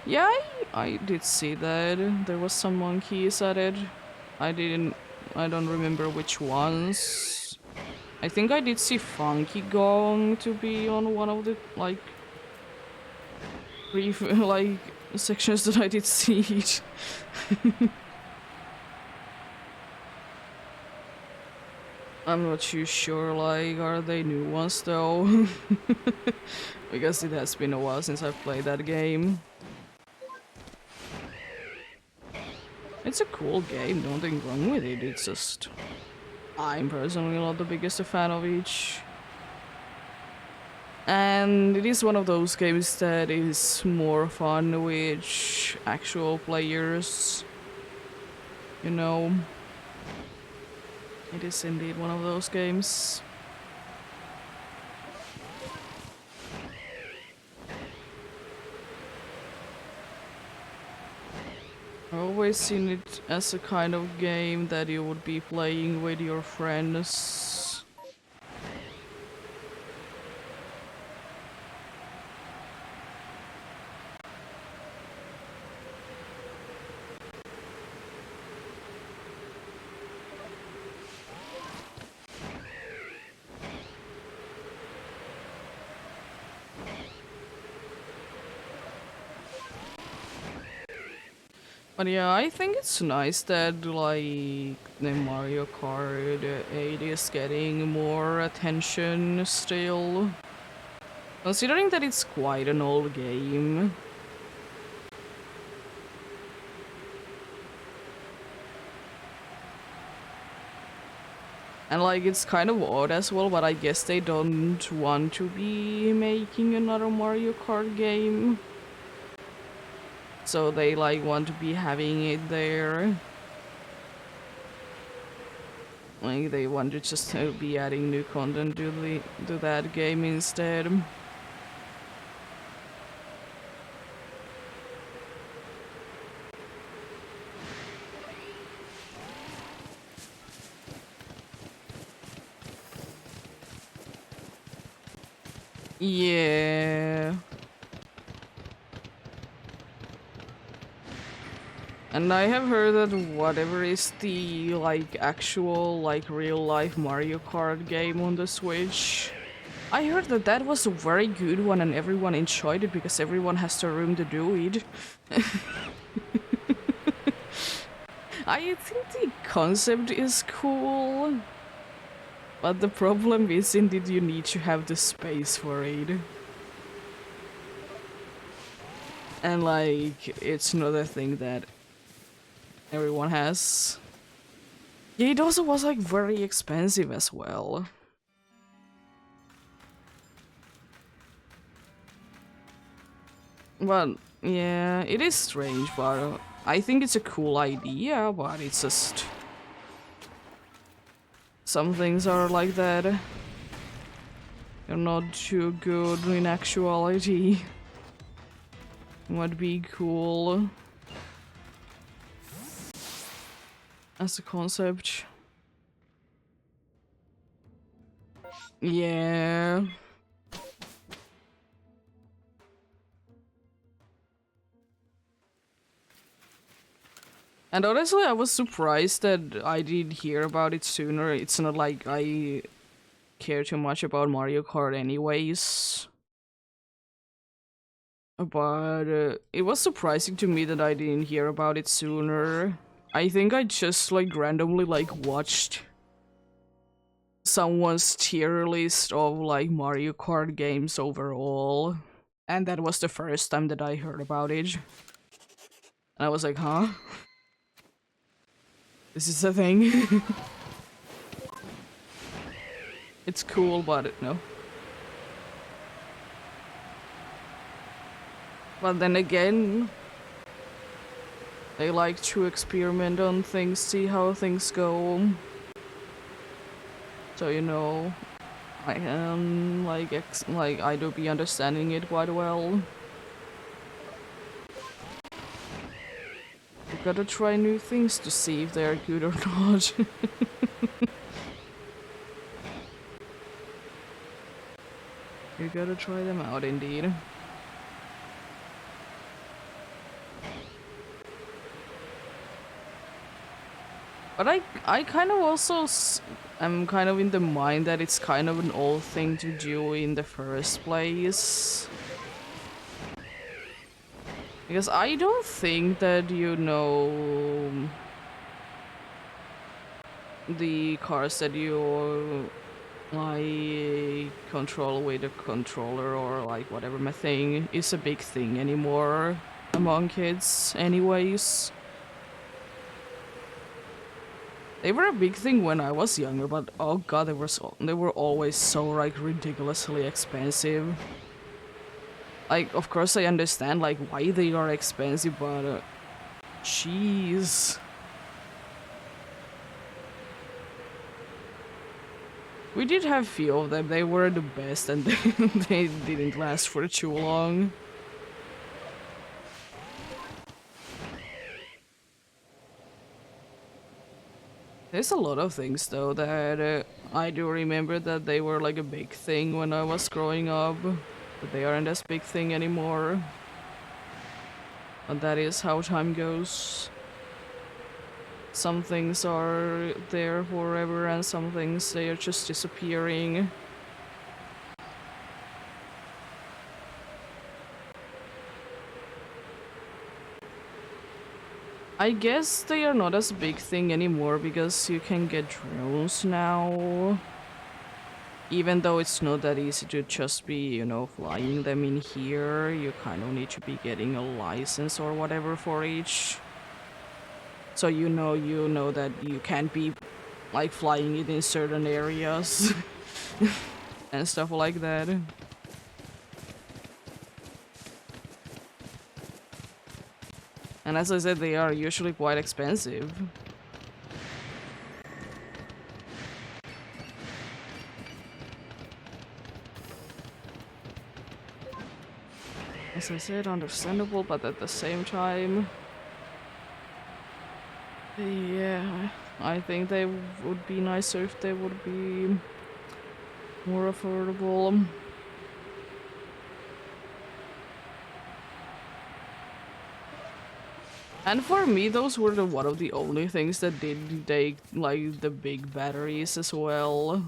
Yeah, I did see that. There was some monkeys at it. I didn't... I don't remember which ones. I think I did see Funky Gong to be on one of the, like, brief, like, sections that I did see it. I'm not too sure, like, are they new ones though? Because it has been a while since I've played that game. It's a cool game, don't think wrong with it, it's just... I'm personally not the biggest fan of each. And it is one of those games that is more fun with actual players. You know, it is indeed one of those games. I've always seen it as a kind of game that you would be playing with your friends. But yeah, I think it's nice that like the Mario Kart 8 is getting more attention still. Considering that it's quite an old game. And like it's kind of odd as well, but I guess they don't want to be making another Mario Kart game. So they like want to be having it there. Like they want to just be adding new content to that game instead. Yeah. And I have heard that whatever is the like actual like real life Mario Kart game on the Switch, I heard that that was a very good one and everyone enjoyed it because everyone has the room to do it. I think the concept is cool, but the problem is indeed you need to have the space for it. And like, it's not a thing that everyone has. Yeah, it also was like very expensive as well. But yeah, it is strange, but I think it's a cool idea, but it's just... Some things are like that. You're not too good in actuality. Would be cool as a concept. Yeah. And honestly, I was surprised that I didn't hear about it sooner. It's not like I care too much about Mario Kart anyways. But it was surprising to me that I didn't hear about it sooner. I think I just like randomly like watched someone's tier list of like Mario Kart games overall. And that was the first time that I heard about it. And I was like, huh? This is a thing? It's cool, but no. But then again, they like to experiment on things, see how things go. So, you know, I am like I do be understanding it quite well. You gotta try new things to see if they're good or not. You gotta try them out indeed. But I kind of also am kind of in the mind that it's kind of an old thing to do in the first place. Because I don't think that, you know, the cars that you like control with a controller or like whatever my thing is a big thing anymore among kids anyways. They were a big thing when I was younger, but oh god, they were always so like ridiculously expensive. Like, of course I understand like why they are expensive, but jeez. We did have few of them. They were the best, and they didn't last for too long. There's a lot of things though that I do remember that they were like a big thing when I was growing up, but they aren't as big thing anymore. But that is how time goes. Some things are there forever and some things they are just disappearing. I guess they are not as big thing anymore because you can get drones now. Even though it's not that easy to just be, you know, flying them in here, you kind of need to be getting a license or whatever for each. So you know that you can't be like flying it in certain areas and stuff like that. And as I said, they are usually quite expensive. As I said, understandable, but at the same time, yeah, I think they would be nicer if they would be more affordable. And for me, those were one of the only things that did take like the big batteries as well.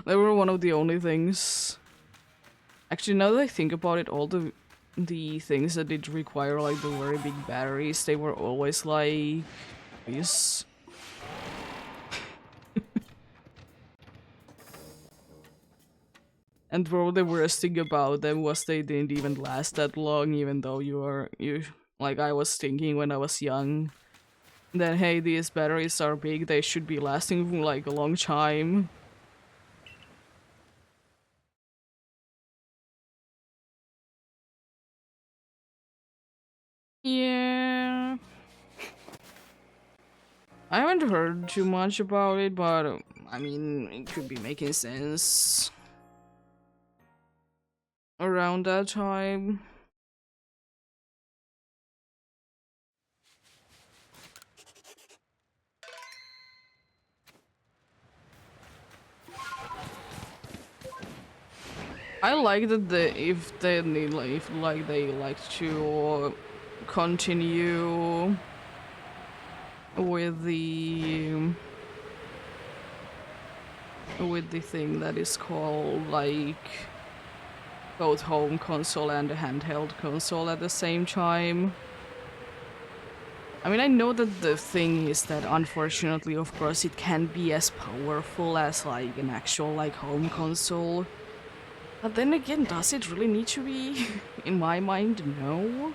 They were one of the only things. Actually, now that I think about it, all the the things that did require like the very big batteries, they were always like this. And probably the worst thing about them was they didn't even last that long, even though you like I was thinking when I was young that hey, these batteries are big, they should be lasting like a long time. Yeah. I haven't heard too much about it, but I mean, it could be making sense around that time. I like that if they need like if like they like to continue with the thing that is called like both home console and a handheld console at the same time. I mean, I know that the thing is that unfortunately, of course, it can be as powerful as like an actual like home console. But then again, does it really need to be? In my mind, no.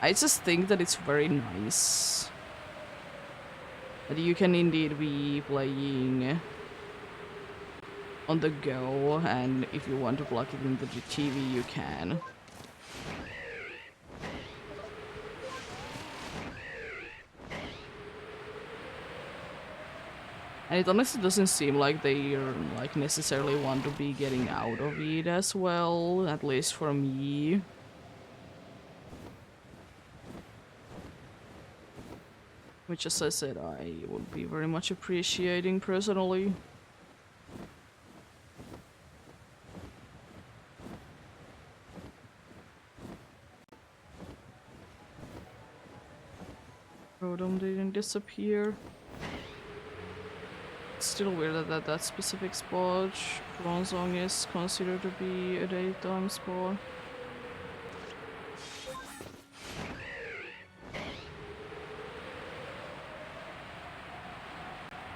I just think that it's very nice that you can indeed be playing on the go, and if you want to plug it into the TV, you can. And it honestly doesn't seem like they like necessarily want to be getting out of it as well, at least for me. Which, as I said, I would be very much appreciating personally. Rodom didn't disappear. It's still weird that that specific spot, Bronzong, is considered to be a daytime spot.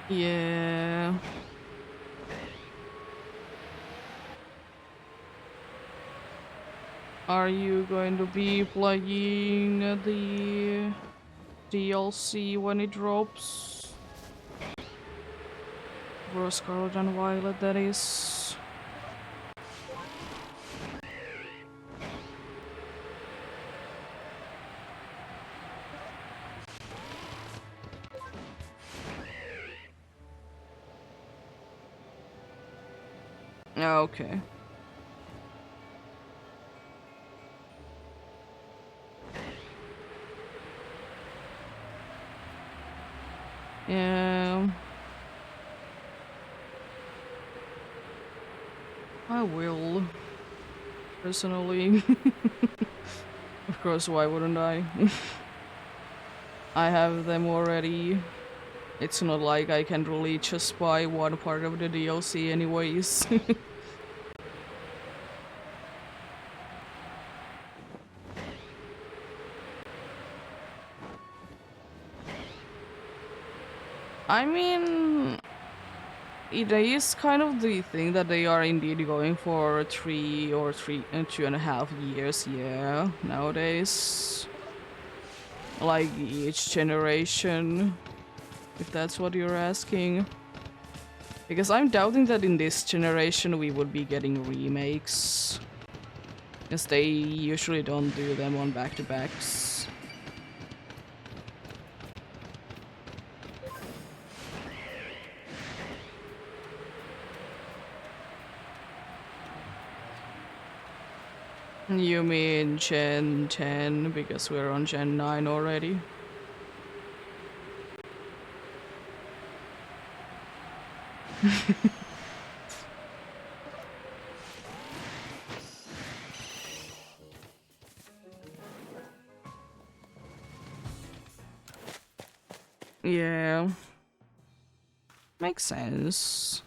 Yeah. Are you going to be playing the DLC when it drops? For Scarlet and Violet, that is. Okay. Yeah. I will. Personally. Of course, why wouldn't I? I have them already. It's not like I can really just buy one part of the DLC anyways. I mean, it is kind of the thing that they are indeed going for 2.5 years, yeah, nowadays. Like each generation, if that's what you're asking. Because I'm doubting that in this generation we would be getting remakes. Because they usually don't do them on back-to-backs. You mean Gen 10, because we're on Gen 9 already? Yeah. Makes sense.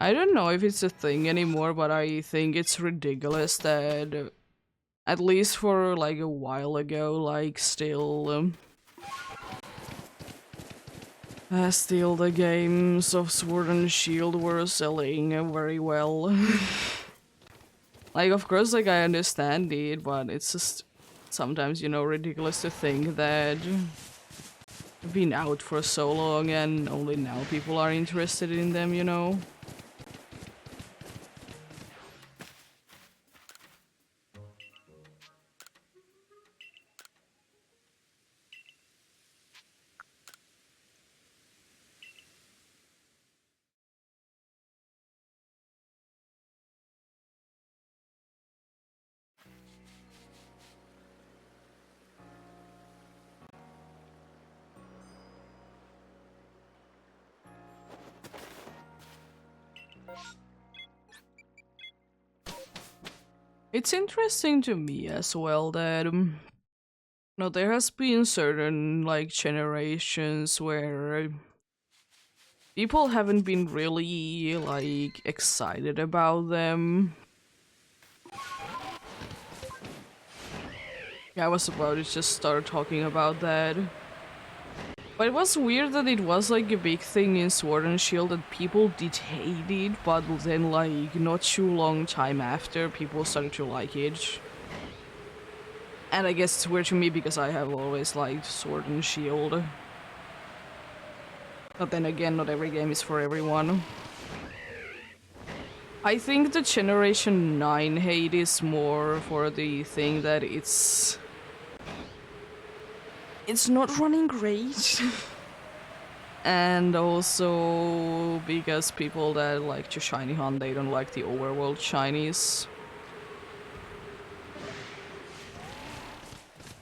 I don't know if it's a thing anymore, but I think it's ridiculous that, at least for like a while ago, like still the games of Sword and Shield were selling very well. Like, of course, like, I understand it, but it's just sometimes, you know, ridiculous to think that they've been out for so long and only now people are interested in them, you know? It's interesting to me as well that, no, there has been certain, like, generations where people haven't been really, like, excited about them. Yeah, I was about to just start talking about that. But it was weird that it was like a big thing in Sword and Shield that people did hate it, but then like not too long time after, people started to like it. And I guess it's weird to me because I have always liked Sword and Shield. But then again, not every game is for everyone. I think the Generation 9 hate is more for the thing that it's not running great. And also because people that like to shiny hunt, they don't like the overworld shinies.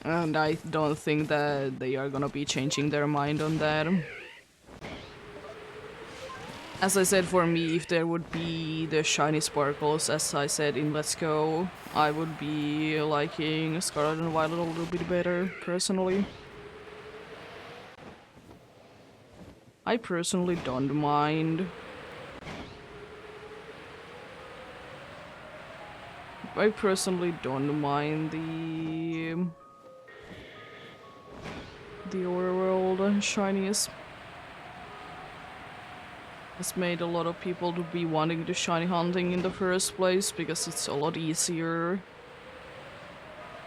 And I don't think that they are gonna be changing their mind on that. As I said, for me, if there would be the shiny sparkles, as I said in Let's Go, I would be liking Scarlet and Violet a little bit better, personally. I personally don't mind. I personally don't mind the overworld shinies. It's made a lot of people to be wanting to shiny hunting in the first place because it's a lot easier.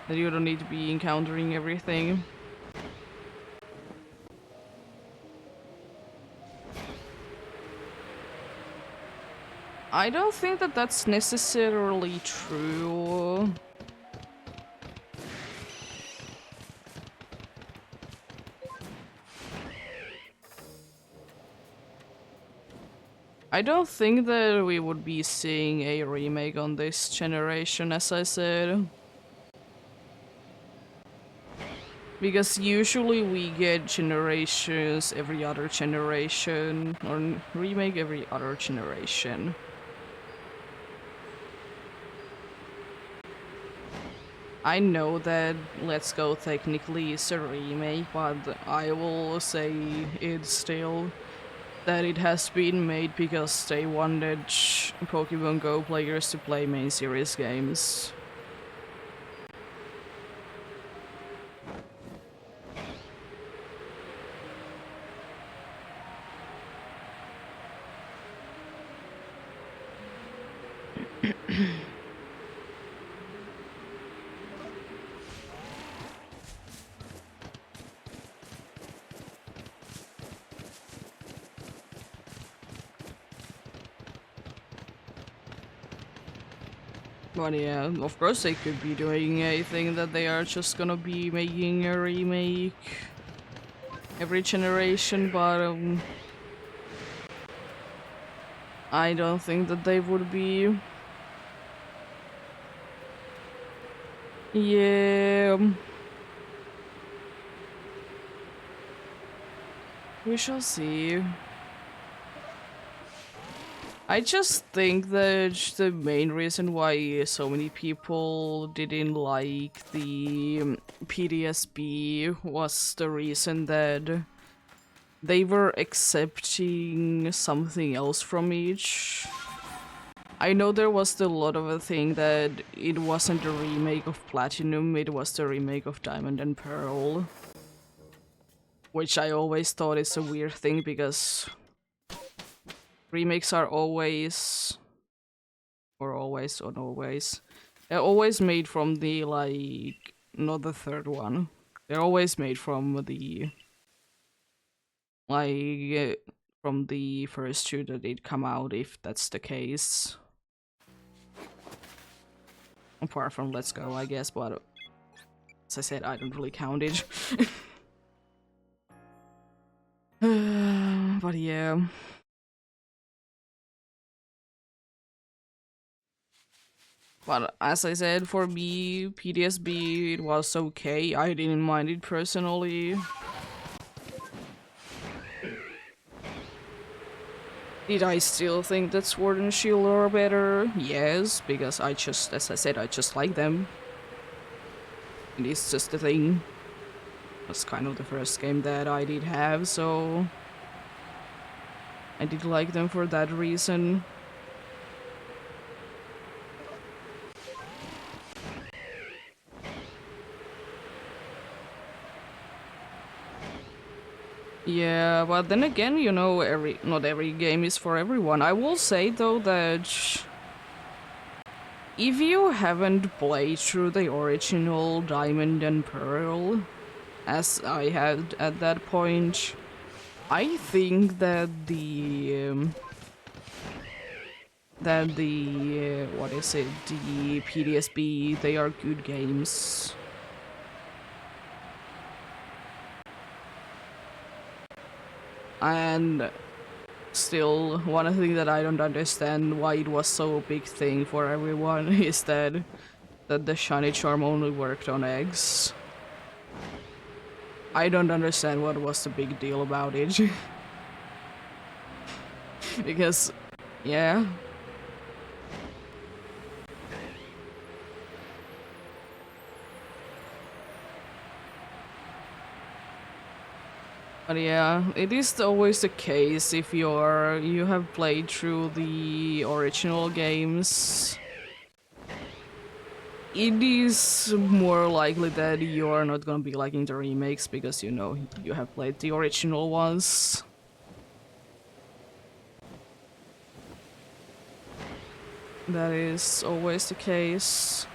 That you don't need to be encountering everything. I don't think that that's necessarily true. I don't think that we would be seeing a remake on this generation, as I said. Because usually we get generations every other generation, or remake every other generation. I know that Let's Go technically is a remake, but I will say it's still that it has been made because they wanted Pokemon Go players to play main series games. But yeah, of course they could be doing a thing that they are just gonna be making a remake every generation, but I don't think that they would be. Yeah. We shall see. I just think that the main reason why so many people didn't like the PTSB was the reason that they were accepting something else from each. I know there was still a lot of a thing that it wasn't a remake of Platinum, it was the remake of Diamond and Pearl. Which I always thought is a weird thing because remakes are always, or always, or always, they're always made from the, like, not the third one. They're always made from the, like, from the first two that did come out, if that's the case. Apart from Let's Go, I guess, but as I said, I don't really count it. But yeah. But as I said, for me, PTSB, it was okay. I didn't mind it personally. Did I still think that Sword and Shield are better? Yes, because I just, as I said, I just like them. It is just a thing. That's kind of the first game that I did have, so I did like them for that reason. Yeah, but then again, you know, not every game is for everyone. I will say though that if you haven't played through the original Diamond and Pearl, as I had at that point, I think that what is it, the PTSB, they are good games. And still, one thing that I don't understand why it was so big thing for everyone is that the shiny charm only worked on eggs. I don't understand what was the big deal about it. Because, yeah. But yeah, it is always the case if you have played through the original games. It is more likely that you're not gonna be liking the remakes because you know you have played the original ones. That is always the case.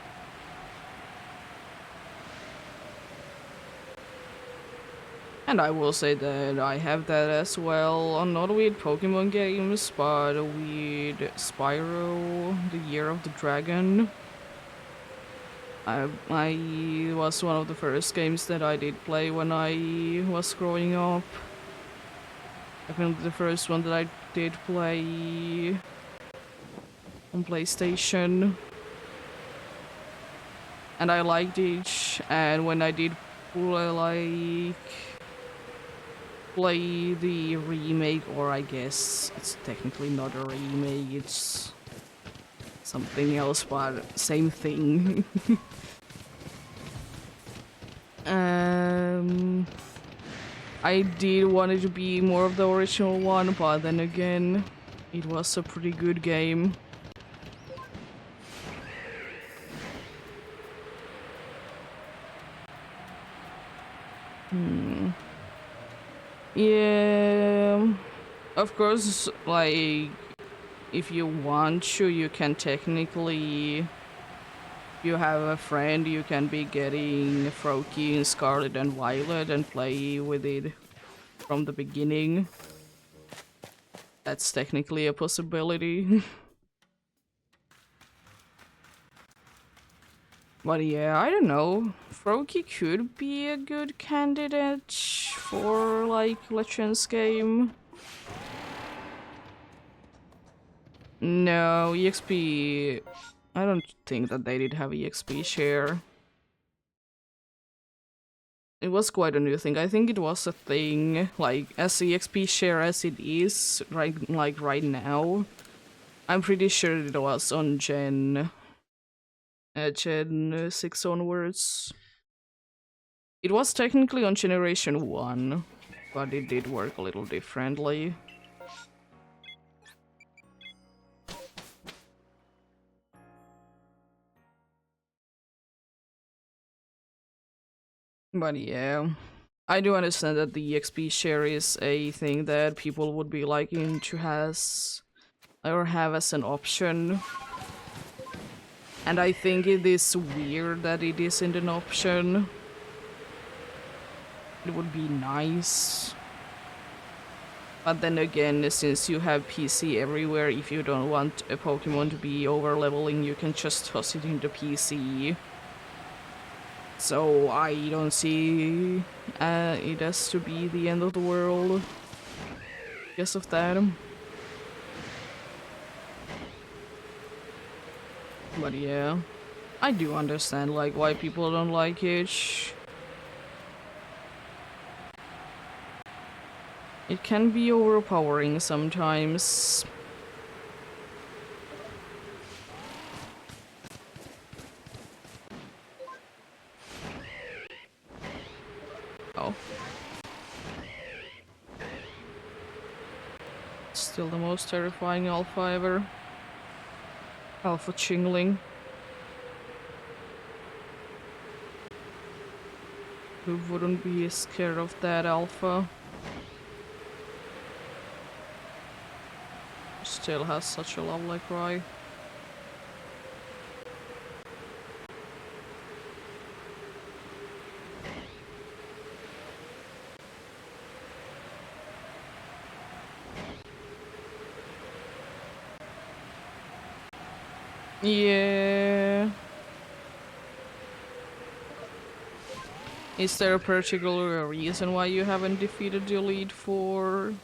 And I will say that I have that as well, not with Pokemon games, but with Spyro, the Year of the Dragon. I was one of the first games that I did play when I was growing up. I think the first one that I did play on PlayStation. And I liked it, and when I did play the remake, or I guess it's technically not a remake, it's something else, but same thing. I did want it to be more of the original one, but then again, it was a pretty good game. Yeah, of course, like, if you want to, you can technically, if you have a friend, you can be getting Froakie in Scarlet and Violet and play with it from the beginning. That's technically a possibility. But yeah, I don't know. Froakie could be a good candidate for, like, Legends game. No, EXP... I don't think that they did have EXP share. It was quite a new thing. I think it was a thing, like, as EXP share as it is, right now. I'm pretty sure it was on Gen 6 onwards. It was technically on Generation 1, but it did work a little differently. But yeah, I do understand that the XP share is a thing that people would be liking to has or have as an option. And I think it is weird that it isn't an option. It would be nice. But then again, since you have PC everywhere, if you don't want a Pokemon to be over leveling, you can just toss it into PC. So I don't see it has to be the end of the world because of that. But yeah, I do understand like why people don't like it. It can be overpowering sometimes. Oh. Still the most terrifying alpha ever. Alpha Chingling. Who wouldn't be scared of that alpha? Still has such a lovely cry. Yeah. Is there a particular reason why you haven't defeated the Elite Four?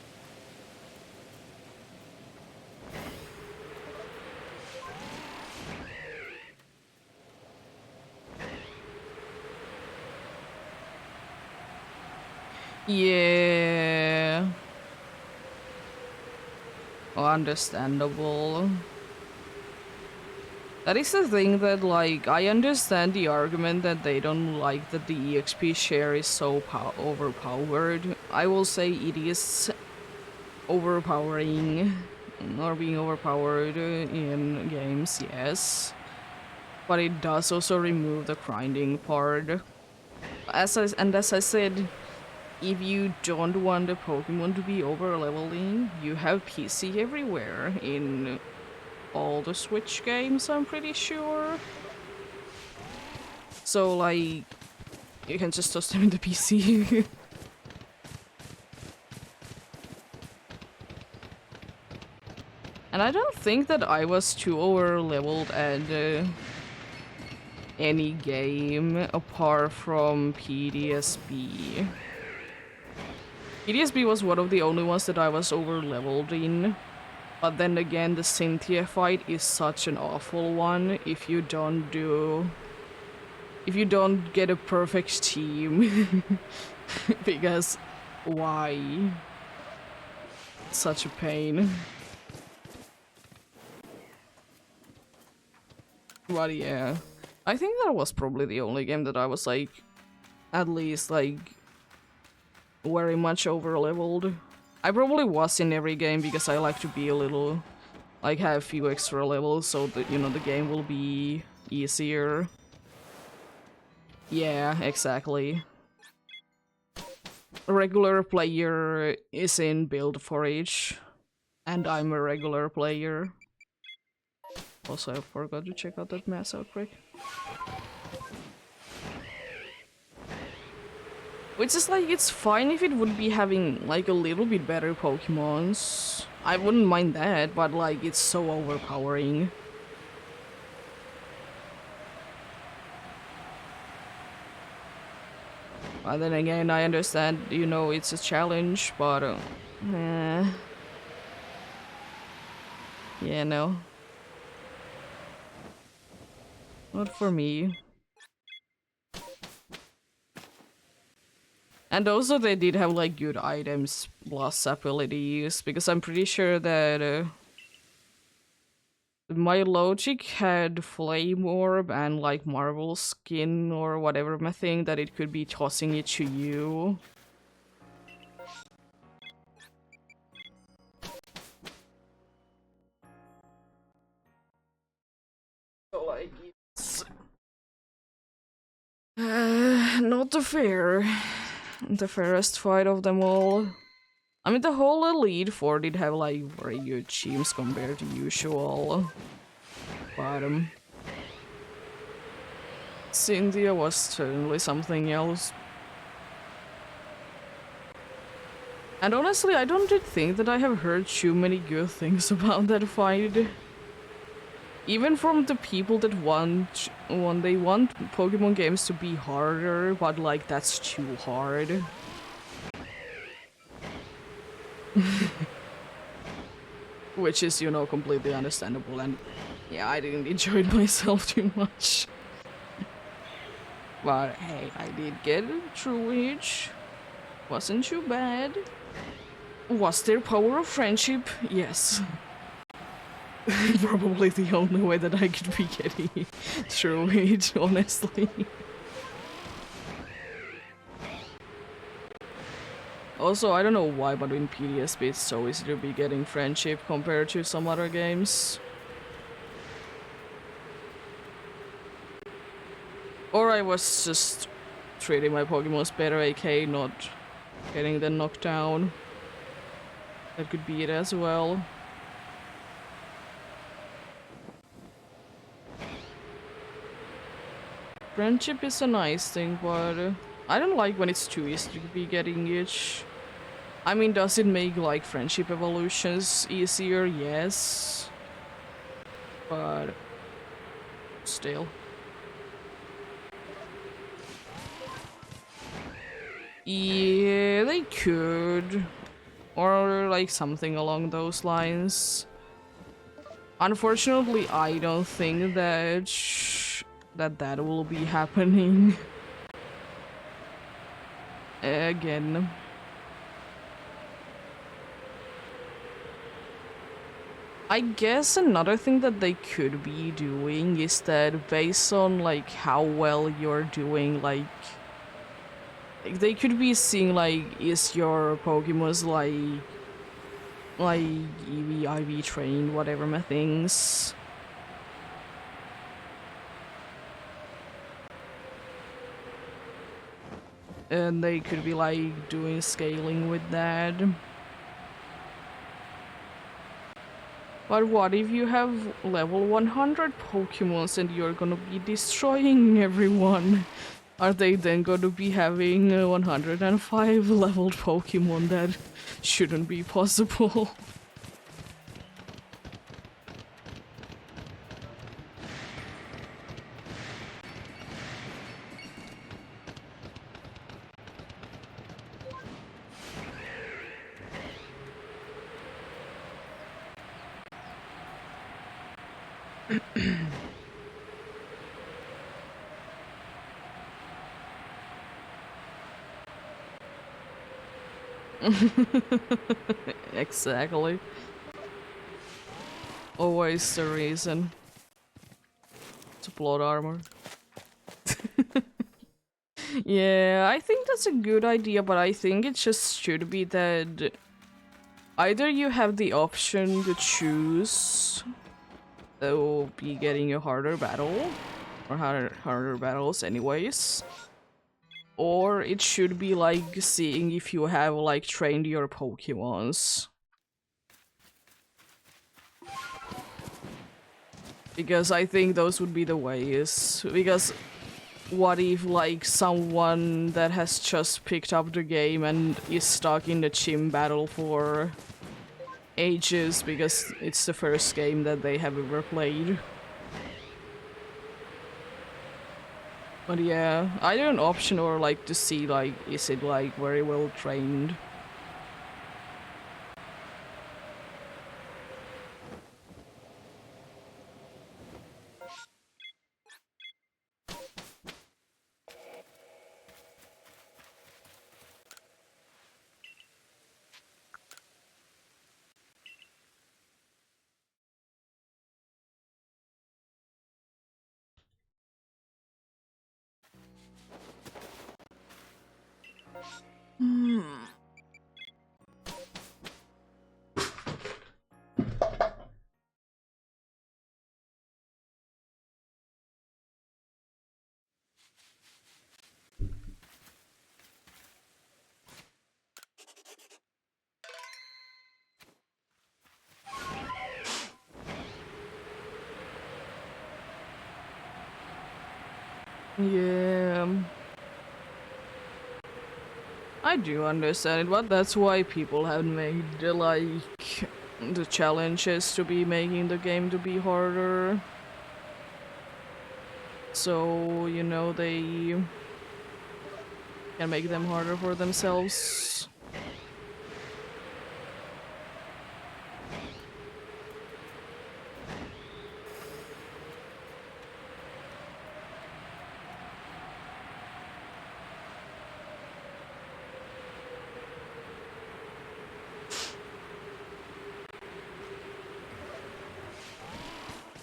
Yeah. Oh, understandable. That is the thing that, like, I understand the argument that they don't like that the EXP share is so overpowered. I will say it is overpowering, or being overpowered in games, yes. But it does also remove the grinding part. As I said, if you don't want a Pokemon to be over leveling, you have PC everywhere in all the Switch games, I'm pretty sure. So, like, you can just toss them in the PC. And I don't think that I was too over leveled at any game apart from PDSB. PDSB was one of the only ones that I was over leveled in. But then again, the Cynthia fight is such an awful one if you don't get a perfect team. Because why? It's such a pain. But yeah, I think that was probably the only game that I was like, at least like, very much over leveled. I probably was in every game because I like to be a little, like, have a few extra levels so that, you know, the game will be easier. Yeah, exactly. A regular player is in build for each, and I'm a regular player. Also, I forgot to check out that mass outbreak. Which is like, it's fine if it would be having like a little bit better Pokemons. I wouldn't mind that, but like, it's so overpowering. But then again, I understand, you know, it's a challenge, but yeah, no. Not for me. And also they did have like good items plus abilities, because I'm pretty sure that my logic had Flame Orb and like Marble Skin or whatever my thing that it could be tossing it to you. So like it's not the fairest fight of them all. I mean, the whole Elite Four did have like very good teams compared to usual, but Cynthia was certainly something else. And honestly, I don't think that I have heard too many good things about that fight. Even from the people that want Pokemon games to be harder, but like that's too hard. Which is, you know, completely understandable, and yeah, I didn't enjoy it myself too much. But hey, I did get through it. Wasn't too bad. Was there power of friendship? Yes. Probably the only way that I could be getting through it, honestly. Also, I don't know why, but in PDSP it's so easy to be getting friendship compared to some other games. Or I was just treating my Pokemons better, aka not getting them knocked down. That could be it as well. Friendship is a nice thing, but I don't like when it's too easy to be getting it. I mean, does it make like friendship evolutions easier? Yes. But still. Yeah, they could. Or like something along those lines. Unfortunately, I don't think that that will be happening. Again. I guess another thing that they could be doing is that based on like how well you're doing, like they could be seeing like, is your Pokemon's like EV, IV trained, whatever my things. And they could be like doing scaling with that. But what if you have level 100 Pokemons and you're gonna be destroying everyone? Are they then gonna be having 105 leveled Pokemon? That shouldn't be possible. Exactly. Always the reason. To plot armor. Yeah, I think that's a good idea, but I think it just should be that either you have the option to choose that will be getting a harder battle, or harder battles anyways, or it should be like seeing if you have like trained your Pokemons. Because I think those would be the ways. Because what if like someone that has just picked up the game and is stuck in the gym battle for ages because it's the first game that they have ever played? But yeah, either an option or like to see like, is it like very well trained? Yeah. I do understand it, but that's why people have made like the challenges to be making the game to be harder. So, you know, they can make them harder for themselves.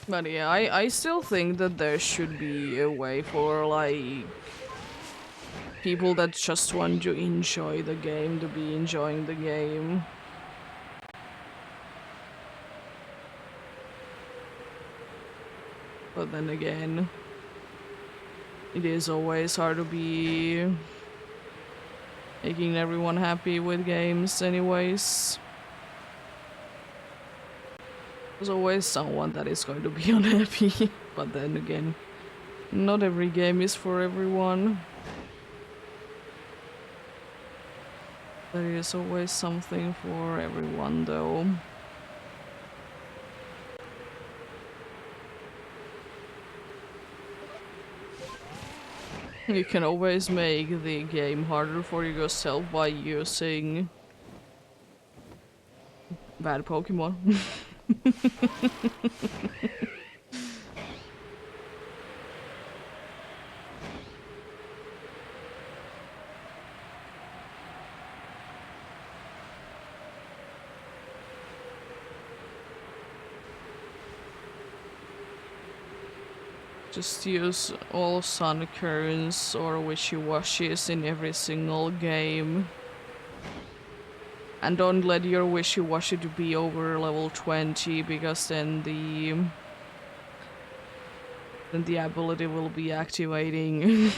But yeah, I still think that there should be a way for like people that just want to enjoy the game to be enjoying the game. But then again, it is always hard to be making everyone happy with games anyways. There's always someone that is going to be unhappy. But then again, not every game is for everyone. There is always something for everyone though. You can always make the game harder for yourself by using bad Pokemon. Just use all Sun Currents or Wishy-Washies in every single game. And don't let your Wishy-Washy to be over level 20, because then the ability will be activating.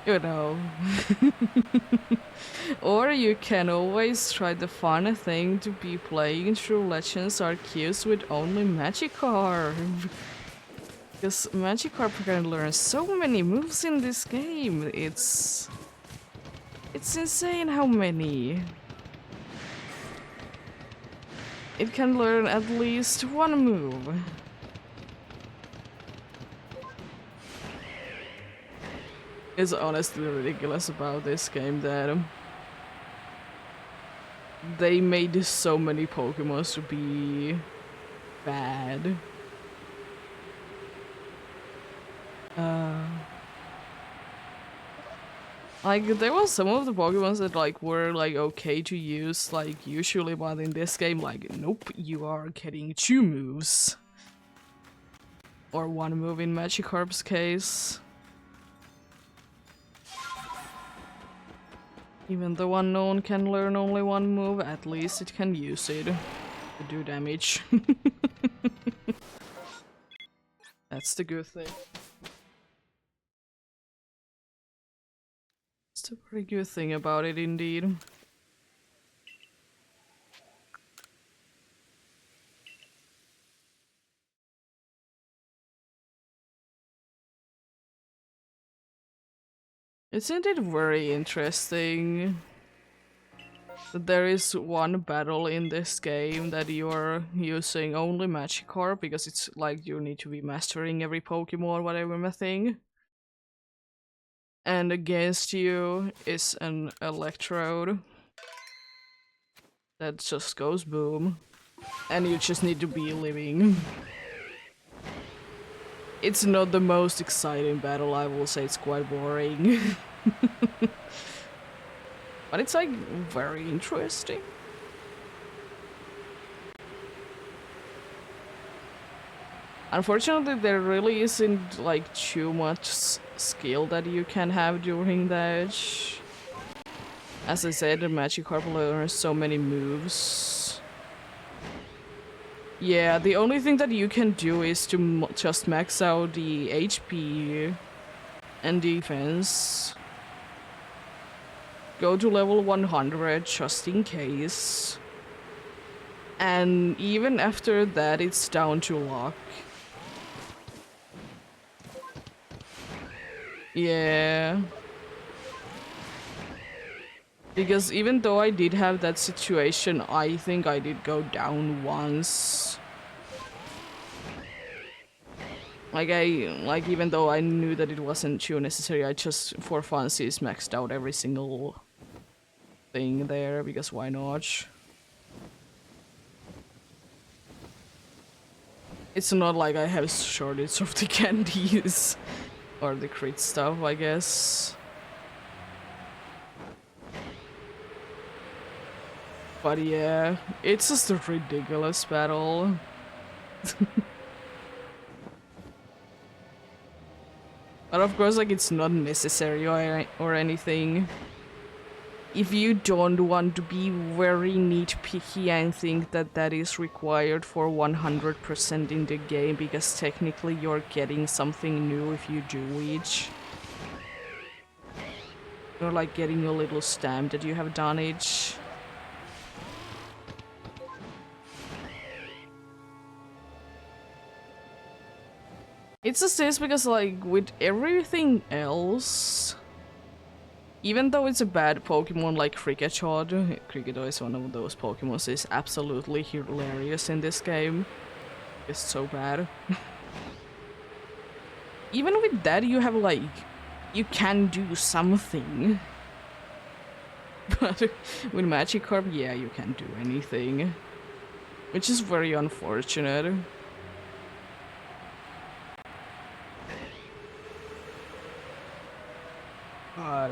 You know. Or you can always try the fun thing to be playing through Legends Arceus with only Magikarp. Because Magikarp can learn so many moves in this game. It's insane how many. It can learn at least one move. It's honestly ridiculous about this game that they made so many Pokemon to be bad. Like, there was some of the Pokemons that like were like okay to use like usually, but in this game, like, nope, you are getting 2 moves. Or 1 move in Magikarp's case. Even though Unknown can learn only 1 move, at least it can use it to do damage. That's the good thing. It's a pretty good thing about it, indeed. Isn't it very interesting that there is one battle in this game that you're using only Magikarp, because it's like you need to be mastering every Pokemon, whatever thing. And against you is an Electrode that just goes boom. And you just need to be living. It's not the most exciting battle, I will say, it's quite boring. But it's like very interesting. Unfortunately, there really isn't like too much skill that you can have during that. As I said, the Magikarp learns so many moves. Yeah, the only thing that you can do is to just max out the HP and defense. Go to level 100 just in case. And even after that, it's down to luck. Yeah. Because even though I did have that situation, I think I did go down once. Like even though I knew that it wasn't too necessary, I just for funsies maxed out every single thing there because why not? It's not like I have shortage of the candies or the crit stuff, I guess. But yeah, it's just a ridiculous battle. But of course, like, it's not necessary or anything. If you don't want to be very nitpicky and think that that is required for 100% in the game, because technically you're getting something new if you do each. You're like getting a little stamp that you have done each. It's just this because, like, with everything else, even though it's a bad Pokemon like Kricketot is one of those Pokemon that is absolutely hilarious in this game. It's so bad. Even with that, you have, like, you can do something. But with Magikarp, yeah, you can't do anything. Which is very unfortunate. But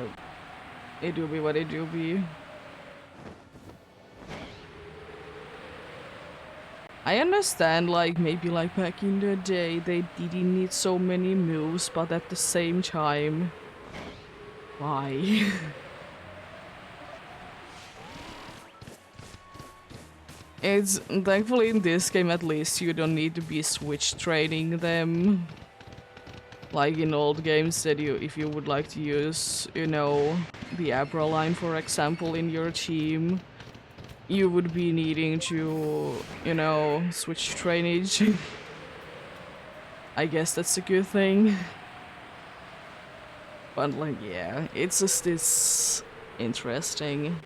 it do be what it do be. I understand, like, maybe like back in the day they didn't need so many moves, but at the same time, why? It's thankfully in this game at least you don't need to be switch training them. Like in old games that if you would like to use, you know, the Abra line for example in your team, you would be needing to, you know, switch trainage. I guess that's a good thing. But like, yeah, it's just this interesting.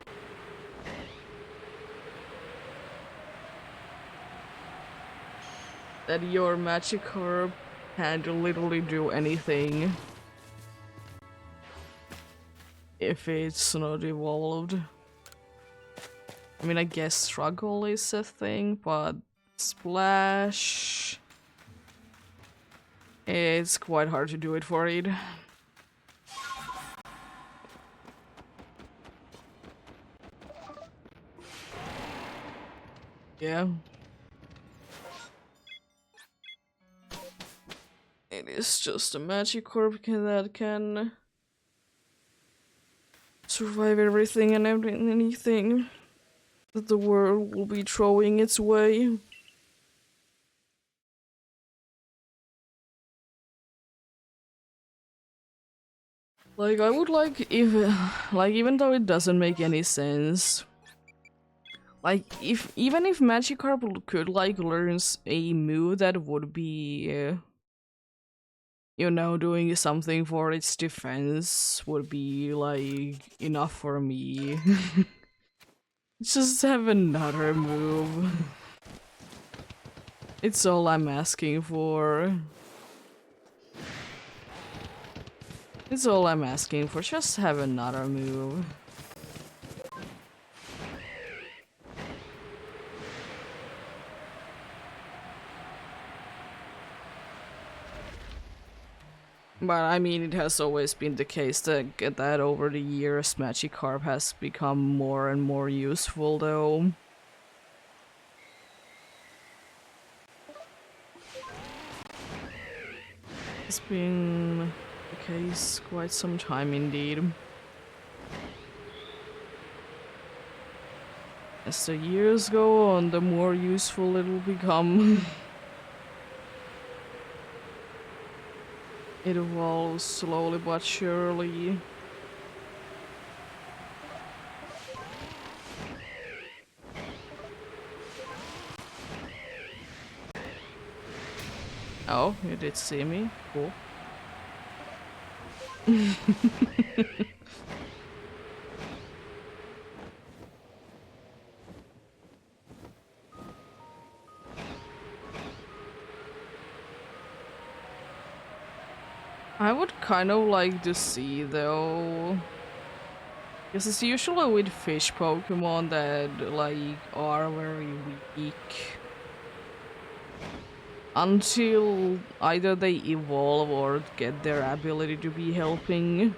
That your Magikarp can't literally do anything if it's not evolved. I mean, I guess struggle is a thing, but splash, it's quite hard to do it for it. Yeah. It is just a Magikarp that can survive everything and anything that the world will be throwing its way. Like, I would like if, like, even though it doesn't make any sense, like, even if Magikarp could, like, learns a move that would be, you know, doing something for its defense would be, like, enough for me. Just have another move. It's all I'm asking for. It's all I'm asking for, just have another move. But I mean, it has always been the case that over the years Magikarp has become more and more useful though. It's been the case quite some time indeed. As the years go on, the more useful it will become. It evolves slowly but surely. Oh, you did see me? Cool. I would kind of like to see though, because it's usually with fish Pokemon that like are very weak until either they evolve or get their ability to be helping.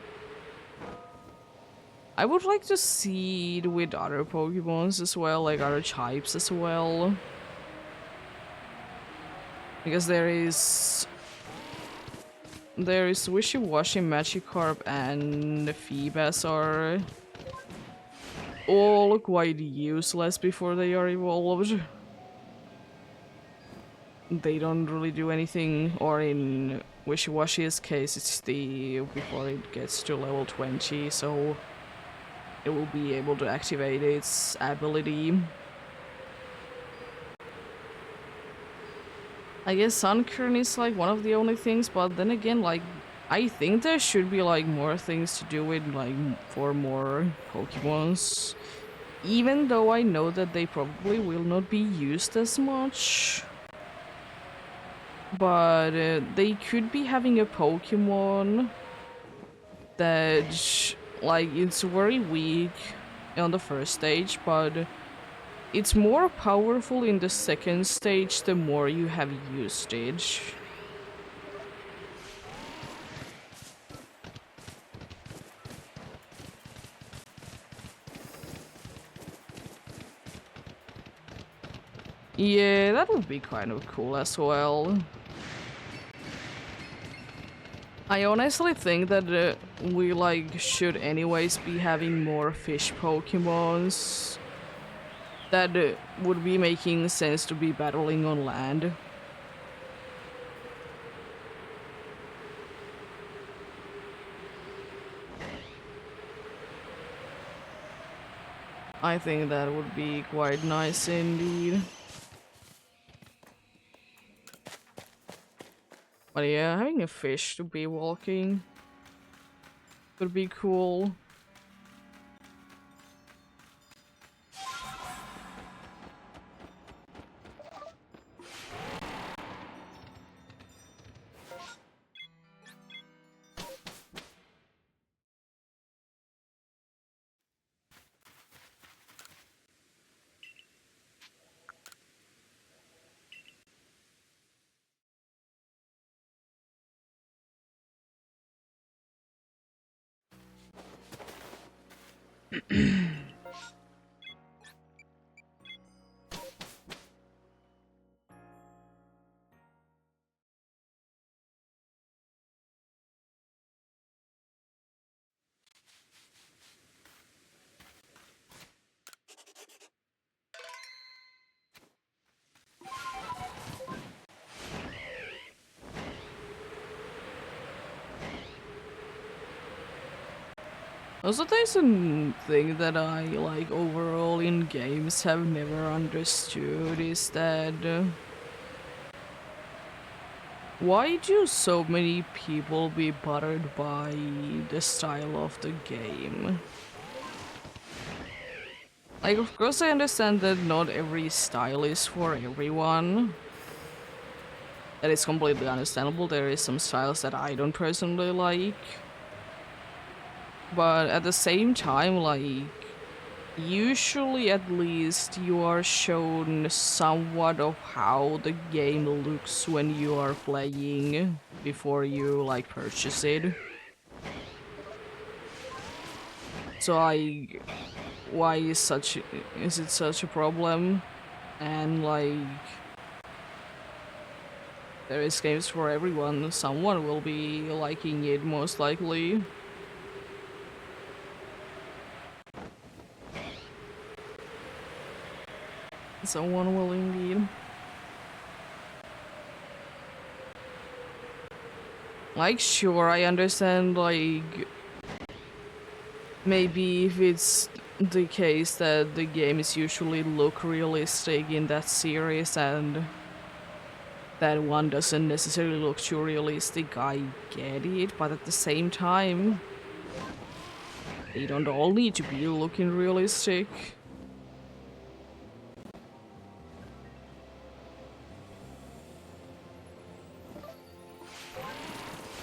I would like to see it with other Pokemons as well, like other types as well. Because there is Wishy-Washy, Magikarp, and Feebas are all quite useless before they are evolved. They don't really do anything, or in Wishy-Washy's case, it's the before it gets to level 20, so it will be able to activate its ability. I guess Sunkern is like one of the only things, but then again, like, I think there should be like more things to do with like for more Pokemons. Even though I know that they probably will not be used as much. But they could be having a Pokemon that, like, it's very weak on the first stage, but it's more powerful in the second stage the more you have used it. Yeah, that would be kind of cool as well. I honestly think that we like should anyways be having more fish Pokemons that would be making sense to be battling on land. I think that would be quite nice indeed. But yeah, having a fish to be walking could be cool. Also, there's a thing that I like overall in games have never understood is that why do so many people be bothered by the style of the game? Like, of course I understand that not every style is for everyone. That is completely understandable. There is some styles that I don't personally like. But at the same time, like, usually at least you are shown somewhat of how the game looks when you are playing before you, like, purchase it. So why is it such a problem? And like, there is games for everyone. Someone will be liking it most likely. Someone will indeed. Like, sure, I understand, like, maybe if it's the case that the games usually look realistic in that series and that one doesn't necessarily look too realistic, I get it, but at the same time, they don't all need to be looking realistic.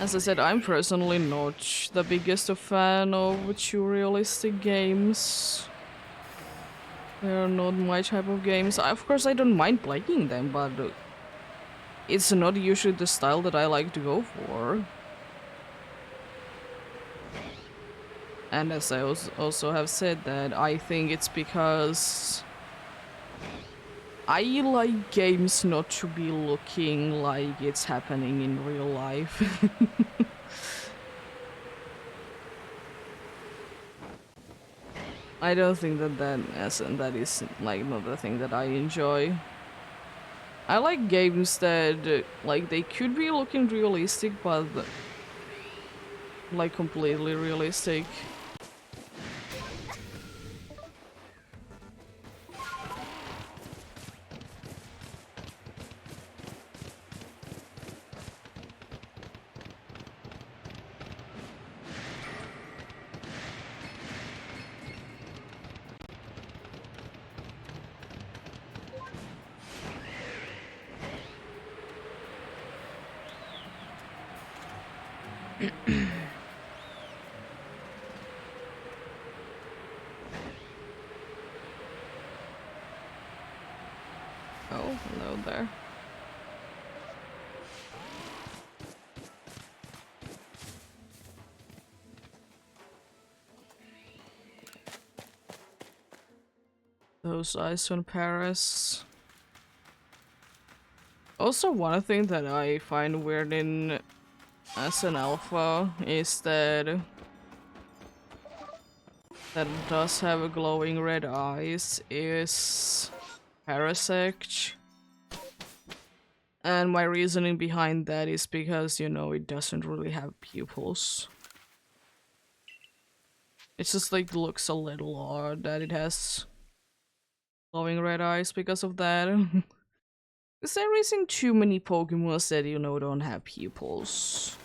As I said, I'm personally not the biggest of fan of too realistic games. They're not my type of games. Of course, I don't mind playing them, but it's not usually the style that I like to go for. And as I also have said that, I think it's because I like games not to be looking like it's happening in real life. I don't think that is like not the thing that I enjoy. I like games that like they could be looking realistic, but like completely realistic. Oh, hello there. Those eyes on Paris. Also, one thing that I find weird in as an alpha is that it does have a glowing red eyes is Parasect. And my reasoning behind that is because, you know, it doesn't really have pupils. It just like looks a little odd that it has glowing red eyes because of that. Because there isn't too many Pokemon that, you know, don't have pupils.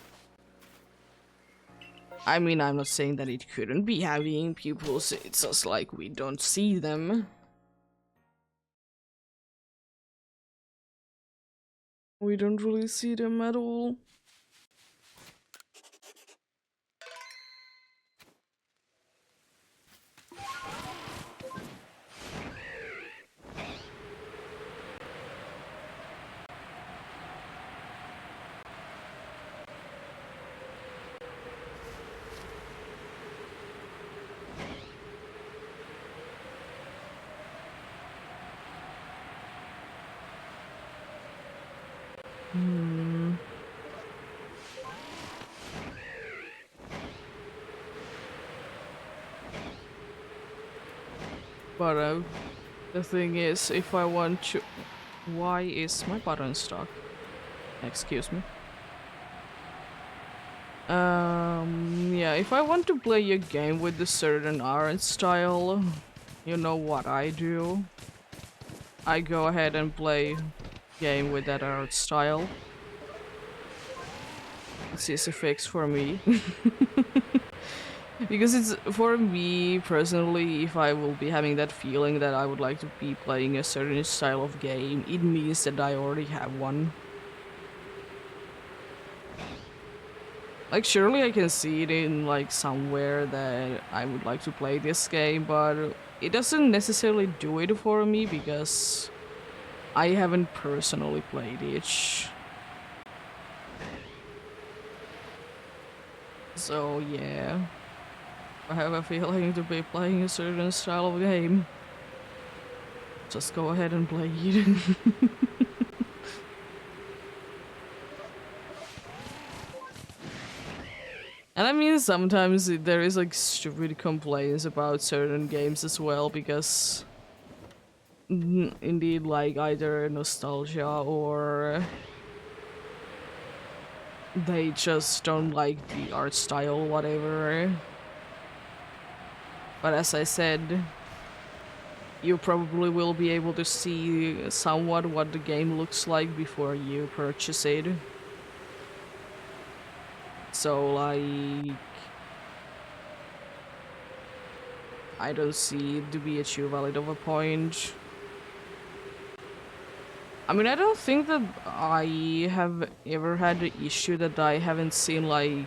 I mean, I'm not saying that it couldn't be having pupils, it's just like we don't see them. We don't really see them at all. But the thing is, if I want to... Why is my button stuck? Excuse me. Yeah, if I want to play a game with a certain art style, you know what I do? I go ahead and play game with that art style. It's easy fix for me. Because it's, for me personally, if I will be having that feeling that I would like to be playing a certain style of game, it means that I already have one. Like, surely I can see it in, like, somewhere that I would like to play this game, but it doesn't necessarily do it for me because I haven't personally played it. So, yeah. I have a feeling to be playing a certain style of game. Just go ahead and play it. And I mean, sometimes there is like stupid complaints about certain games as well, because indeed, like, either nostalgia or they just don't like the art style, whatever. But as I said, you probably will be able to see somewhat what the game looks like before you purchase it. So, like, I don't see it to be a too valid of a point. I mean, I don't think that I have ever had the issue that I haven't seen, like,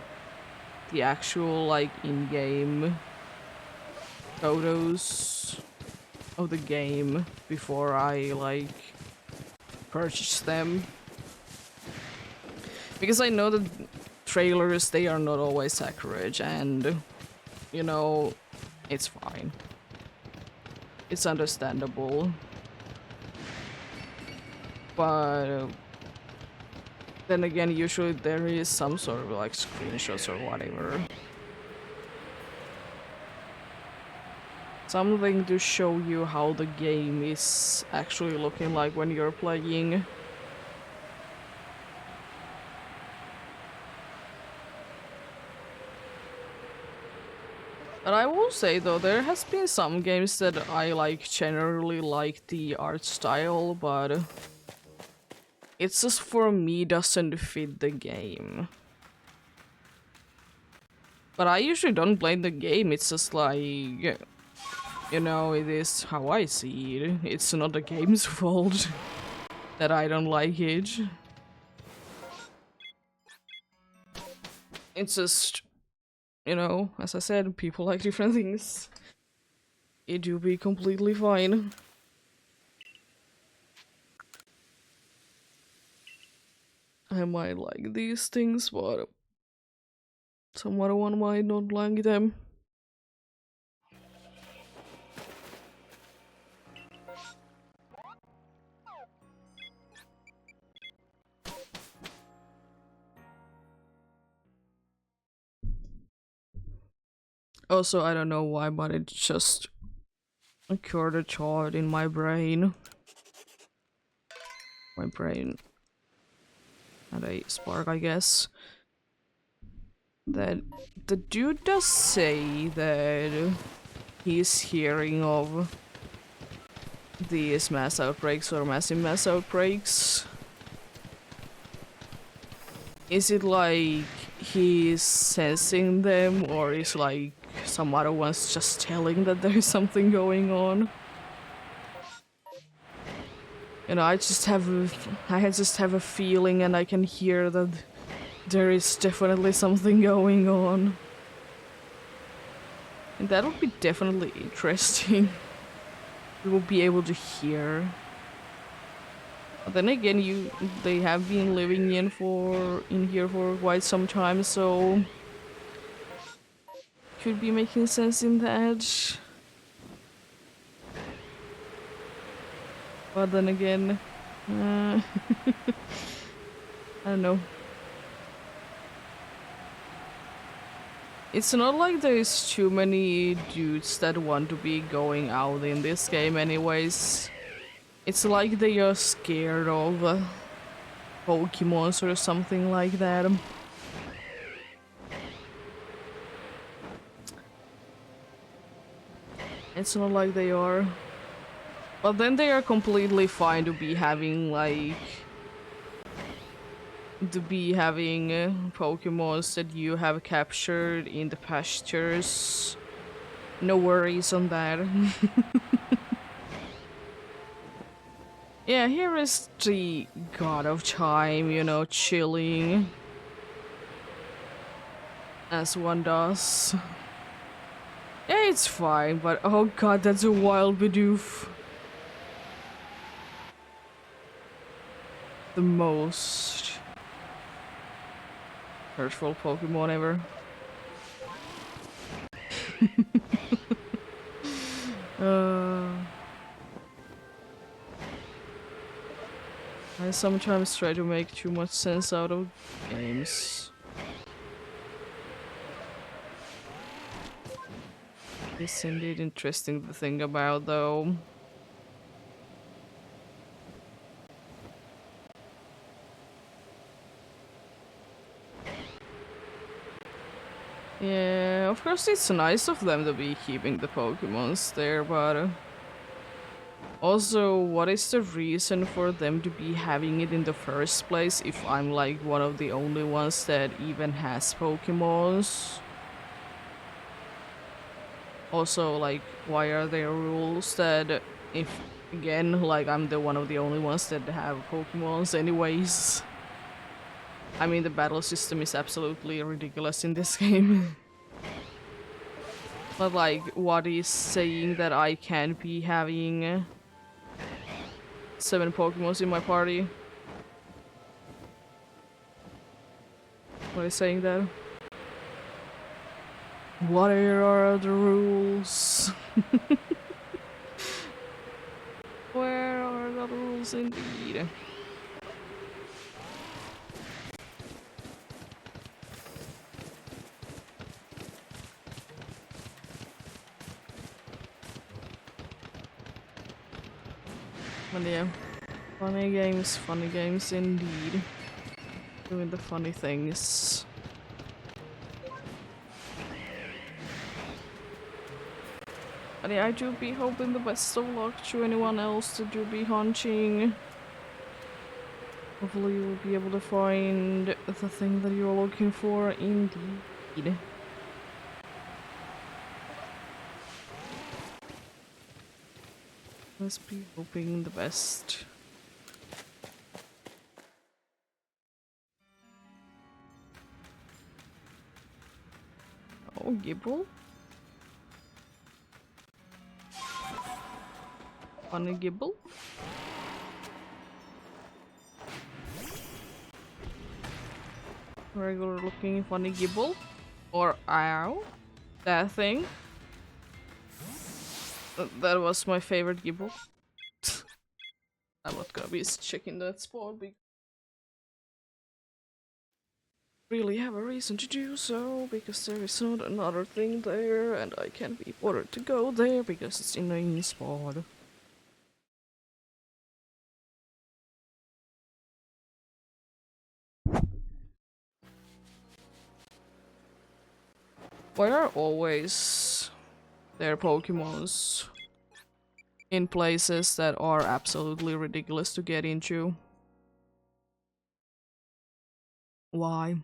the actual, like, in-game photos of the game before I, like, purchase them. Because I know that trailers, they are not always accurate, and, you know, it's fine. It's understandable. But then again, usually there is some sort of like screenshots or whatever. Something to show you how the game is actually looking like when you're playing. But I will say though, there has been some games that I like generally like the art style, but it's just for me doesn't fit the game. But I usually don't blame the game, it's just like, you know, it is how I see it. It's not the game's fault that I don't like it. It's just, you know, as I said, people like different things. It do be completely fine. I might like these things, but some other one might not like them. Also, I don't know why, but it just occurred a thought in my brain. My brain had a spark, I guess. That the dude does say that he's hearing of these mass outbreaks or massive mass outbreaks. Is it like he's sensing them, or is like some other ones just telling that there is something going on? You know, I just have a feeling, and I can hear that there is definitely something going on. And that would be definitely interesting. We will be able to hear. But then again, they have been living in here for quite some time, so could be making sense in that. But then again, I don't know. It's not like there's too many dudes that want to be going out in this game anyways. It's like they are scared of Pokemons or something like that. It's not like they are. But then they are completely fine to be having like... Pokemons that you have captured in the pastures. No worries on that. Yeah, here is the God of Time, you know, chilling. As one does. Yeah, it's fine, but oh god, that's a wild Bidoof. The most hurtful Pokemon ever. I sometimes try to make too much sense out of games. It's indeed interesting to think about, though. Yeah, of course it's nice of them to be keeping the Pokemons there, but... Also, what is the reason for them to be having it in the first place if I'm like one of the only ones that even has Pokemons? Also, like, why are there rules that if, again, like, I'm the one of the only ones that have Pokemons anyways? I mean, the battle system is absolutely ridiculous in this game. But, like, what is saying that I can't be having 7 Pokemons in my party? What is saying that? What are the rules? Where are the rules indeed? But yeah, funny games indeed. Doing the funny things. But yeah, I do be hoping the best of luck to anyone else that you be hunting. Hopefully you will be able to find the thing that you're looking for indeed. Let's be hoping the best. Oh, Gibble? Funny Gibble? Regular looking funny Gibble? Or ow? That thing? That was my favorite Gibble. I'm not gonna be checking that spot because I really have a reason to do so, because there is not another thing there and I can't be bothered to go there because it's in a spot. Why are always there Pokemons in places that are absolutely ridiculous to get into? Why?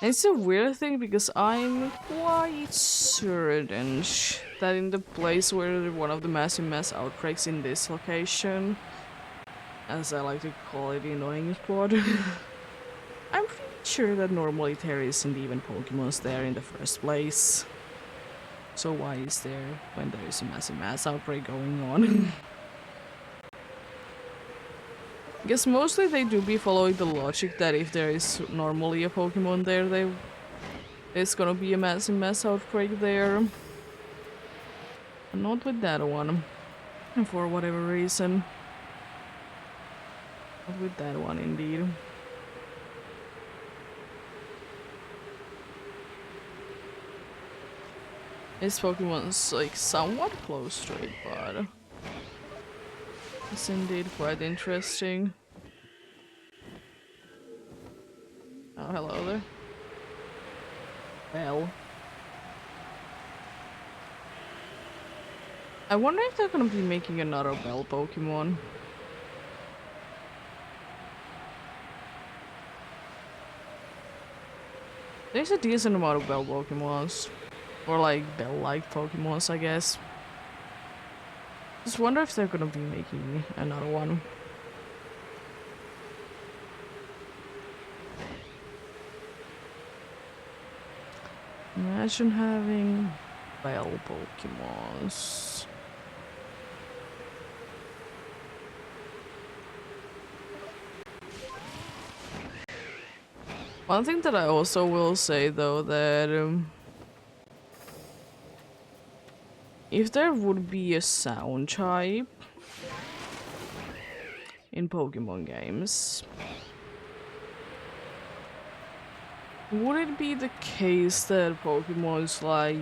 It's a weird thing because I'm quite certain that in the place where one of the massive mass outbreaks in this location, as I like to call it, the annoying spot, I'm pretty sure that normally there isn't even Pokemons there in the first place. So why is there when there is a massive mass outbreak going on? I guess mostly they do be following the logic that if there is normally a Pokemon there, there's gonna be a massive mass outbreak there. But not with that one. For whatever reason. Not with that one indeed. This Pokemon's like somewhat close to it, but it's indeed quite interesting. Oh, hello there. Bell. I wonder if they're gonna be making another Bell Pokemon. There's a decent amount of Bell Pokemons. Or like Bell-like Pokemons, I guess. Just wonder if they're gonna be making another one. Imagine having Bell Pokemons. One thing that I also will say though, that if there would be a sound type in Pokemon games, would it be the case that Pokemon's like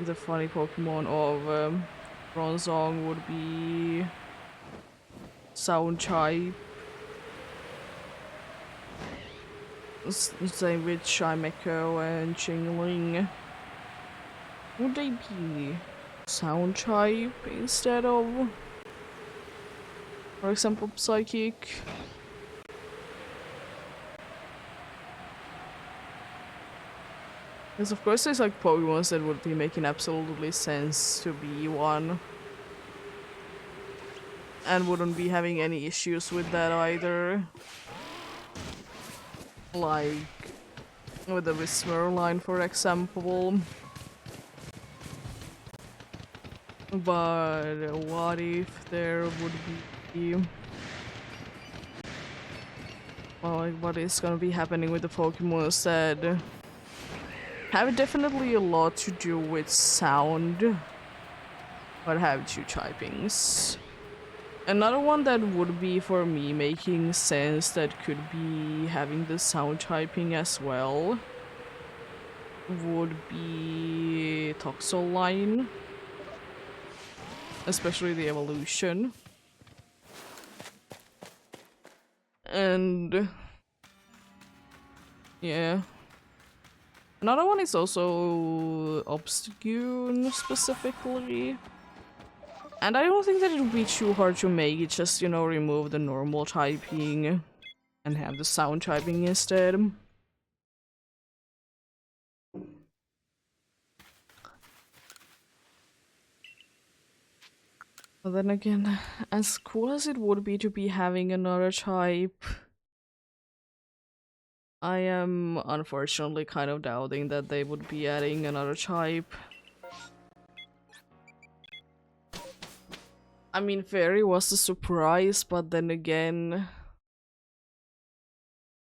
the funny Pokemon of Bronzong would be sound type Same with Shimeko and Chingling. Would they be sound type instead of, for example, psychic? Because of course there's like Pokemons that would be making absolutely sense to be one. And wouldn't be having any issues with that either. Like with the Whisper line, for example. But what if there would be... well, like, what is gonna be happening with the Pokemon that have definitely a lot to do with sound, but have two typings. Another one that would be, for me, making sense that could be having the sound typing as well would be Toxel line. Especially the evolution. And yeah. Another one is also Obstagoon specifically. And I don't think that it would be too hard to make it, just, you know, remove the normal typing and have the sound typing instead. But then again, as cool as it would be to be having another type, I am unfortunately kind of doubting that they would be adding another type. I mean, Fairy was a surprise, but then again,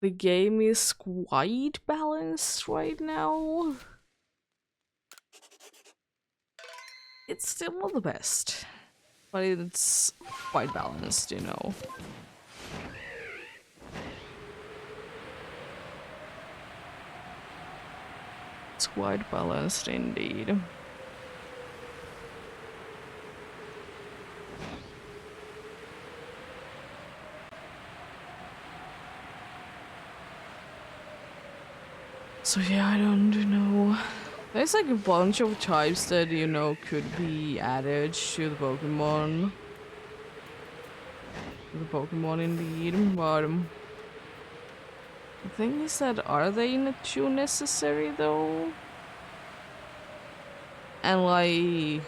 the game is quite balanced right now. It's still not the best, but it's quite balanced, you know. It's quite balanced indeed. So yeah, I don't know. There's like a bunch of types that, you know, could be added to the Pokemon. Indeed, but the thing is that, are they too necessary though? And like,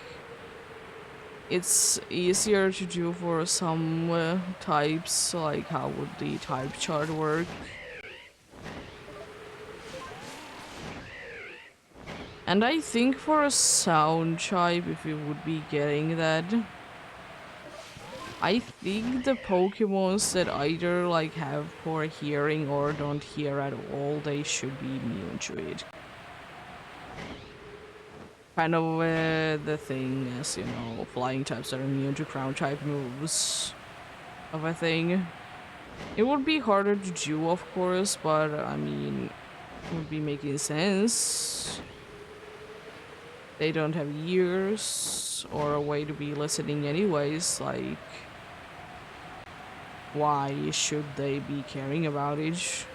it's easier to do for some types, like how would the type chart work? And I think for a sound type, if we would be getting that, I think the Pokemons that either like have poor hearing or don't hear at all, they should be immune to it. Kind of the thing as, you know, flying types are immune to ground type moves of a thing. It would be harder to do, of course, but I mean, it would be making sense. They don't have ears or a way to be listening anyways, like, why should they be caring about it?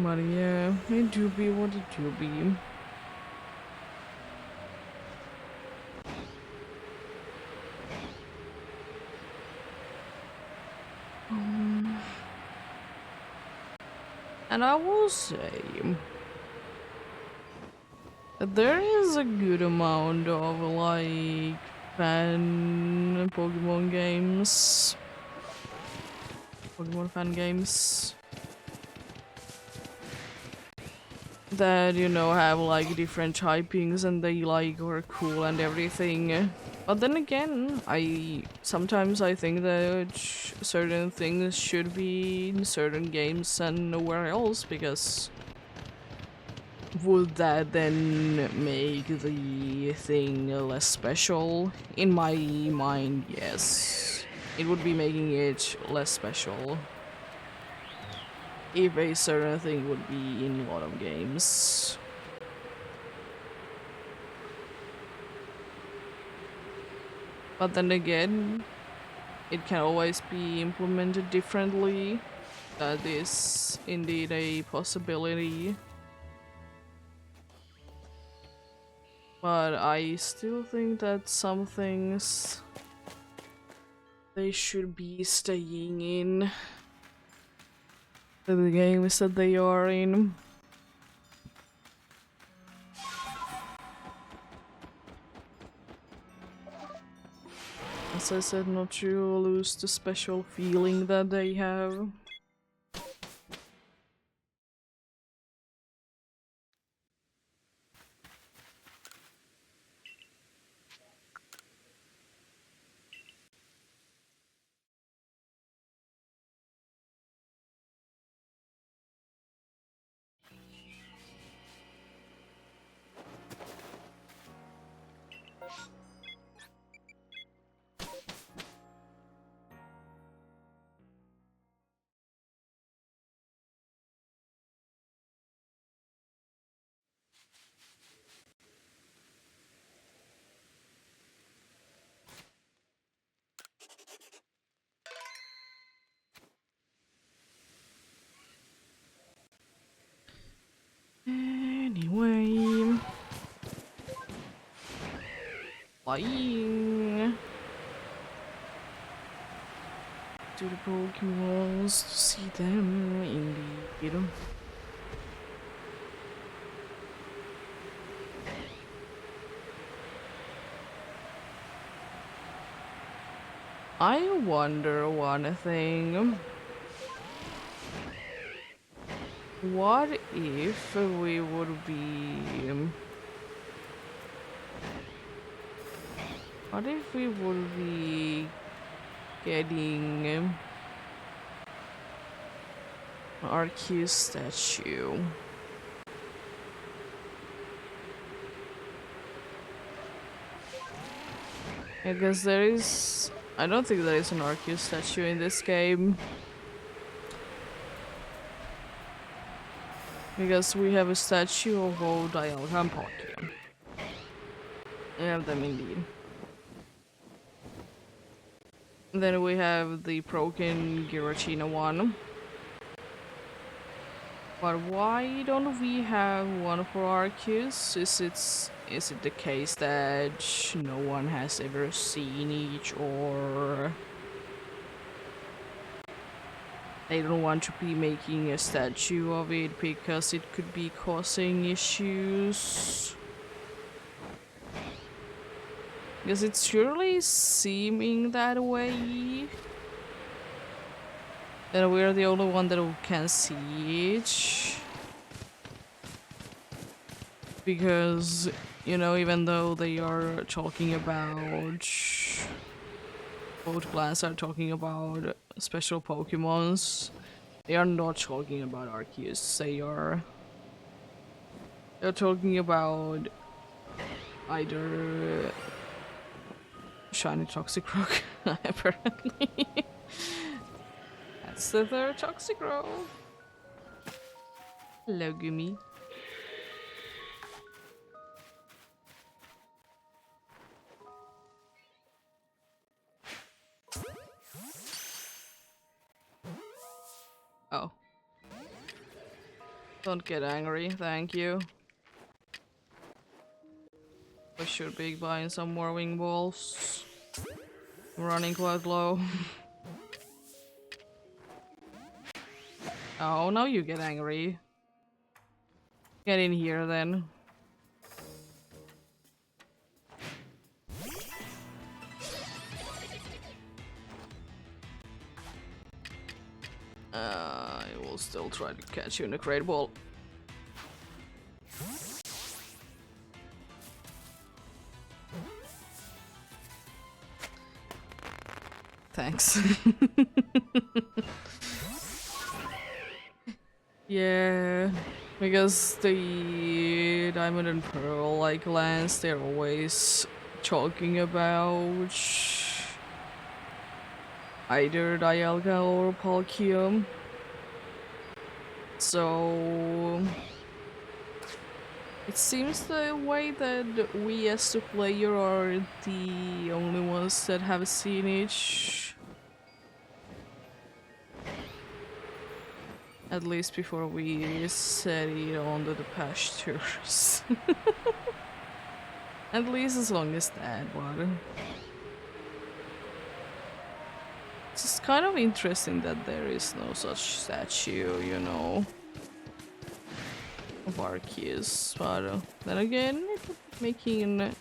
But yeah, it do be what it do be. And I will say that there is a good amount of like fan Pokemon games. Pokemon fan games that, you know, have like different typings and they like are cool and everything. But then again, sometimes I think that certain things should be in certain games and nowhere else, because would that then make the thing less special? In my mind, yes. It would be making it less special if a certain thing would be in a lot of games. But then again, it can always be implemented differently. That is indeed a possibility. But I still think that some things they should be staying in the games that they are in. As I said, not to lose the special feeling that they have. Anyway, flying to the Pokeballs to see them indeed. I wonder one thing. What if we would be... What if we would be getting an Arceus statue? I guess there is... I don't think there is an Arceus statue in this game. Because we have a statue of old Dialga and Palkia. We have them indeed. Then we have the broken Giratina one. But why don't we have one for Arceus? Is it the case that no one has ever seen each, or they don't want to be making a statue of it because it could be causing issues? Because it's surely seeming that way. That we're the only one that can see it. Because, you know, even though they are talking about... Both clans are talking about special Pokemons, they are not talking about Arceus. They're talking about either shiny Toxicroak, apparently. That's the third Toxicroak. Hello, Gumi. Oh. Don't get angry, thank you. We should be buying some more wing balls. I'm running quite low. Oh, now you get angry. Get in here then. I will still try to catch you in the Great Ball. Thanks. Yeah. Because the Diamond and Pearl like lands, they're always talking about either Dialga or Palkia. So it seems the way that we as the player are the only ones that have seen each. At least before we set it onto the pastures. At least as long as that, but it's just kind of interesting that there is no such statue, you know, of Arceus. But then again, it would be making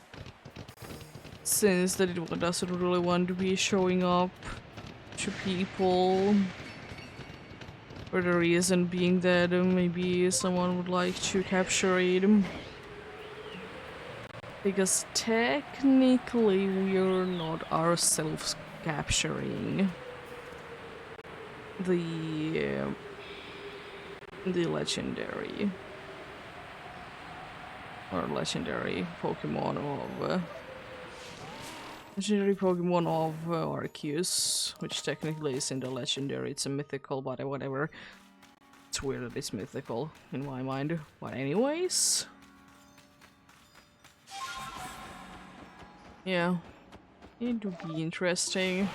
sense that it doesn't really want to be showing up to people. For the reason being that maybe someone would like to capture it. Because technically we're not ourselves capturing the legendary Pokemon of Arceus, which technically isn't a legendary, it's a mythical, but whatever. It's weird that it's mythical in my mind. But anyways, yeah, it would be interesting.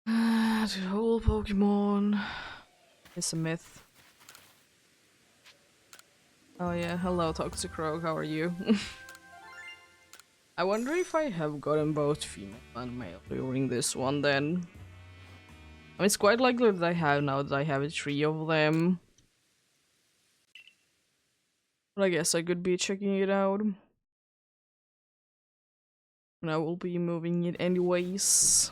The whole Pokemon is a myth. Oh yeah, hello Toxicroak, how are you? I wonder if I have gotten both female and male during this one then. I mean, it's quite likely that I have now that I have 3 of them. But I guess I could be checking it out. And I will be moving it anyways.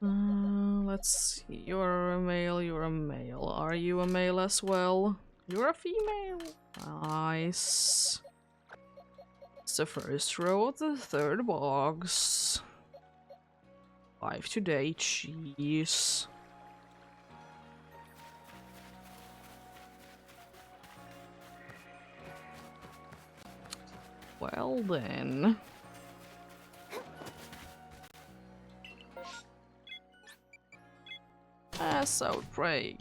Let's see. You're a male, you're a male. Are you a male as well? You're a female. Nice. It's the first row of the third box. 5 today, cheese. Well then. Mass outbreak.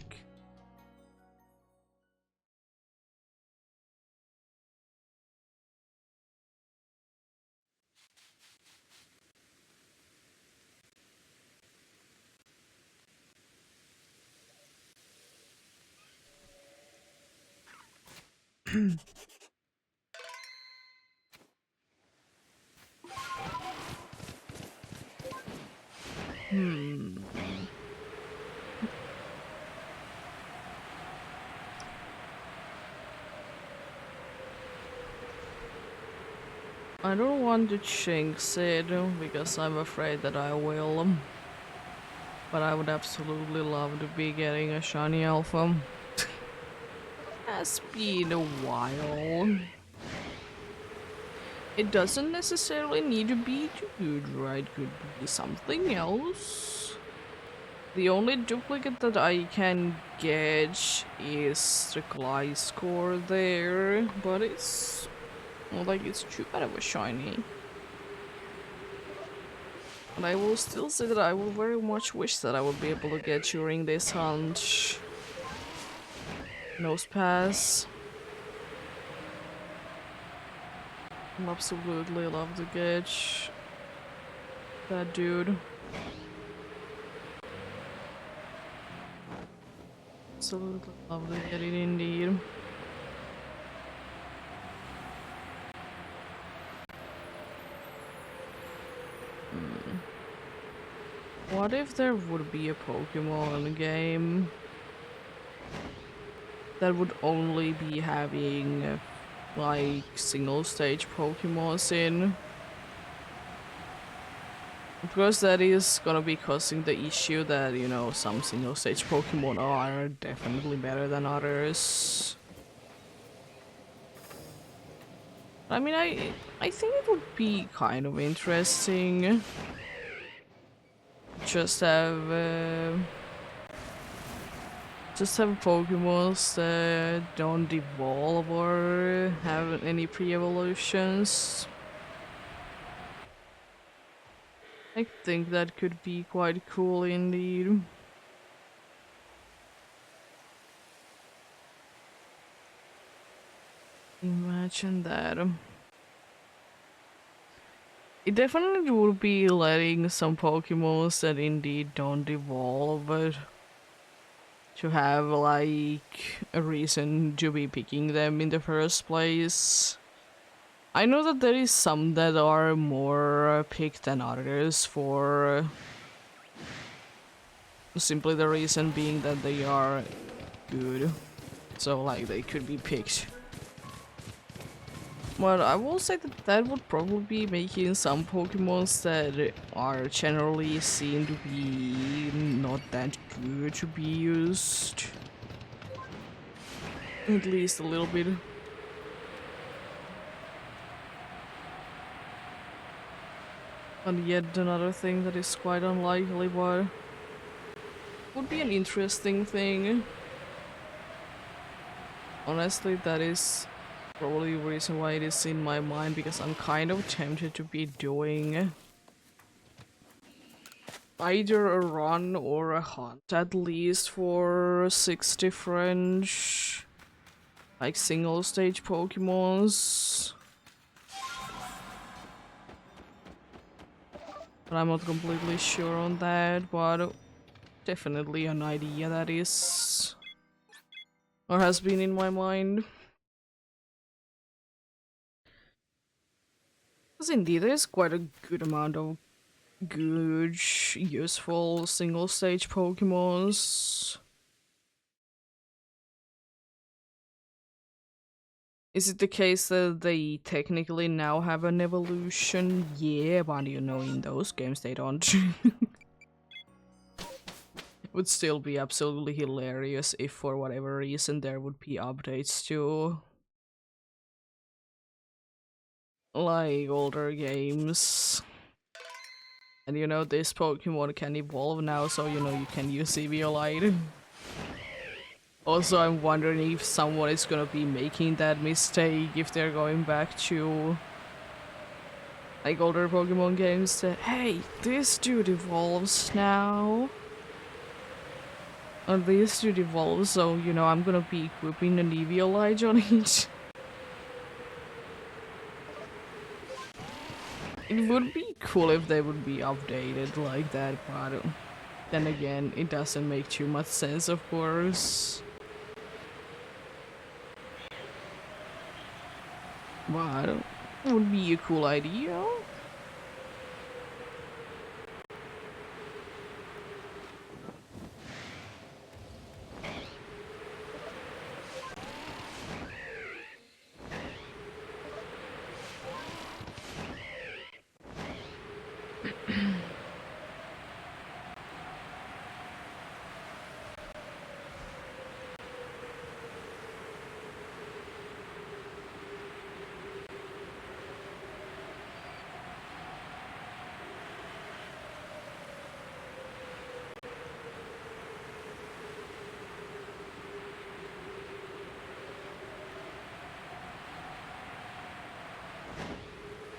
I don't want to jinx it because I'm afraid that I will. But I would absolutely love to be getting a shiny alpha. Has been a while. It doesn't necessarily need to be good, right? Could be something else. The only duplicate that I can get is the Gliscor there, but it's not like it's too bad of a shiny. And I will still say that I will very much wish that I would be able to get during this hunt. Nose pass. I'll absolutely love to get that dude. Absolutely love to get it indeed. What if there would be a Pokemon game that would only be having like single stage Pokemons in? Of course, that is gonna be causing the issue that, you know, some single stage Pokemon are definitely better than others. I mean, I think it would be kind of interesting just have just have Pokemons that don't evolve or have any pre-evolutions. I think that could be quite cool indeed. Imagine that. It definitely would be letting some Pokemons that indeed don't evolve, but to have like a reason to be picking them in the first place. I know that there is some that are more picked than others for simply the reason being that they are good. So like they could be picked. But I will say that that would probably be making some Pokemons that are generally seen to be not that good to be used. At least a little bit. And yet another thing that is quite unlikely, but would be an interesting thing. Honestly, that is probably the reason why it is in my mind, because I'm kind of tempted to be doing either a run or a hunt, at least for 6 different like single stage Pokemons. But I'm not completely sure on that, but definitely an idea that is or has been in my mind. Because indeed there's quite a good amount of good, useful single stage Pokemons. Is it the case that they technically now have an evolution? Yeah, but you know, in those games they don't. It would still be absolutely hilarious if for whatever reason there would be updates to like older games. And you know, this Pokemon can evolve now, so you know you can use Eviolite. Also, I'm wondering if someone is gonna be making that mistake if they're going back to like older Pokemon games that, hey, this dude evolves now. And this dude evolves, so you know I'm gonna be equipping an Eviolite on it. It would be cool if they would be updated like that, but then again, it doesn't make too much sense, of course. But it would be a cool idea.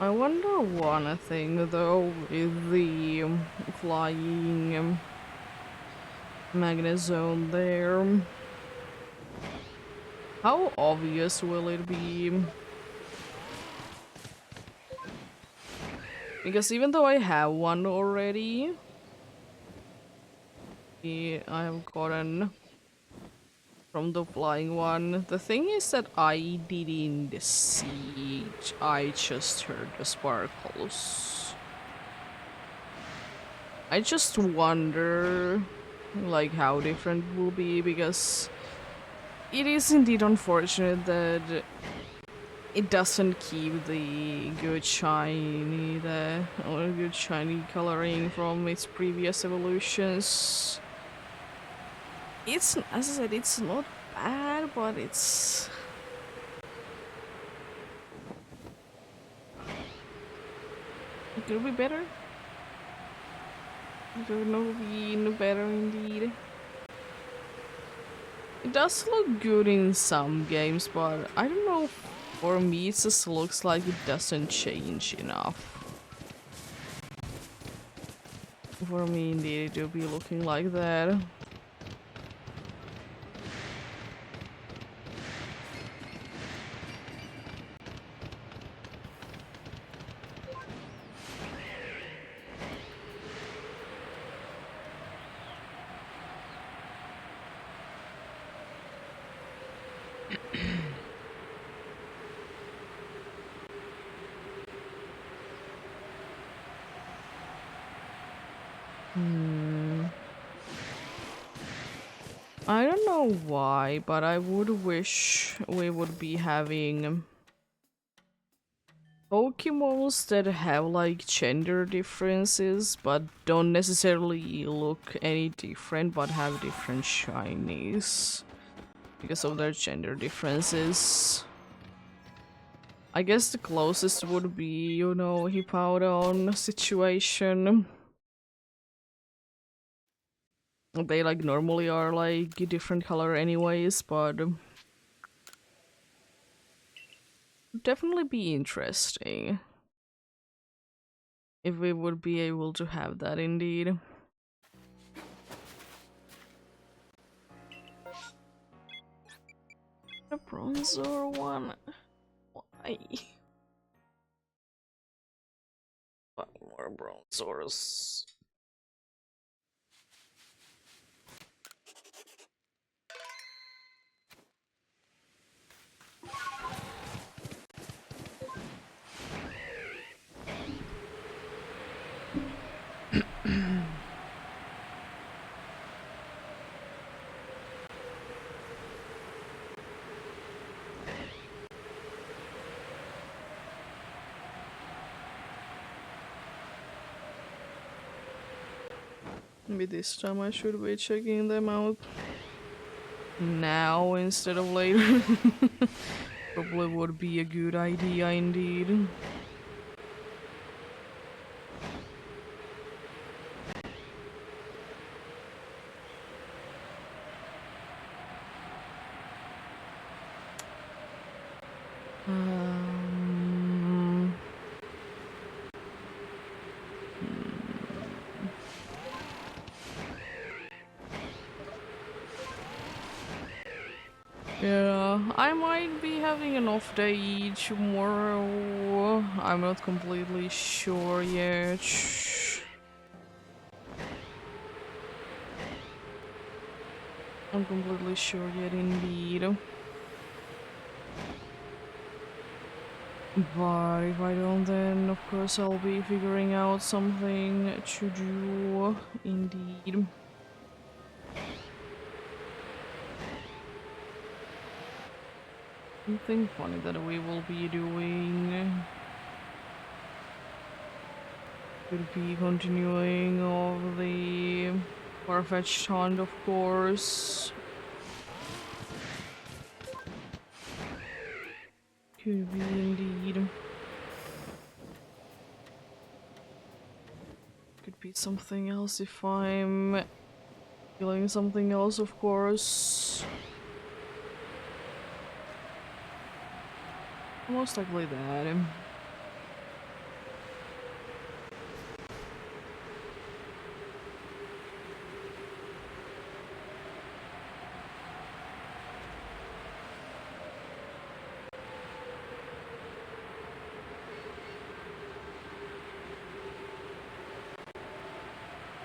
I wonder one thing though with the flying magnet zone there. How obvious will it be? Because even though I have one already, I have gotten from the flying one. The thing is that I didn't see it. I just heard the sparkles. I just wonder like how different it will be, because it is indeed unfortunate that it doesn't keep the good shiny there, or good shiny coloring from its previous evolutions. It's, as I said, it's not bad, but it's... It could be better. It could not be better indeed. It does look good in some games, but I don't know, for me it just looks like it doesn't change enough. For me indeed it will be looking like that. I don't know why, but I would wish we would be having Pokemons that have like gender differences, but don't necessarily look any different, but have different shinies because of their gender differences. I guess the closest would be, you know, Hippowdon situation. They like normally are like a different color anyways, but definitely be interesting if we would be able to have that indeed. A Bronzor one? Why? Why more Bronzors? Maybe this time I should be checking them out now instead of later. Probably would be a good idea indeed. Yeah, I might be having an off day tomorrow. I'm not completely sure yet. I'm completely sure yet indeed. But if I don't, then of course I'll be figuring out something to do indeed. Something funny that we will be doing. Could be continuing of the Farfetch'd hunt, of course. Could be indeed. Could be something else if I'm feeling something else, of course. Most likely that.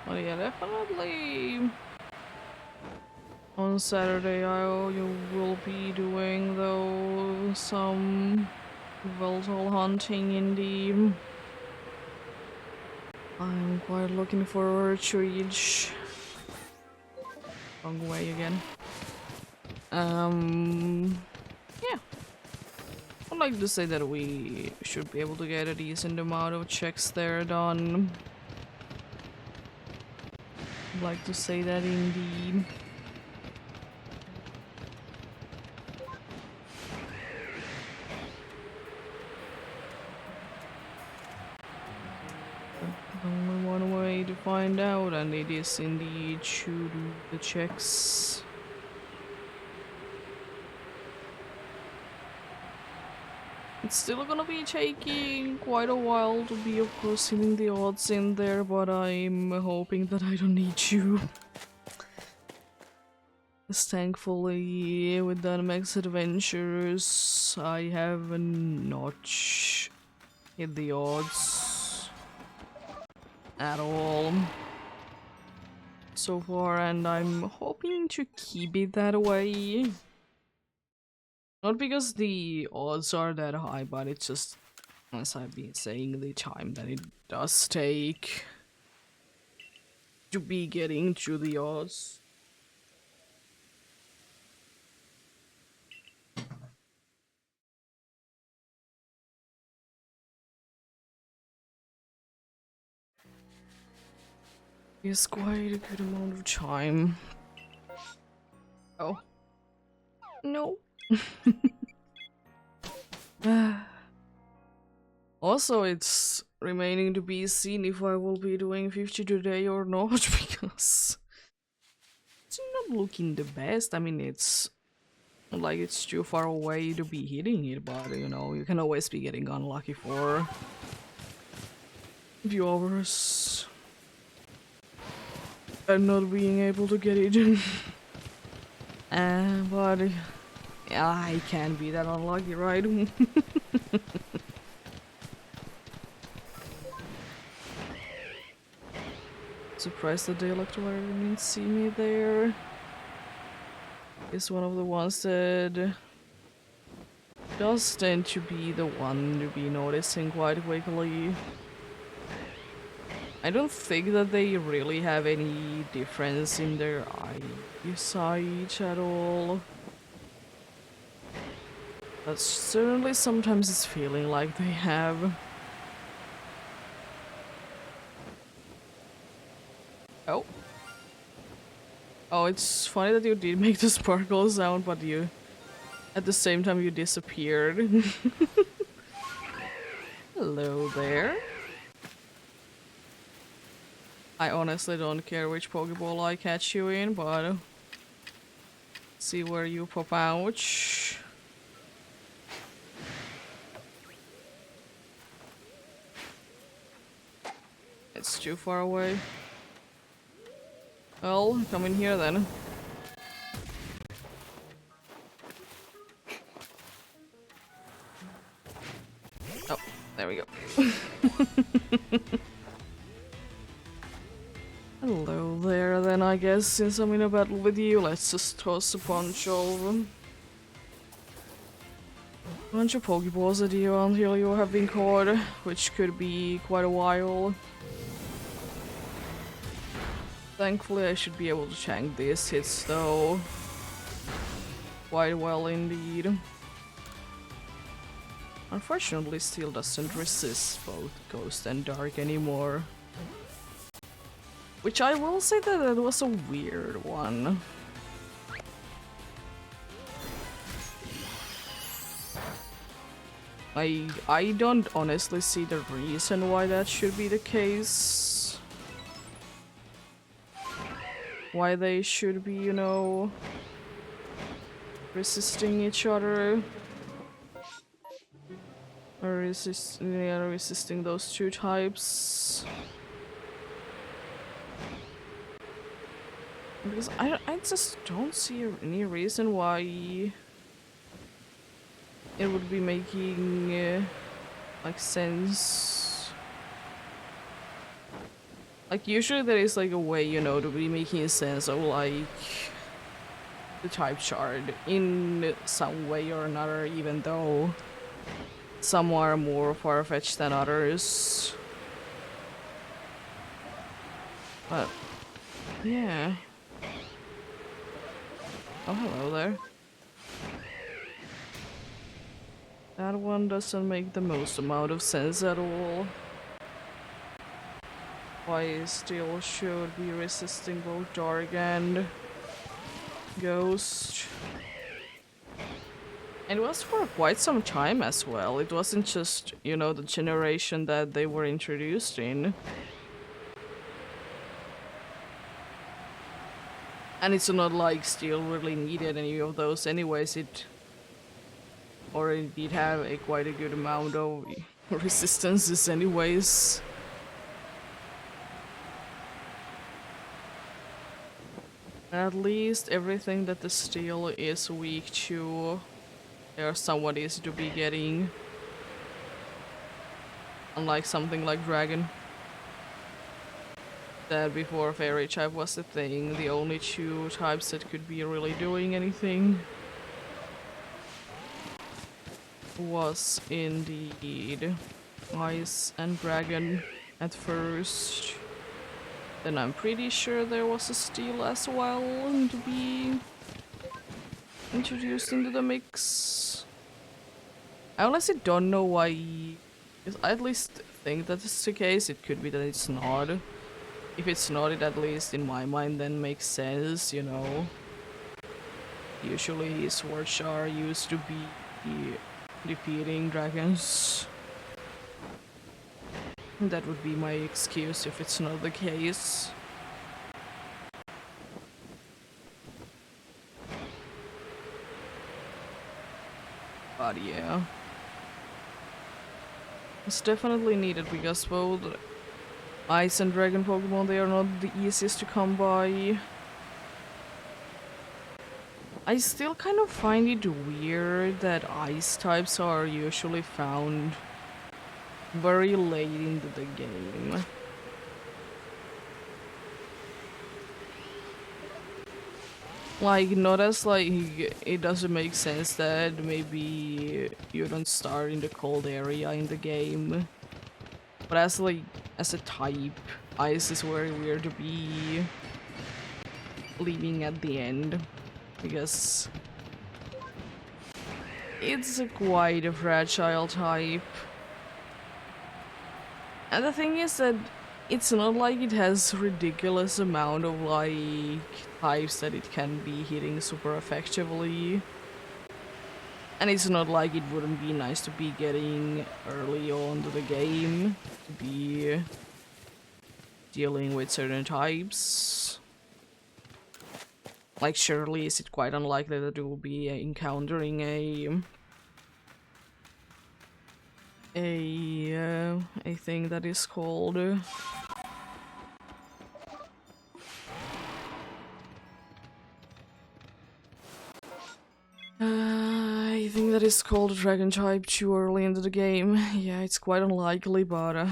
But yeah, definitely on Saturday you will be doing though some Veltal hunting indeed. I'm quite looking forward to each. Wrong way again. Yeah. I'd like to say that we should be able to get a decent amount of checks there done. I'd like to say that indeed. Only one way to find out, and it is indeed to do the checks. It's still gonna be taking quite a while to be, of course, hitting the odds in there, but I'm hoping that I don't need to. Because thankfully, with Dynamax Adventures, I have not hit the odds at all so far, and I'm hoping to keep it that way. Not because the odds are that high, but it's just, as I've been saying, the time that it does take to be getting to the odds. It's quite a good amount of time. Oh. No. Also, it's remaining to be seen if I will be doing 50 today or not, because it's not looking the best. I mean, it's not like it's too far away to be hitting it, but you know, you can always be getting unlucky for a few hours and not being able to get it. But yeah, I can't be that unlucky, right? Surprised that the Electrovire didn't see me there. Is one of the ones that does tend to be the one to be noticing quite quickly. I don't think that they really have any difference in their eyesight at all. But certainly sometimes it's feeling like they have. Oh. Oh, it's funny that you did make the sparkle sound, but you... at the same time you disappeared. Hello there. I honestly don't care which Pokeball I catch you in, but... see where you pop out. It's too far away. Well, come in here then. Oh, there we go. Hello there then, I guess. Since I'm in a battle with you, let's just toss a bunch of Pokeballs at you until you have been caught, which could be quite a while. Thankfully, I should be able to tank these hits though quite well indeed. Unfortunately, Steel doesn't resist both Ghost and Dark anymore. Which I will say that that was a weird one. I don't honestly see the reason why that should be the case. Why they should be, you know, resisting each other. Or resisting those two types. Because I just don't see any reason why it would be making like sense. Like usually there is like a way, you know, to be making sense of like the type chart in some way or another, even though some are more far-fetched than others. But yeah. Oh, hello there. That one doesn't make the most amount of sense at all. Why it still should be resisting both Dark and Ghost. And it was for quite some time as well. It wasn't just, you know, the generation that they were introduced in. And it's not like Steel really needed any of those anyways. It already did have a quite a good amount of resistances anyways. At least everything that the Steel is weak to, there's someone is to be getting. Unlike something like Dragon. That before Fairy type was the thing, the only two types that could be really doing anything was indeed Ice and Dragon at first. Then I'm pretty sure there was a Steel as well to be introduced into the mix. I honestly don't know why. I at least think that it's the case. It could be that it's not. If it's not, it at least in my mind then makes sense, you know. Usually swords are used to be defeating dragons. That would be my excuse if it's not the case. But yeah. It's definitely needed because both Ice and Dragon Pokemon, they are not the easiest to come by. I still kind of find it weird that Ice types are usually found very late into the game. Like, not as like, it doesn't make sense that maybe you don't start in the cold area in the game. But as like, as a type, Ice is very weird to be leaving at the end. Because it's quite a fragile type. And the thing is that it's not like it has ridiculous amount of like types that it can be hitting super effectively. And it's not like it wouldn't be nice to be getting early on to the game to be dealing with certain types. Like surely is it quite unlikely that you will be encountering a thing that is called I think that is called Dragon type too early into the game. Yeah, it's quite unlikely, but I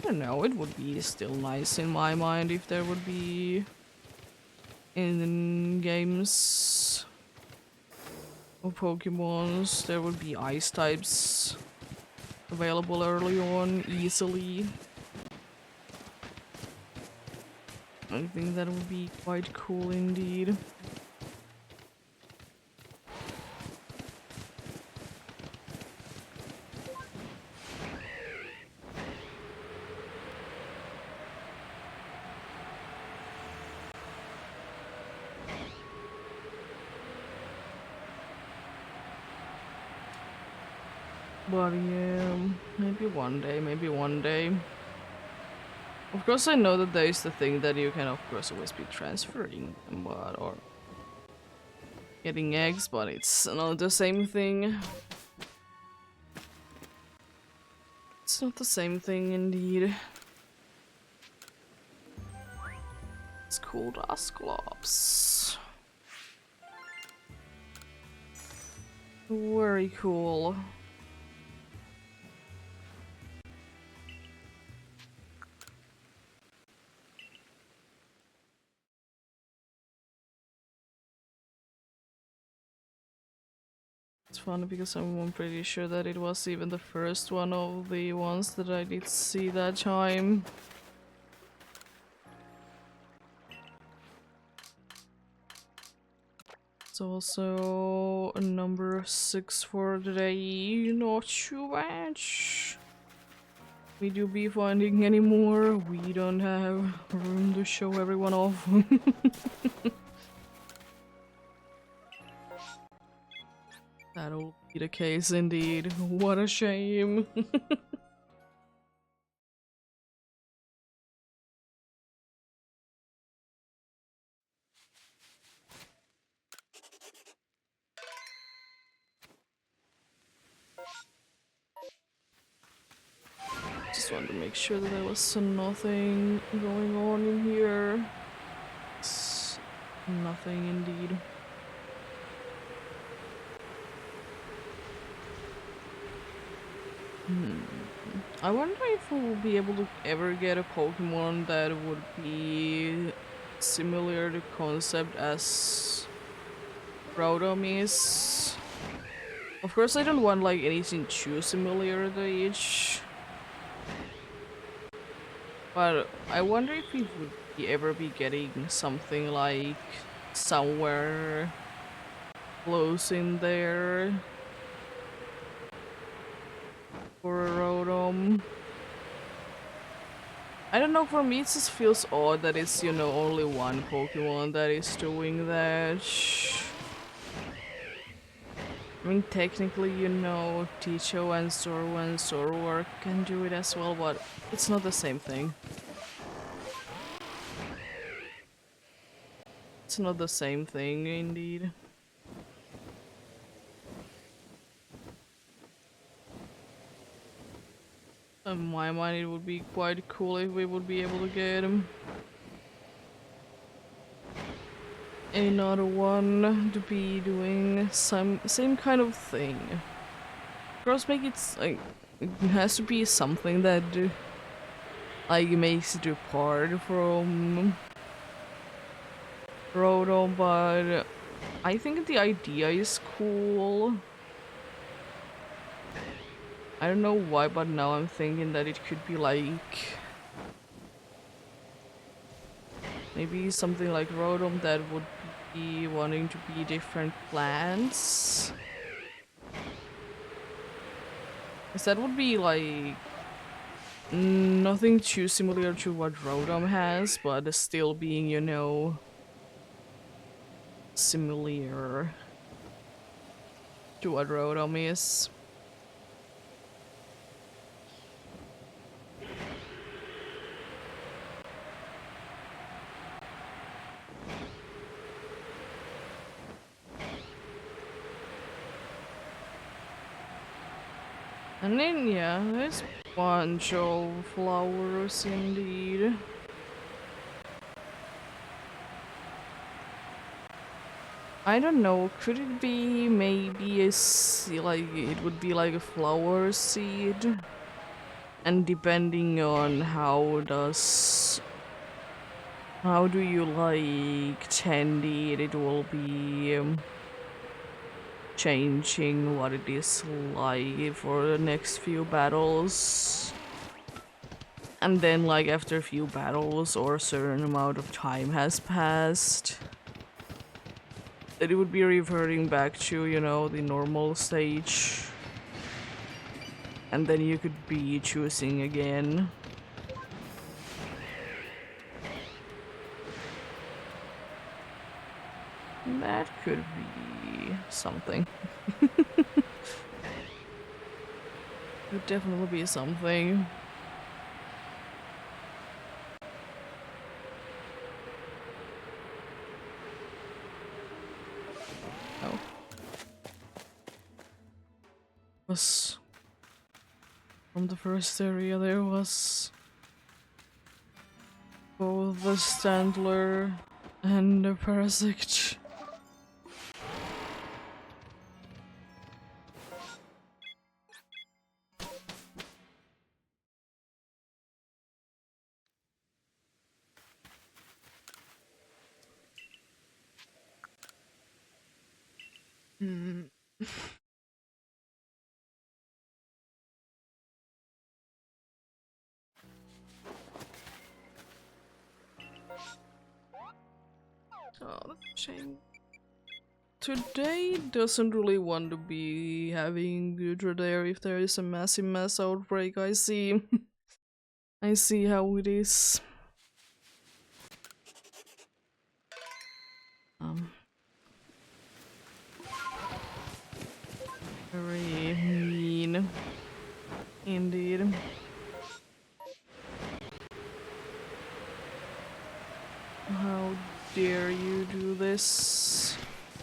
don't know, it would be still nice in my mind if there would be in games of Pokemons, there would be Ice types available early on, easily. I think that would be quite cool indeed. But yeah, maybe one day, maybe one day. Of course I know that there is the thing that you can of course always be transferring them, but or getting eggs, but it's not the same thing. It's not the same thing indeed. It's called Asclops. Very cool. It's funny because I'm pretty sure that it was even the first one of the ones that I did see that time. It's also a number 6 for today. Not too bad. We do be finding anymore. We don't have room to show everyone off. That'll be the case indeed. What a shame. Just wanted to make sure that there was nothing going on in here. It's nothing indeed. I wonder if we'll be able to ever get a Pokemon that would be similar to concept as Rotom is. Of course, I don't want like anything too similar to each. But I wonder if we would ever be getting something like somewhere close in there for a Rotom. I don't know, for me it just feels odd that it's, you know, only one Pokemon that is doing that. I mean, technically, you know, Ticho and Zorua and Zoroark can do it as well, but it's not the same thing. It's not the same thing, indeed. In my mind, it would be quite cool if we would be able to get him. Another one to be doing same kind of thing. Of course, make it like it has to be something that like makes it apart from Rotom, but I think the idea is cool. I don't know why, but now I'm thinking that it could be like maybe something like Rotom that would be wanting to be different plants. Because that would be like nothing too similar to what Rotom has, but still being, you know, similar to what Rotom is. And then, yeah, there's a bunch of flowers indeed. I don't know, could it be maybe like, it would be like a flower seed? And depending on how do you like tend it, it will be changing what it is like for the next few battles. And then like after a few battles or a certain amount of time has passed, that it would be reverting back to, you know, the normal stage. And then you could be choosing again. That could be something. Could definitely be something. Oh. Was from the first area there was both the Standler and the Parasect. Oh, that's a shame. today doesn't really want to be having Gudra there if there is a massive mass outbreak. I see. I see how it is. Very mean. Indeed. How dare you do this?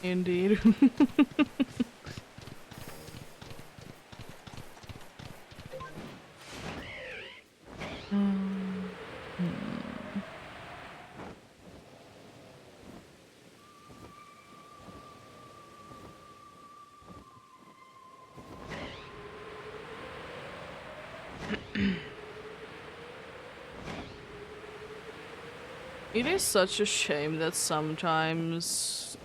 Indeed. It is such a shame that sometimes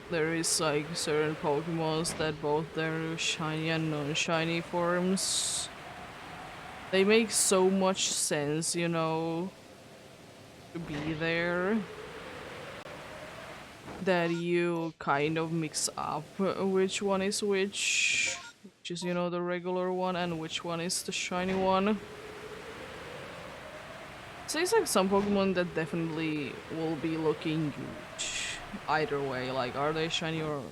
there is like certain Pokemons that both their shiny and non-shiny forms, they make so much sense, you know, to be there, that you kind of mix up which one is which is, you know, the regular one and which one is the shiny one. So it's like some Pokemon that definitely will be looking huge either way, like are they shiny or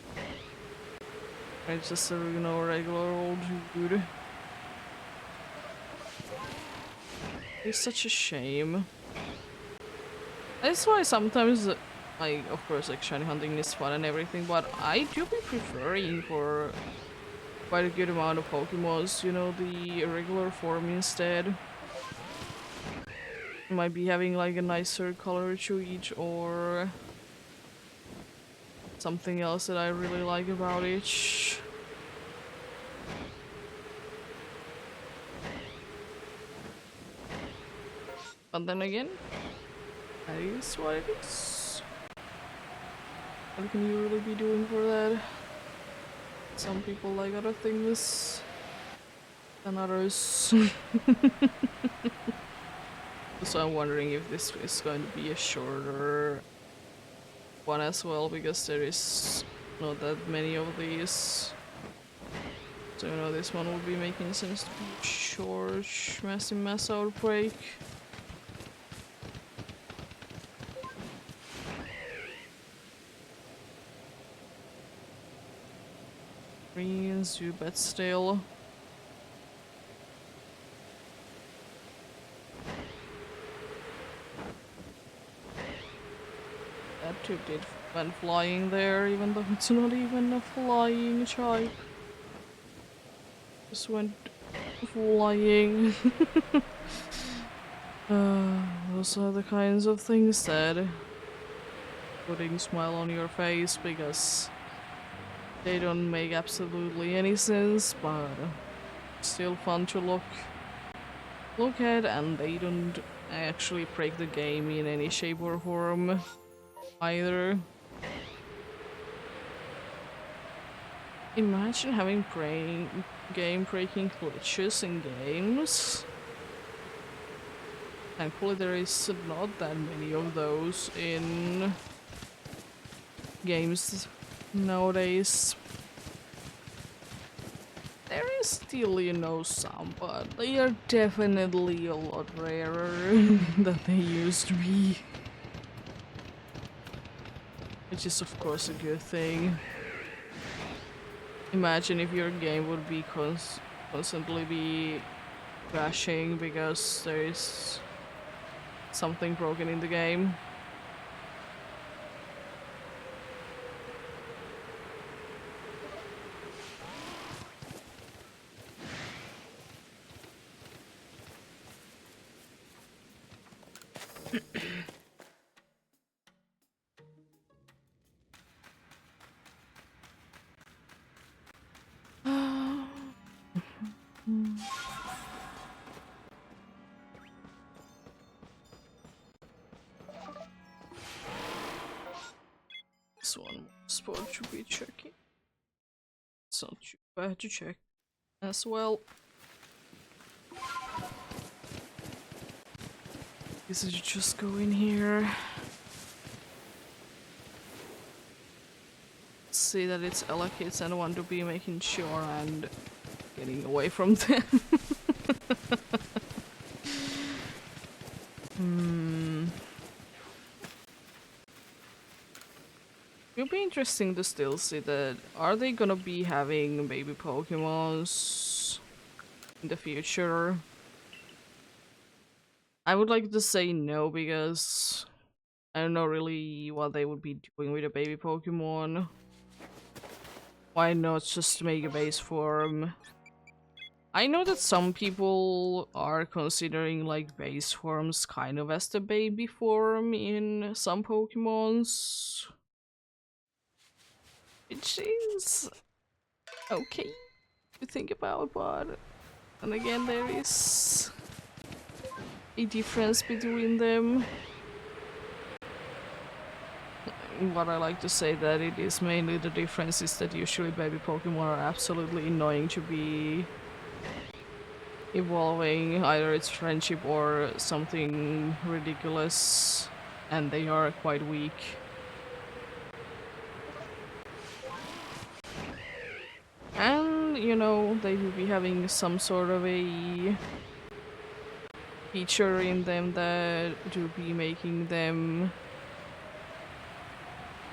it's just a, you know, regular old dude. It's such a shame. That's why sometimes, like, of course, like shiny hunting is fun and everything, but I do be preferring for quite a good amount of Pokemons, you know, the regular form instead. Might be having like a nicer color to each or something else that I really like about each. But then again, that is what it is. What can you really be doing for that? Some people like other things than others. So I'm wondering if this is going to be a shorter one as well, because there is not that many of these. So you know, this one will be making sense to be short, massive mass outbreak. Greens, you bet still. That too did went flying there, even though it's not even a flying type. Just went flying. Those are the kinds of things that putting smile on your face, because they don't make absolutely any sense, but still fun to look at, and they don't actually break the game in any shape or form either. Imagine having game-breaking glitches in games. Thankfully there is not that many of those in games nowadays. There is still, you know, some, but they are definitely a lot rarer than they used to be. Which is of course a good thing. Imagine if your game would be constantly be crashing because there is something broken in the game. This one spot to be checking. It's not too bad to check as well. Guess I should just go in here. see that it's Ella kids and want to be making sure and getting away from them. It'll be interesting to still see that. Are they gonna be having baby Pokemons in the future? I would like to say no because I don't know really what they would be doing with a baby Pokemon. Why not just make a base form? I know that some people are considering like base forms kind of as the baby form in some Pokemons. Which is okay to think about, but and again there is a difference between them. What I like to say that it is mainly the difference is that usually baby Pokemon are absolutely annoying to be evolving, either it's friendship or something ridiculous, and they are quite weak. And, you know, they will be having some sort of a feature in them that do be making them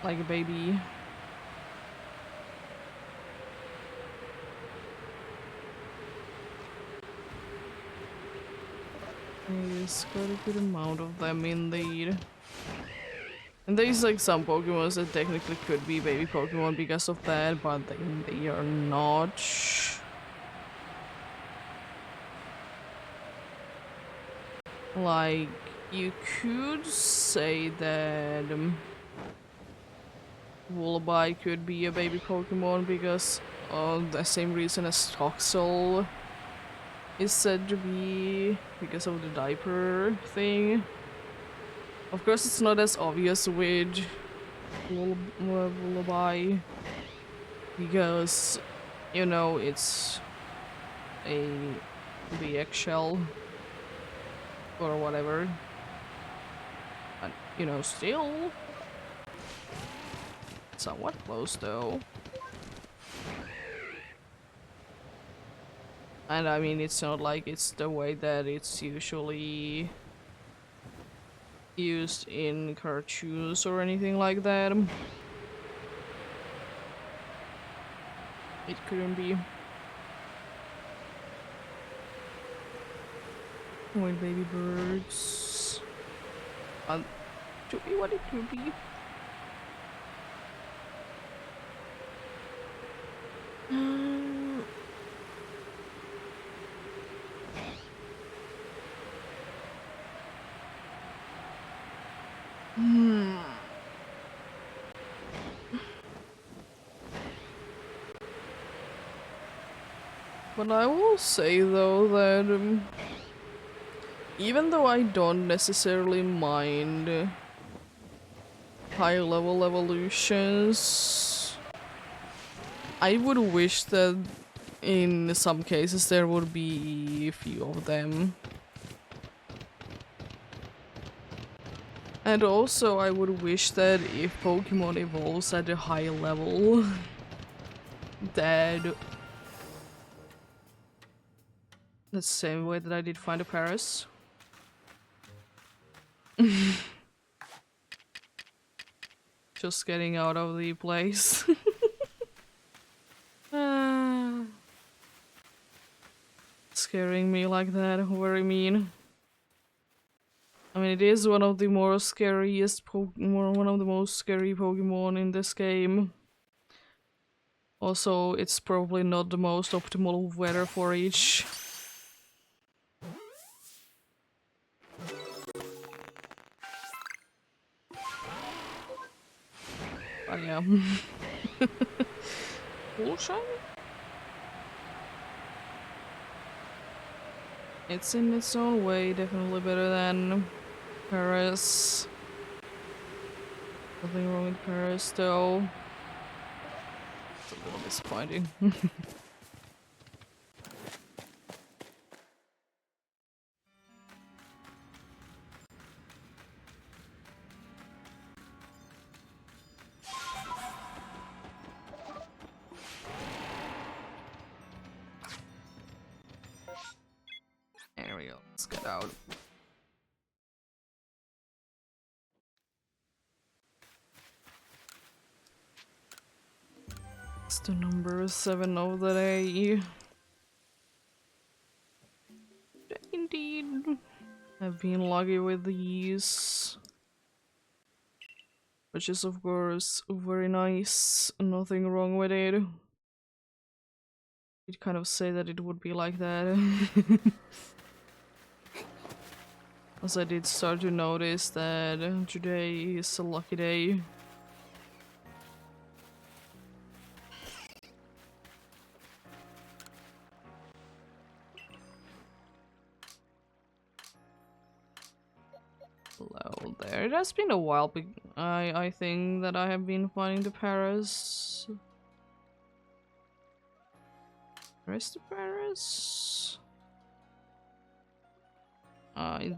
like a baby. There's quite a good amount of them indeed. And there's like some Pokemon that technically could be baby Pokemon because of that, but they are not. Like, you could say that Wullaby could be a baby Pokemon because of the same reason as Toxel is said to be, because of the diaper thing. Of course it's not as obvious with Wullaby because, you know, it's a the eggshell or whatever. But, you know, still somewhat close though. And I mean, it's not like it's the way that it's usually used in cartoons or anything like that. It couldn't be. With baby birds. To be what it could be. But I will say though that even though I don't necessarily mind high level evolutions, I would wish that in some cases there would be a few of them. And also I would wish that if Pokemon evolves at a high level, that the same way that I did find a Paris. Just getting out of the place. Scaring me like that, very mean. I mean, it is one of the more scariest one of the most scary Pokemon in this game. Also, it's probably not the most optimal weather for each. But yeah. Full shiny? It's in its own way definitely better than Paris. Nothing wrong with Paris though. It's a little disappointing. Let's get out. It's the number 7 of the day. Indeed. I've been lucky with these. Which is of course very nice. Nothing wrong with it. You'd kind of say that it would be like that. As I did start to notice that today is a lucky day. Hello there. It has been a while, I think that I have been finding the Paris. Where's the Paris?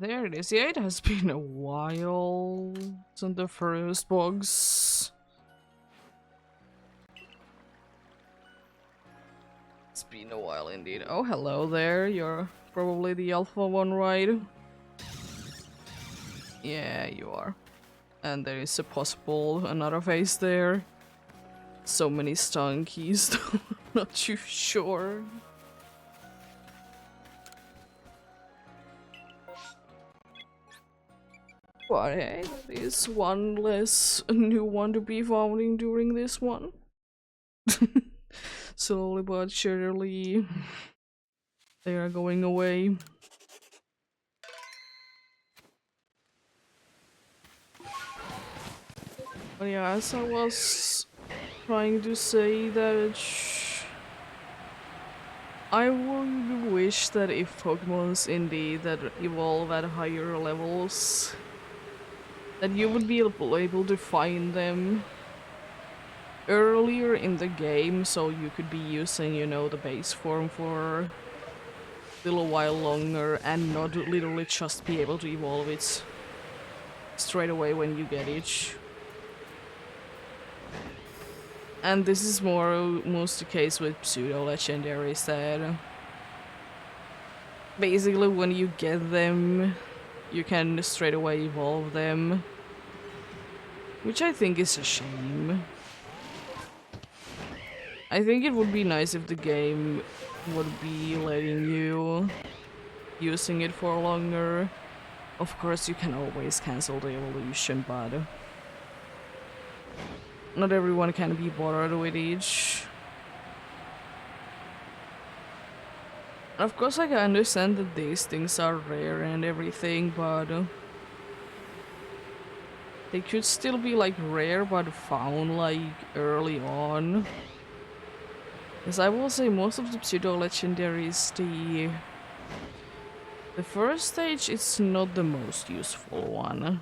There it is. Yeah, it has been a while since the first box. It's been a while indeed. Oh, hello there. You're probably the alpha one, right? Yeah, you are. And there is a possible another face there. So many stun keys, though. Not too sure. But hey, that is one less new one to be founding during this one. Slowly but surely, they are going away. But yeah, as I was trying to say that I would wish that if Pokemons indeed that evolve at higher levels, that you would be able to find them earlier in the game, so you could be using, you know, the base form for a little while longer and not literally just be able to evolve it straight away when you get it. And this is most the case with pseudo-legendaries, that basically when you get them, you can straight away evolve them. Which I think is a shame. I think it would be nice if the game would be letting you using it for longer. Of course you can always cancel the evolution, but not everyone can be bothered with each. Of course I can understand that these things are rare and everything, but they could still be like rare but found like early on. Because I will say most of the pseudo-legendaries, the first stage is not the most useful one.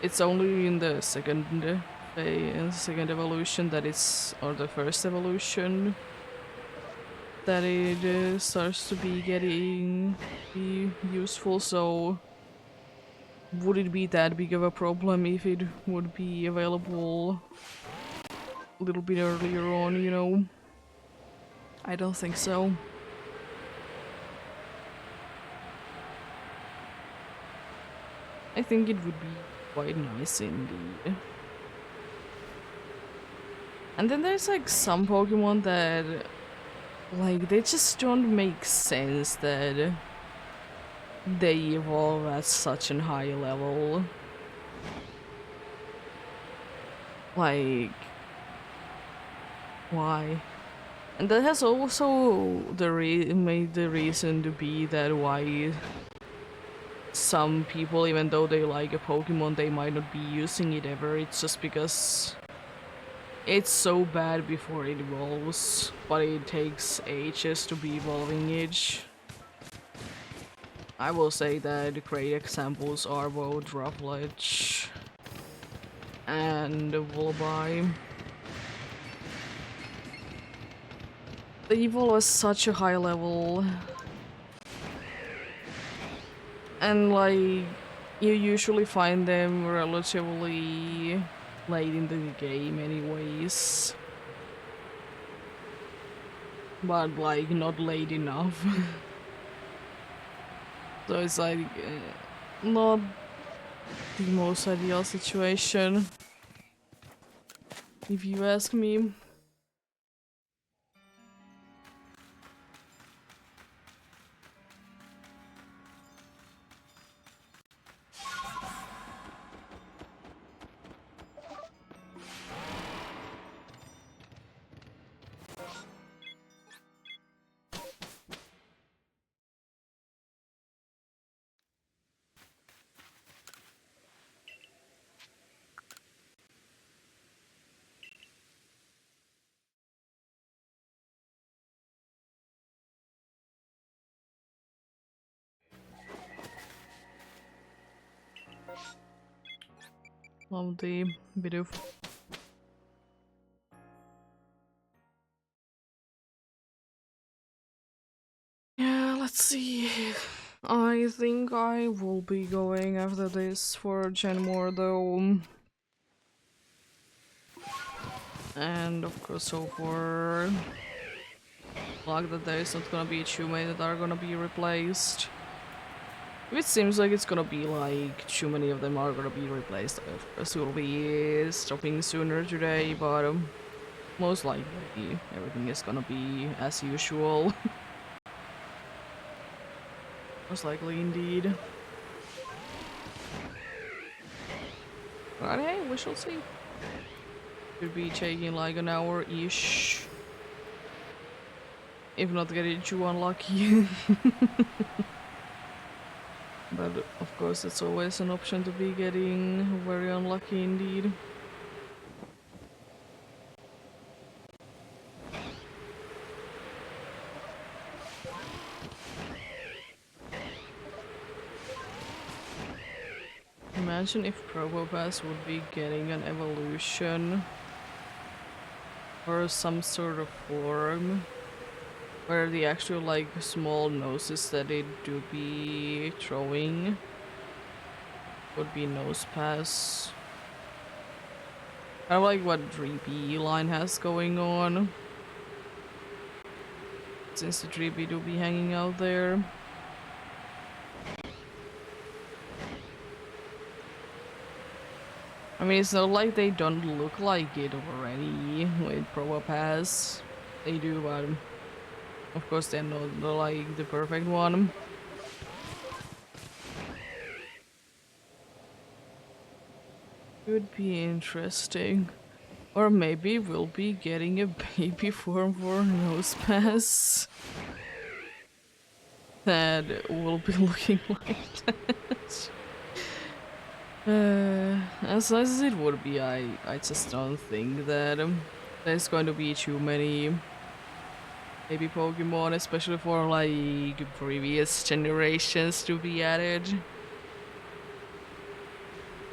It's only in the second evolution that it's, or the first evolution, that it starts to be getting useful, so would it be that big of a problem if it would be available a little bit earlier on, you know? I don't think so. I think it would be quite nice indeed. And then there's like some Pokemon that, like, they just don't make sense that they evolve at such a high level. Like, why? And that has also made the reason to be that why some people, even though they like a Pokemon, they might not be using it ever. It's just because it's so bad before it evolves, but it takes ages to be evolving it. I will say that great examples are both Rufflet and Vullaby. They evolve at such a high level. And like, you usually find them relatively late in the game anyways. But like, not late enough. So it's like not the most ideal situation, if you ask me. Love the video. Yeah, let's see. I think I will be going after this for Genmore though. And of course, so for luck that there is not gonna be two main that are gonna be replaced. If it seems like it's gonna be like too many of them are gonna be replaced, of course we'll be stopping sooner today, but most likely everything is gonna be as usual. Most likely indeed. But hey, we shall see. Could be taking like an hour-ish. If not getting too unlucky. But of course it's always an option to be getting very unlucky indeed. Imagine if Probopass would be getting an evolution or some sort of form where the actual like small noses that it do be throwing would be nose pass. I like what 3B line has going on. Since the 3B do be hanging out there. I mean, it's not like they don't look like it already with Probopass. They do, but of course they're not like the perfect one. Could be interesting. Or maybe we'll be getting a baby form for Nosepass that will be looking like that. As nice as it would be, I just don't think that there's going to be too many baby Pokemon, especially for like previous generations to be added.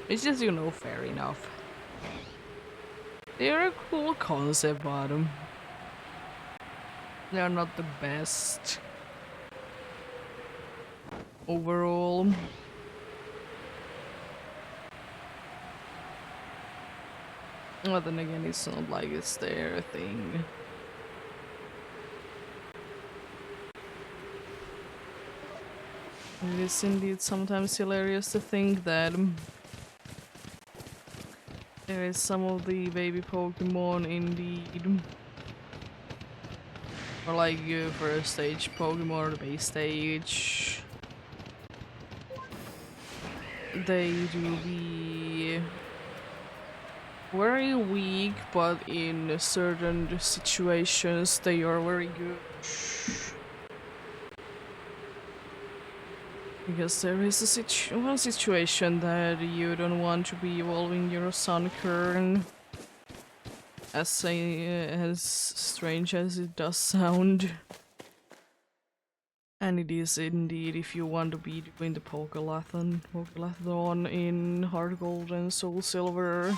It's just, you know, fair enough. They're a cool concept, but they're not the best overall. But then again, it's not like it's their thing. It is indeed sometimes hilarious to think that there is some of the baby Pokemon indeed. Or like first stage Pokemon or the base stage. They do be very weak, but in certain situations they are very good. Because there is a one situation that you don't want to be evolving your Sunkern. As strange as it does sound. And it is indeed if you want to be doing the Pokelathon in Heart Gold and Soul Silver.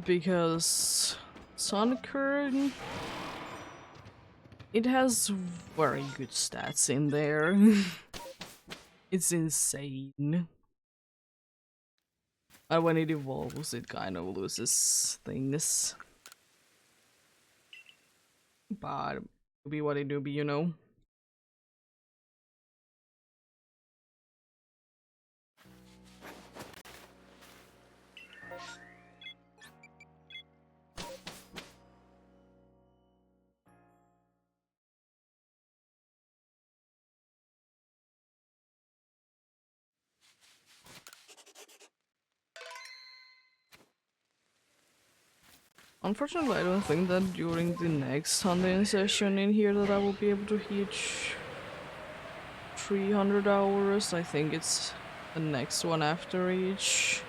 Because Sunkern, it has very good stats in there. It's insane. But when it evolves, it kind of loses things. But it'll be what it do be, you know. Unfortunately, I don't think that during the next hunting session in here that I will be able to hit 300 hours. I think it's the next one after each.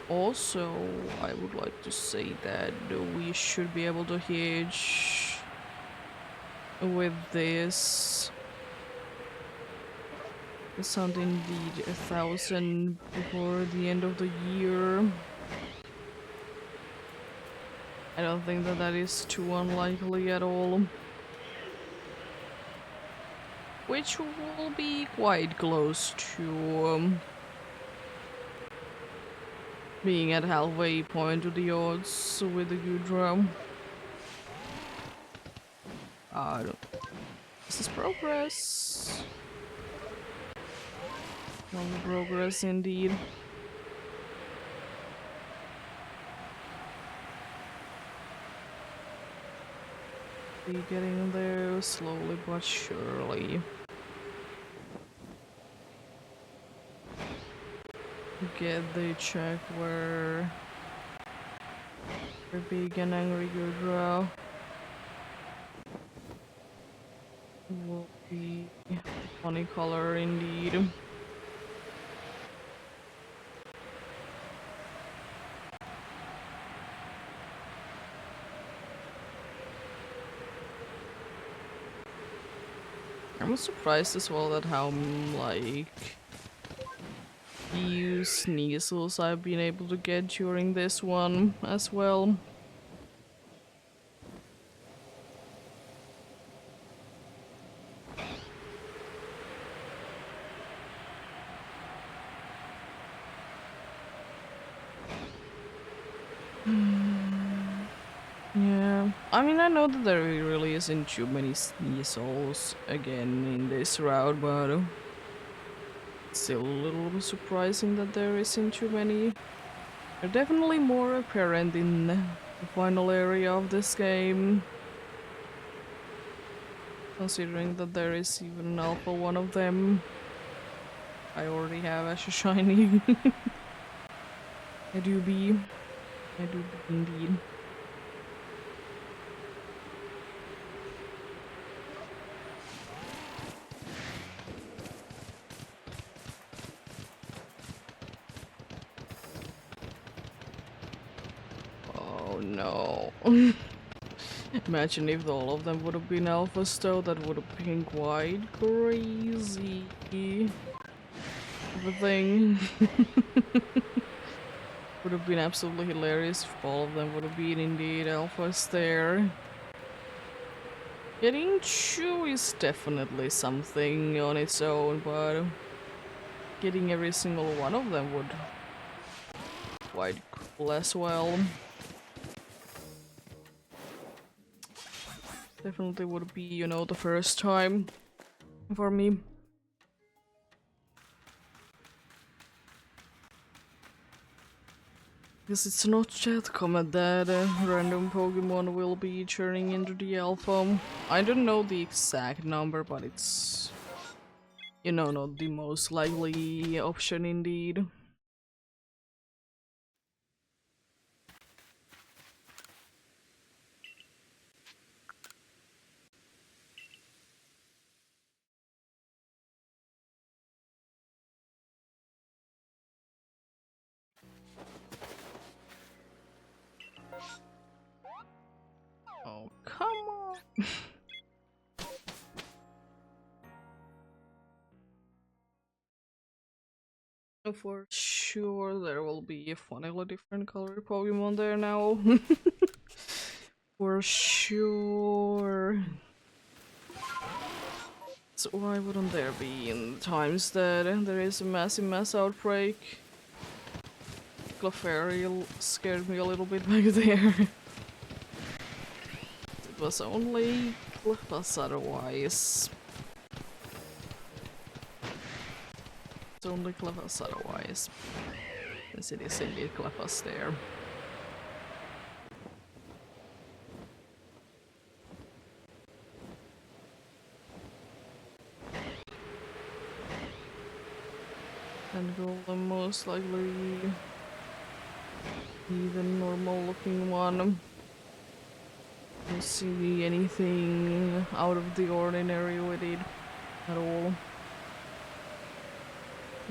Also, I would like to say that we should be able to hitch with this. Sound indeed 1,000 before the end of the year. I don't think that that is too unlikely at all. Which will be quite close to being at halfway point to the odds with the Gudra. This is progress. Long progress indeed. Be getting there slowly but surely. Get the check where the big and angry Gudra will be funny color indeed. I'm surprised as well at how like few sneasels I've been able to get during this one as well. Yeah, I mean, I know that there really isn't too many sneasels again in this route, but it's still a little surprising that there isn't too many. They're definitely more apparent in the final area of this game, considering that there is even an alpha one of them. I already have as a shiny. I do be indeed. Oh no. Imagine if all of them would have been alphas though, that would have been quite crazy of a thing. Would have been absolutely hilarious if all of them would have been indeed alphas there. Getting 2 is definitely something on its own, but getting every single one of them would quite cool as well. Definitely would be, you know, the first time for me. Because it's not yet comment that random Pokemon will be turning into the alpha. I don't know the exact number, but it's, you know, not the most likely option indeed. Oh, come on! For sure, there will be a funnily different color Pokemon there now. For sure. So why wouldn't there be in times that there is a massive mass outbreak? Clefairy scared me a little bit back there. It was only Clefas otherwise. It's only Clefas otherwise. Yes, it is indeed Clefas there. And Golem most likely the normal looking one. Don't see anything out of the ordinary with it at all.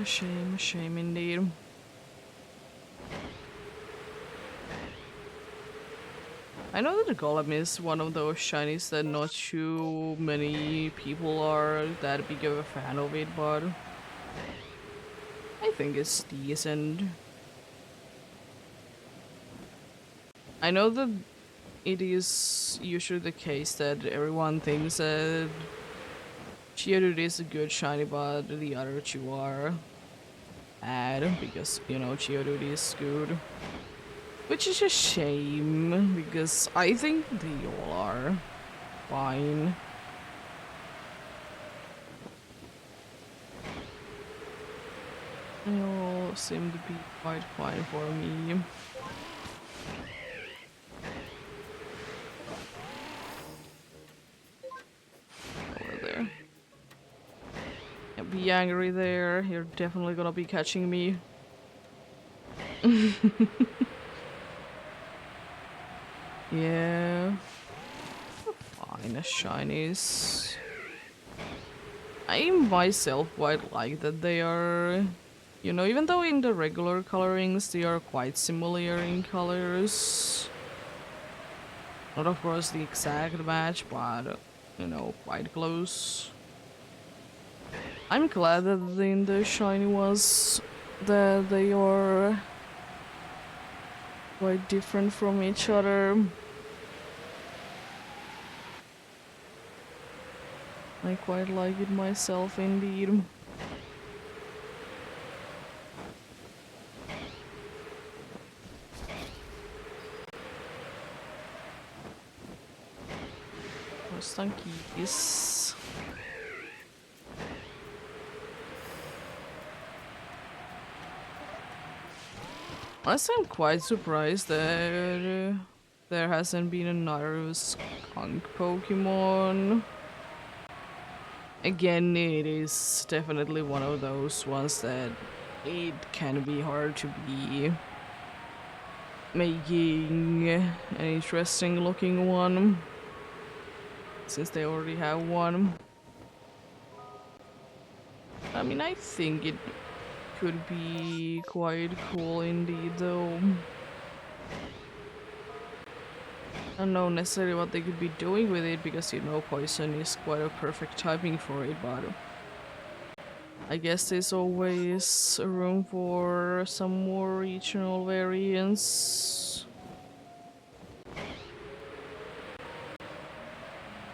A shame indeed. I know that the Golem is one of those shinies that not too many people are that big of a fan of it, but I think it's decent. I know that it is usually the case that everyone thinks that Geodude is a good shiny, but the other two are bad because, you know, Geodude is good. Which is a shame, because I think they all are fine. They all seem to be quite fine for me. Over there. Yeah, be angry there, you're definitely gonna be catching me. Yeah. Fine, shinies. I myself quite like that they are, you know, even though in the regular colorings they are quite similar in colors. Not of course the exact match, but you know, quite close. I'm glad that in the shiny ones that they are quite different from each other. I quite like it myself indeed. More stunkies. Honestly, I'm quite surprised that there hasn't been another skunk Pokemon. Again, it is definitely one of those ones that it can be hard to be making an interesting looking one, since they already have one. I mean, I think it could be quite cool indeed, though. I don't know necessarily what they could be doing with it, because you know poison is quite a perfect typing for it, but I guess there's always room for some more regional variants.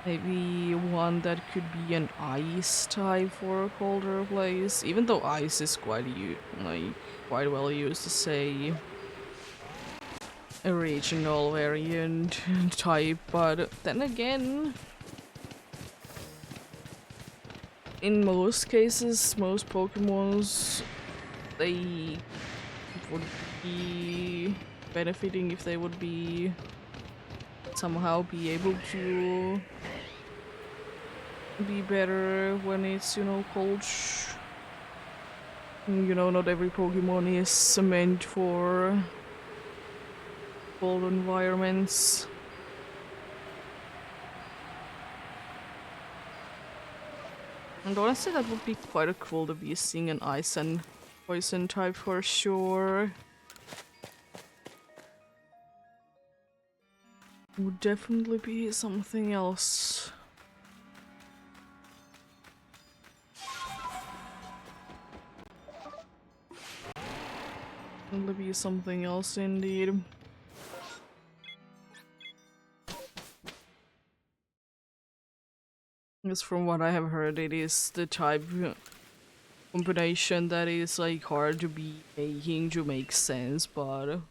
Maybe one that could be an ice type for a colder place, even though ice is quite quite well used to say a regional variant type, but then again, in most cases, most Pokemons, they would be benefiting if they would be somehow be able to be better when it's, you know, cold. You know, not every Pokemon is meant for cold environments. And honestly, that would be quite a cool to be seeing an ice and poison type for sure. Would definitely be something else. Definitely be something else indeed. Because from what I have heard, it is the type combination that is like hard to be making to make sense, but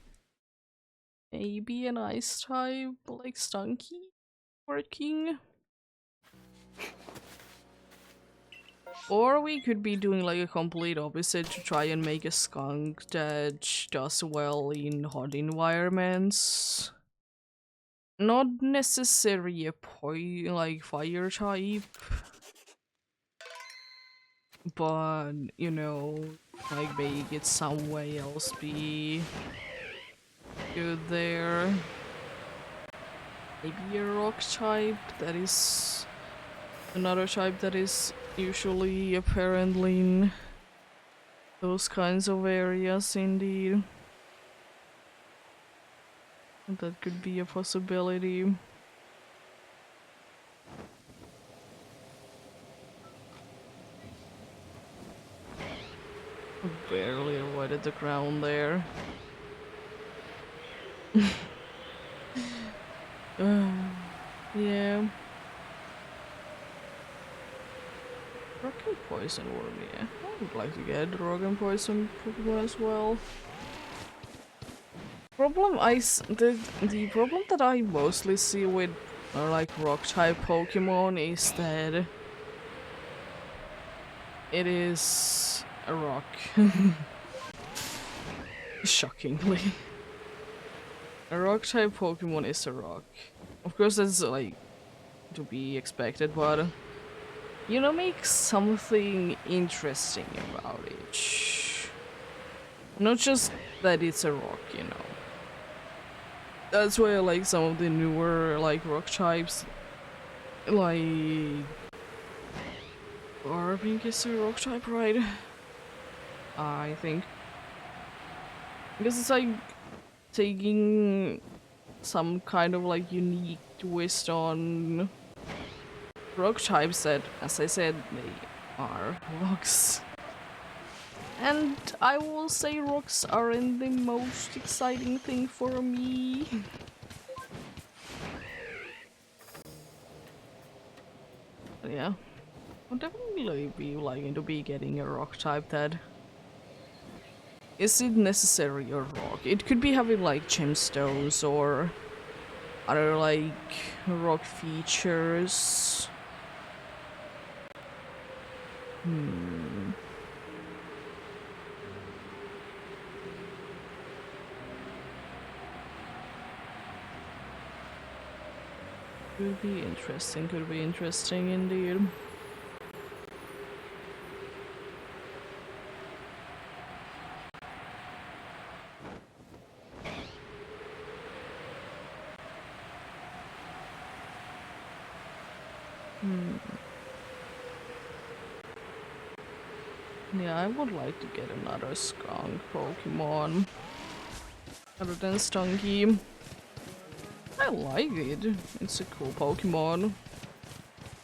maybe an ice type like Stunky working. Or we could be doing like a complete opposite to try and make a skunk that does well in hot environments. Not necessarily a like fire type, but you know, like make it some way else be good there. Maybe a rock type that is another type that is usually apparently in those kinds of areas indeed. That could be a possibility. Barely avoided the ground there. Yeah. Rock and poison worm, yeah. I would like to get rock and poison Pokemon as well. The problem that I mostly see with like rock type Pokemon is that it is a rock. Shockingly. A rock type Pokemon is a rock. Of course that's like to be expected, but you know, make something interesting about it. Not just that it's a rock, you know. That's why I like some of the newer like rock types. Like Garbink is a rock type, right? I think. Because it's like taking some kind of like unique twist on rock types that, as I said, they are rocks. And I will say rocks aren't the most exciting thing for me. But yeah, I'll definitely be liking to be getting a rock type that is it necessary a rock? It could be having like gemstones or other like rock features. Could be interesting indeed. Yeah, I would like to get another skunk Pokemon. Other than Stunky. I like it. It's a cool Pokemon.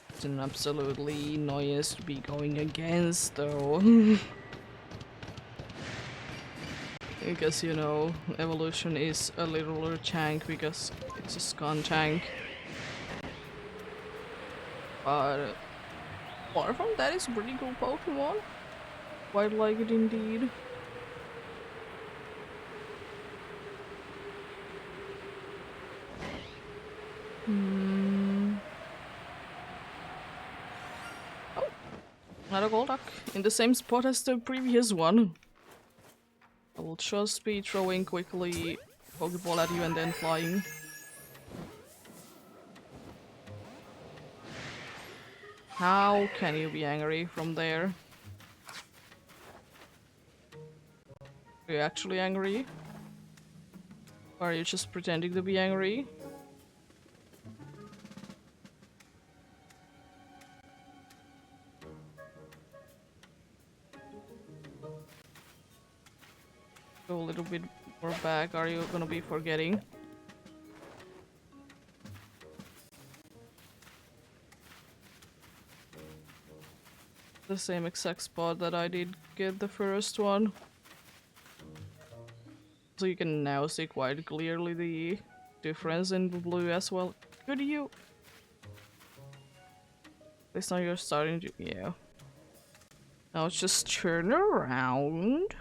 It's an absolutely noise to be going against though. Because you know, evolution is a littler tank because it's a skunk tank. But apart from that, it's a pretty cool Pokemon. Quite like it indeed. Oh, another Golduck in the same spot as the previous one. I will just be throwing quickly Pokeball at you and then flying. How can you be angry from there? Are you actually angry? Or are you just pretending to be angry? Go a little bit more back. Are you gonna be forgetting? The same exact spot that I did get the first one. So you can now see quite clearly the difference in the blue as well. Could you? At least now you're starting to, yeah. Now it's just turn around.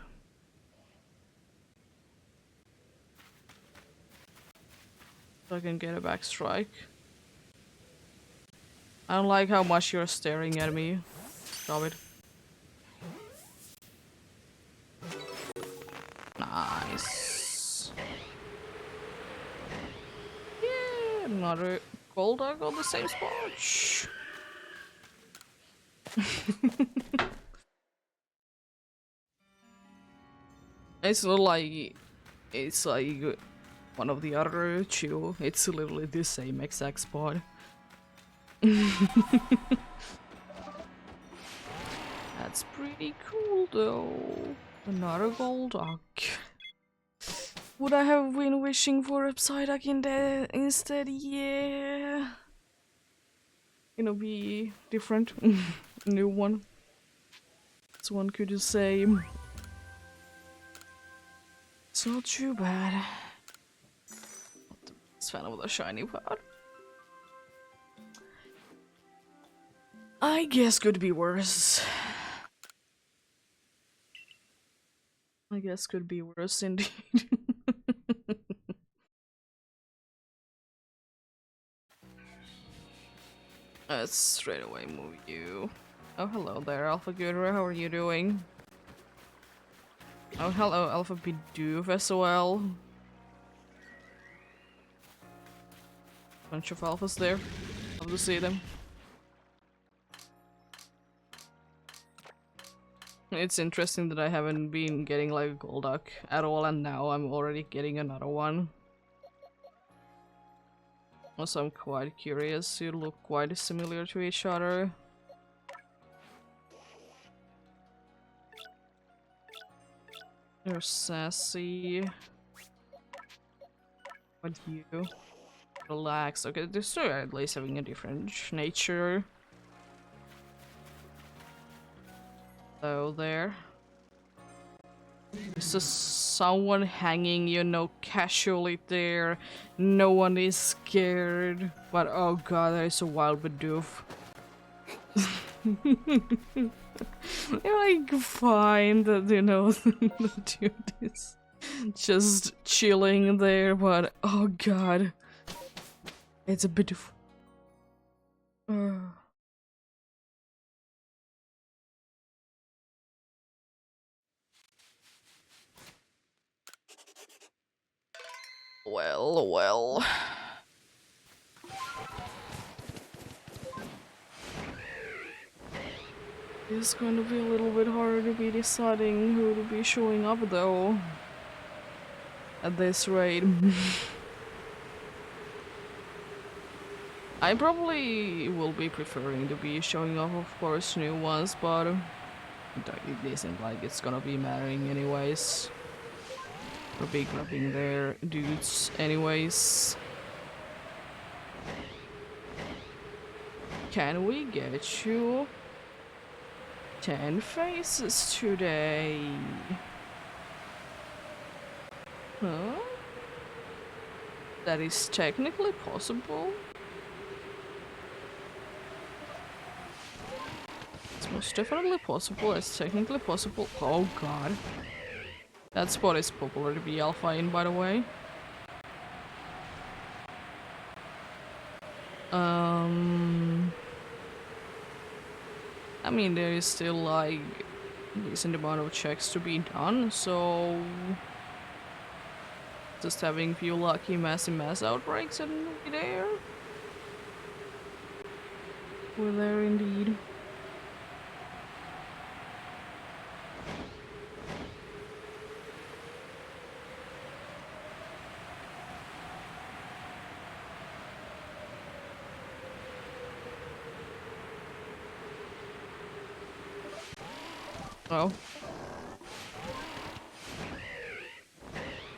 So I can get a back strike. I don't like how much you're staring at me. Stop it. Nice. Yeah, another Golduck on the same spot. Shh. It's not like it's like one of the other two. It's literally the same exact spot. That's pretty cool though. Another gold duck. Would I have been wishing for a Psyduck in there instead? Yeah. Gonna be different. New one. That's one could just say. It's not too bad. Not the biggest fan of the shiny part. I guess could be worse. I guess could be worse indeed. Let's straight away move you. Oh, hello there, Alpha Gudra. How are you doing? Oh, hello, Alpha Bidoof as well. Bunch of alphas there. Love to see them. It's interesting that I haven't been getting like a Golduck at all, and now I'm already getting another one. Also, I'm quite curious. You look quite similar to each other. You're sassy. But you? Relax. Okay, these two are at least having a different nature. Hello there. There's just someone hanging, you know, casually there. No one is scared. But oh god, that is a wild Bidoof. You're like fine that, you know, the dude is just chilling there, but oh god. It's a bit of... Well. It's going to be a little bit harder to be deciding who to be showing up though. At this rate. I probably will be preferring to be showing off, of course, new ones, but it isn't like it's gonna be mattering anyways. We'll be grabbing their dudes anyways. Can we get you 10 faces today? Huh? That is technically possible. It's most definitely possible. It's technically possible. Oh god. That spot is popular to be alpha in, by the way. I mean, there is still like a decent amount of checks to be done, so just having a few lucky mass outbreaks and we're there. We're there indeed. Oh.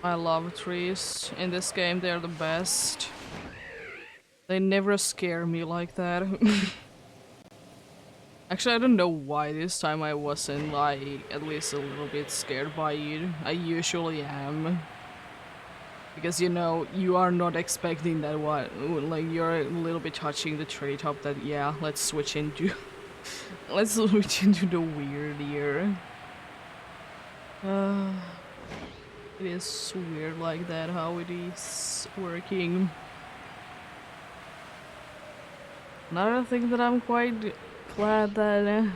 I love trees. In this game, they're the best. They never scare me like that. Actually, I don't know why this time I wasn't, like, at least a little bit scared by it. I usually am. Because, you know, you are not expecting that one. Like, you're a little bit touching the treetop that, yeah, let's switch into... let's switch into the weird here. It is weird like that, how it is working. Another thing that I'm quite glad that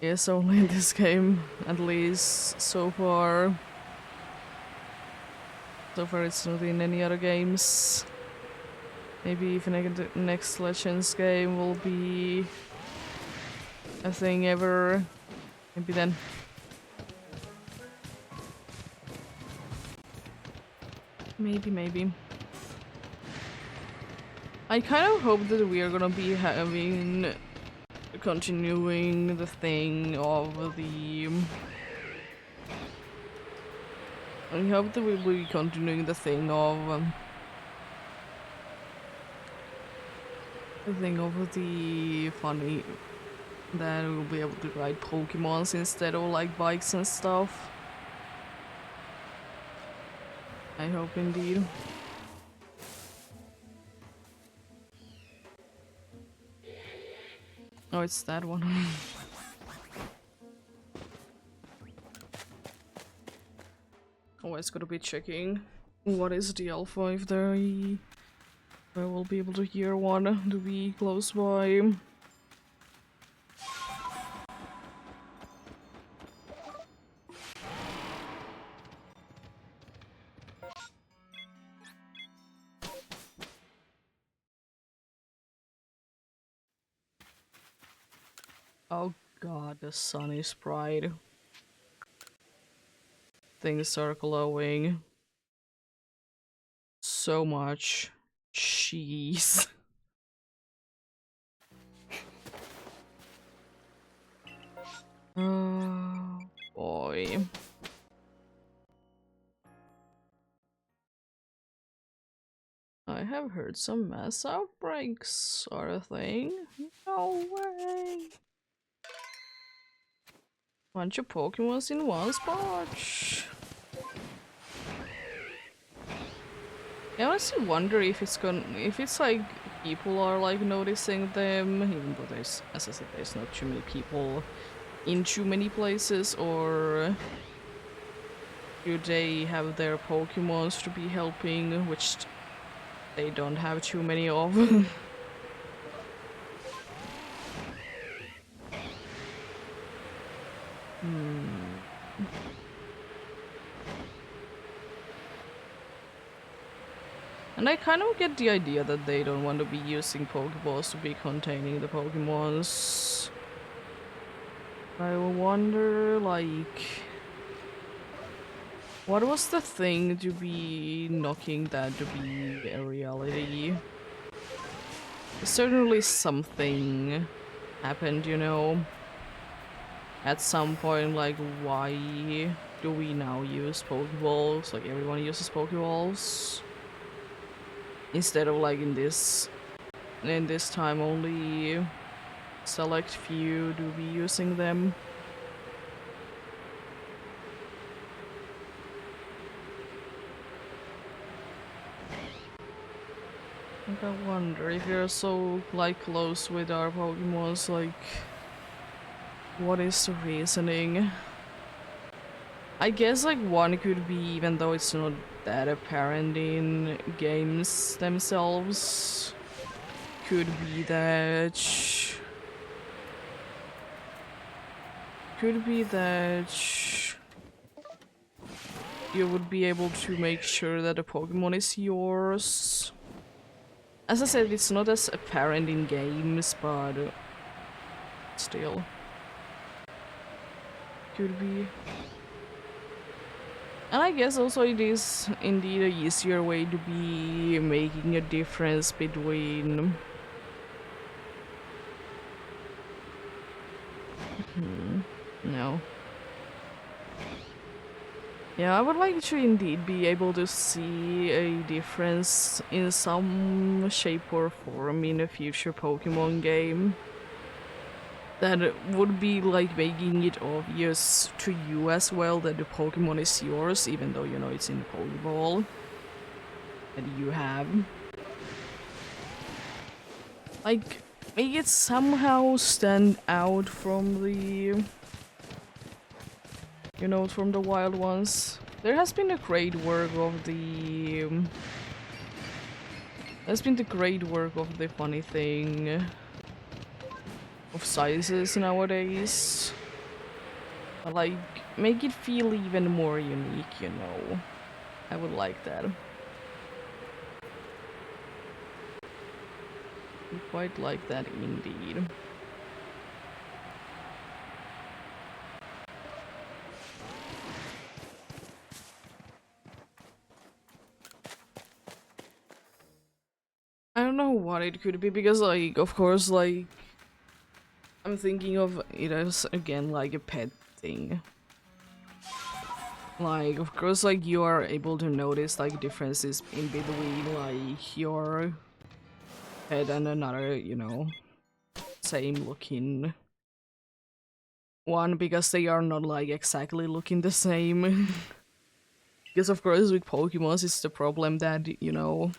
is only in this game, at least so far. So far it's not in any other games. Maybe even the next Legends game will be a thing ever. Maybe then. Maybe. I kind of hope that we are gonna be continuing the thing of the... I hope that we will be continuing the thing of the funny that we'll be able to ride Pokemons instead of like bikes and stuff. I hope indeed. Oh, it's that one. Always gotta be checking what is the alpha if I will be able to hear one to be close by. Oh god, the sun is bright. Things are glowing. So much cheese. Oh boy. I have heard some mass outbreaks are a thing. No way. Bunch of Pokemons in one spot. I honestly wonder if it's like people are like noticing them, even though there's, as I said, there's not too many people in too many places, or do they have their Pokemons to be helping, which they don't have too many of. And I kind of get the idea that they don't want to be using Pokeballs to be containing the Pokemons. I wonder, like... what was the thing to be knocking that to be a reality? Certainly something happened, you know? At some point, like, why do we now use Pokeballs? Like, everyone uses Pokeballs. Instead of, like, in this time, only select few do be using them. Like, I wonder if you're so, like, close with our Pokemons, like, what is the reasoning? I guess, like, one could be, even though it's not that apparent in games themselves, could be that... you would be able to make sure that a Pokemon is yours. As I said, it's not as apparent in games, but still. Could be. And I guess also it is indeed a easier way to be making a difference between... No. Yeah, I would like to indeed be able to see a difference in some shape or form in a future Pokemon game. That would be like making it obvious to you as well that the Pokemon is yours, even though you know it's in the Pokeball that you have. Like, make it somehow stand out from the... you know, from the wild ones. There has been a great work of the... there's been the great work of the funny thing... of sizes nowadays. But, like, make it feel even more unique, you know. I would like that. I quite like that indeed. don't know what it could be, because, like, of course, like, I'm thinking of it as, again, like a pet thing. Like, of course, like, you are able to notice, like, differences in between, like, your pet and another, you know, same looking one, because they are not, like, exactly looking the same. Because, of course, with Pokemons, it's the problem that, you know,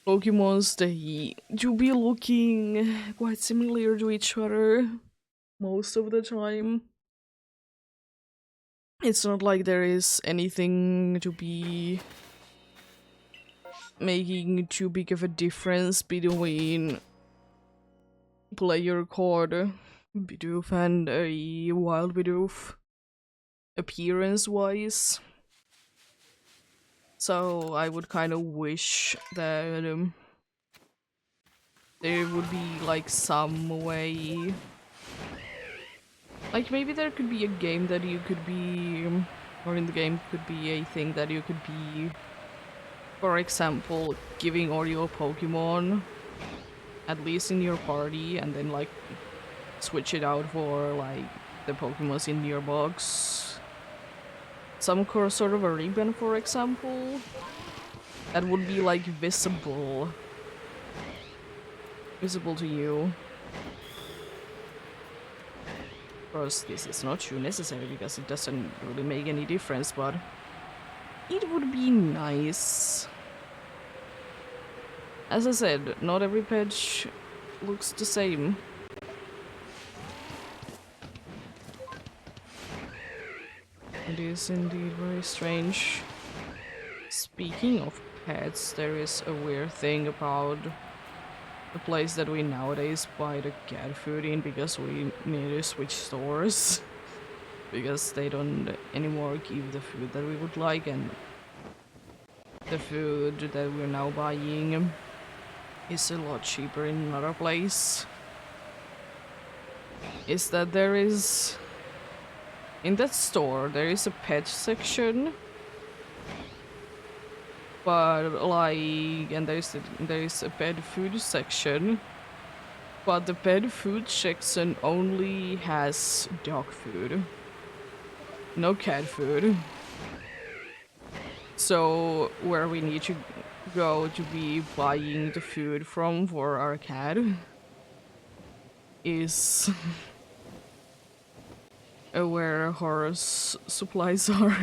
Pokemons, they do be looking quite similar to each other most of the time. It's not like there is anything to be making too big of a difference between player card Bidoof and a wild Bidoof appearance-wise. So I would kind of wish that there would be like some way, like maybe there could be a game that you could be, or in the game could be a thing that you could be, for example, giving all your Pokemon at least in your party, and then like switch it out for like the Pokemons in your box. Some sort of a ribbon, for example, that would be like visible to you. Of course, this is not too necessary because it doesn't really make any difference, but it would be nice. As I said, not every patch looks the same. It is indeed very strange. Speaking of pets, there is a weird thing about the place that we nowadays buy the cat food in, because we need to switch stores. Because they don't anymore give the food that we would like, and the food that we're now buying is a lot cheaper in another place. Is that there is... in that store, there is a pet section, but like, and there is a pet food section, but the pet food section only has dog food, no cat food. So where we need to go to be buying the food from for our cat is where horse supplies are.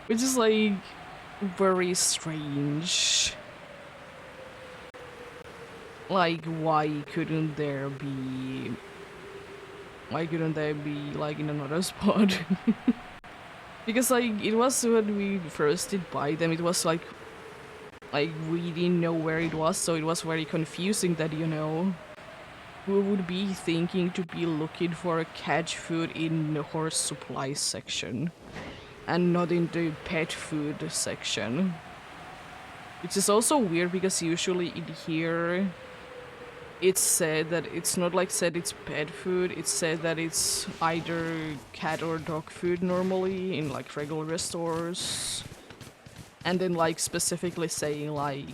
Which is like very strange. Like, why couldn't there be like in another spot? Because like it was when we first did buy them, it was like we didn't know where it was, so it was very confusing that, you know, we would be thinking to be looking for a cat food in the horse supply section and not in the pet food section. Which is also weird because usually in here it's said that it's not like said it's pet food, it's said that it's either cat or dog food normally in like regular stores. And then like specifically saying like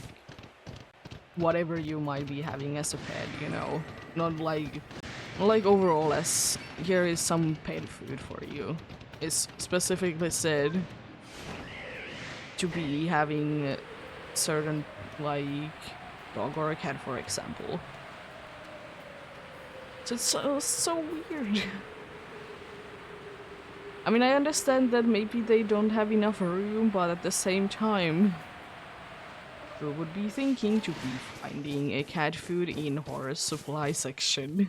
whatever you might be having as a pet, you know. Not like overall as here is some pet food for you. It's specifically said to be having certain like dog or a cat, for example. So it's so weird. I mean, I understand that maybe they don't have enough room, but at the same time, who would be thinking to be finding a cat food in horse supply section?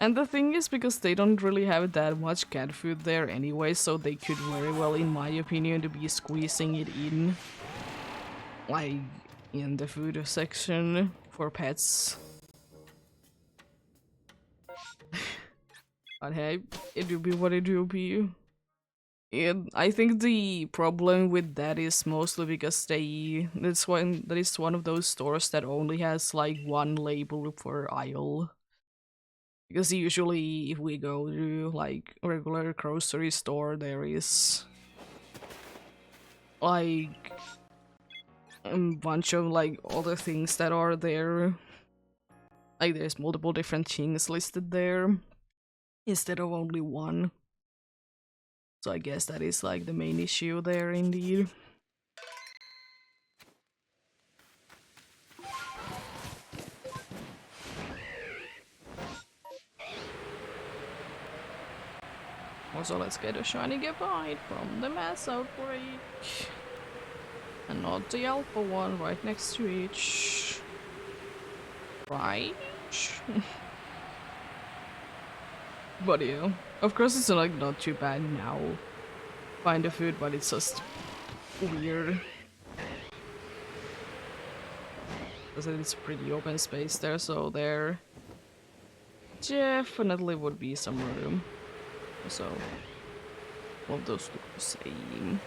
And the thing is, because they don't really have that much cat food there anyway, so they could very well, in my opinion, to be squeezing it in, like, in the food section for pets. But hey, it will be what it will be. And I think the problem with that is mostly because that is one of those stores that only has like one label per aisle. Because usually if we go to like a regular grocery store, there is like a bunch of like other things that are there. Like there's multiple different things listed there instead of only one. So I guess that is like the main issue there indeed. Also, let's get a shiny Gabite from the mass outbreak. And not the alpha one right next to each. Right? But yeah, of course it's like not too bad now. Find the food, but it's just weird. Because it's a pretty open space there, so there definitely would be some room. So, all of those look the same.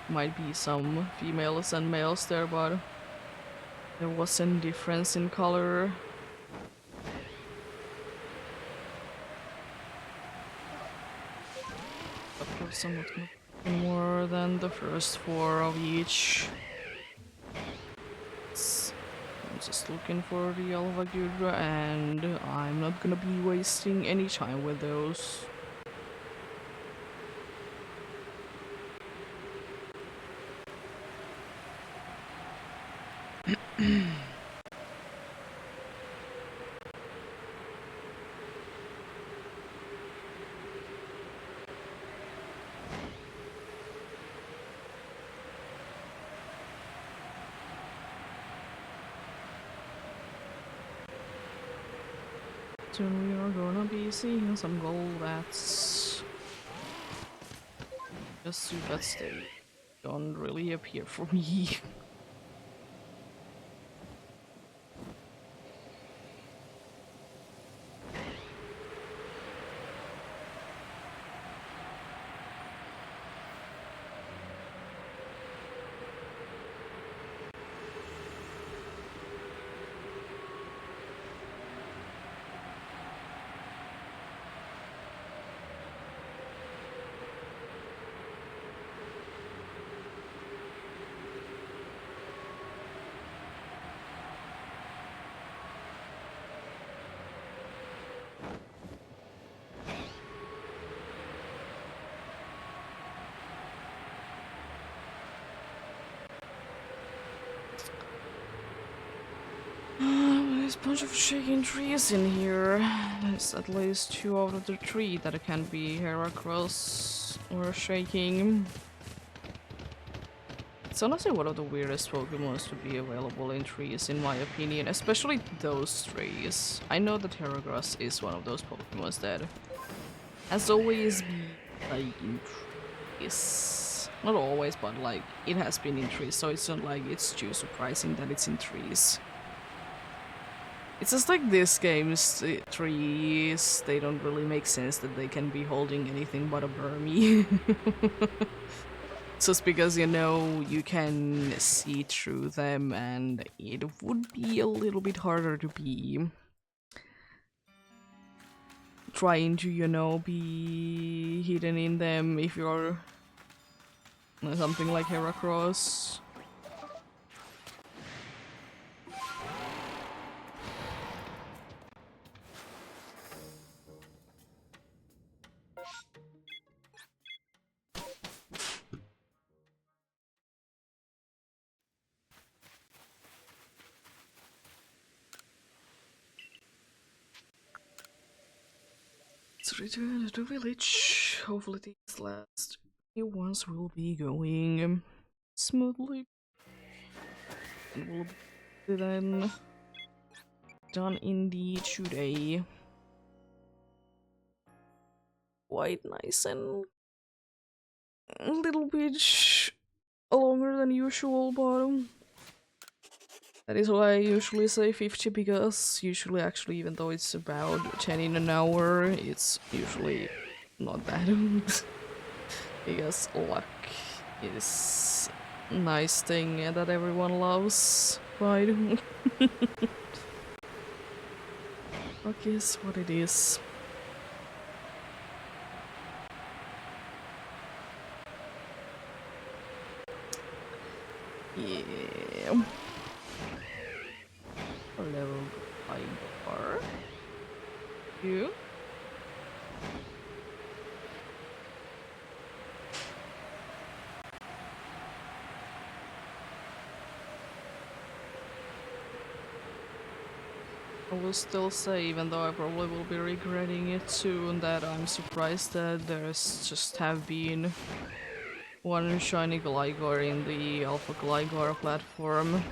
Might be some females and males there, but there wasn't difference in color. Of course, I'm not gonna put more than the first 4 of each. I'm just looking for the Alpha Gudra, and I'm not gonna be wasting any time with those. Soon we are gonna be seeing some gold bats. Just too bad they don't really appear for me. There's a bunch of shaking trees in here. There's at least 2 out of the 3 that can be Heracross or shaking. It's honestly one of the weirdest Pokemons to be available in trees, in my opinion, especially those trees. I know that Heracross is one of those Pokemons that has always been like in trees. Not always, but like it has been in trees, so it's not like it's too surprising that it's in trees. It's just like this game's trees, they don't really make sense that they can be holding anything but a Burmy. Just because, you know, you can see through them and it would be a little bit harder to be trying to, you know, be hidden in them if you're something like Heracross. Let's return to the village. Hopefully these last few ones will be going smoothly. And we'll be then done indeed today. Quite nice and a little bit longer than usual, but that is why I usually say 50, because usually actually even though it's about 10 in an hour, it's usually not that. Because luck is a nice thing that everyone loves, right? Fuck is what it is. Yeah. Hello, Igor. You? I will still say, even though I probably will be regretting it soon, that I'm surprised that there's just have been one shiny Gligar in the Alpha Gligar platform.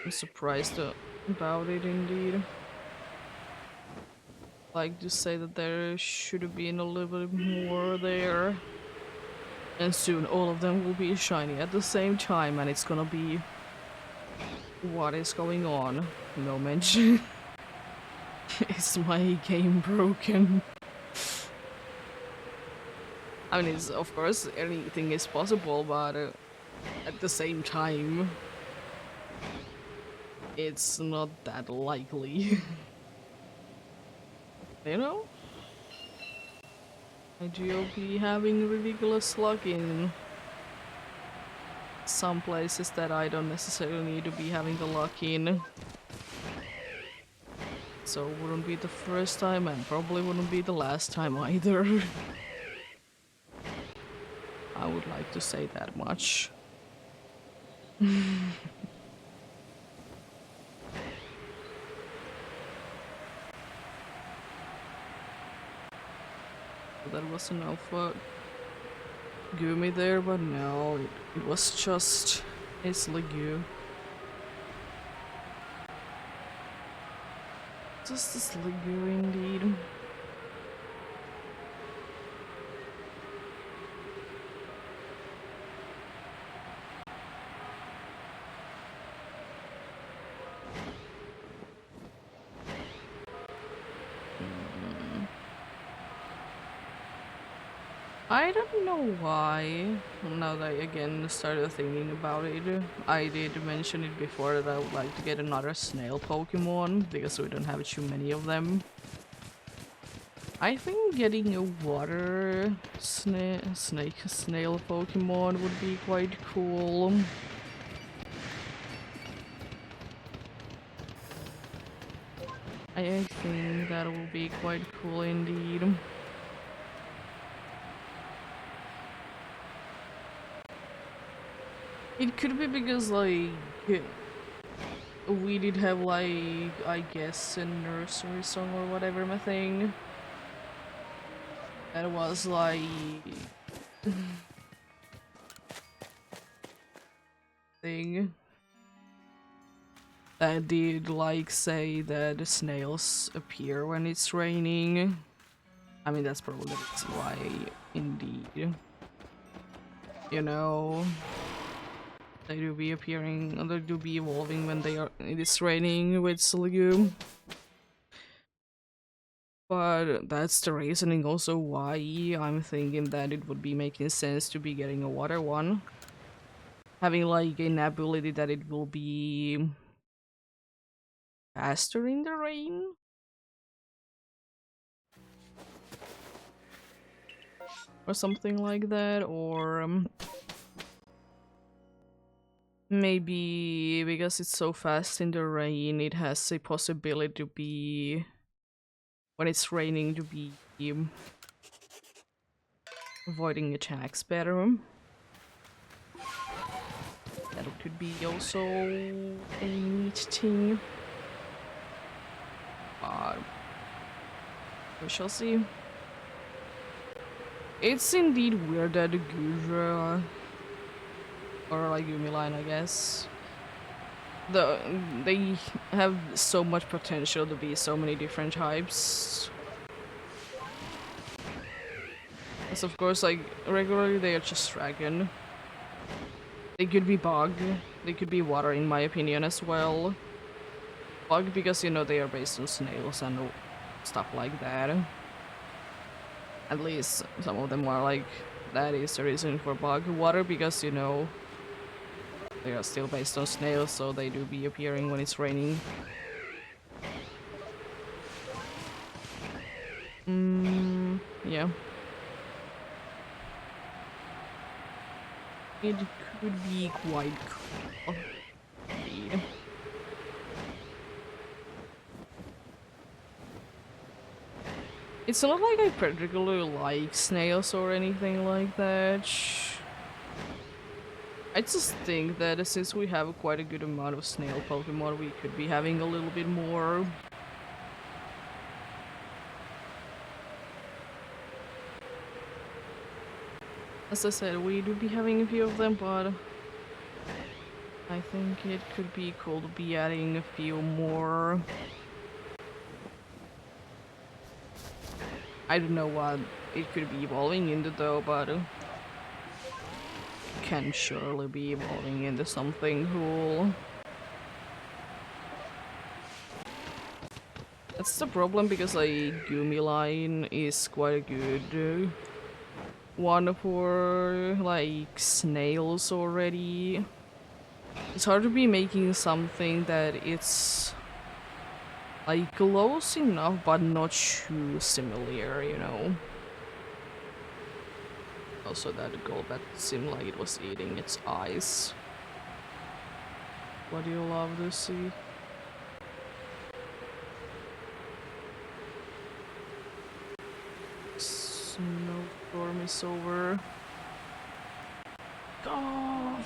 I'm surprised about it indeed. Like to say that there should have been a little bit more there. And soon all of them will be shiny at the same time and it's gonna be... What is going on? No mention. Is my game broken? I mean, it's, of course, anything is possible, but at the same time, it's not that likely. You know? I do be having ridiculous luck in some places that I don't necessarily need to be having the luck in. So it wouldn't be the first time and probably wouldn't be the last time either. I would like to say that much. That was an alpha Gumi there, but no, it was just a Sliggoo. Just a Sliggoo indeed. I don't know why. Now that I again started thinking about it, I did mention it before that I would like to get another snail Pokemon because we don't have too many of them. I think getting a water snail Pokemon would be quite cool. I think that will be quite cool indeed. It could be because, like, we did have, like, I guess, a nursery song or whatever, my thing. That was, like... thing. That did, like, say that the snails appear when it's raining. I mean, that's probably the reason why, indeed. You know... They do be appearing, they do be evolving when it is raining with Sliggoo. But that's the reasoning also why I'm thinking that it would be making sense to be getting a water one. Having like an ability that it will be faster in the rain. Or something like that, or maybe because it's so fast in the rain, it has a possibility to be, when it's raining, to be avoiding attacks better. That could be also a neat thing. But we shall see. It's indeed weird that the Gudra, or like Gumiline, I guess, they have so much potential to be so many different types. Because of course, like, regularly they are just dragon. They could be bug, they could be water in my opinion as well. Bug because, you know, they are based on snails and stuff like that. At least some of them are like, that is the reason for bug. Water because, you know, They are still based on snails, so they do be appearing when it's raining. Yeah. It could be quite cool. Indeed. It's not like I particularly like snails or anything like that. I just think that since we have quite a good amount of snail Pokemon, we could be having a little bit more. As I said, we do be having a few of them, but I think it could be cool to be adding a few more. I don't know what it could be evolving into though, but can surely be evolving into something cool. That's the problem, because a Gumi line is quite a good one for like snails already. It's hard to be making something that it's like close enough but not too similar, you know. Also that Golbat seemed like it was eating its eyes. What do you love to see? Snowstorm is over. Go!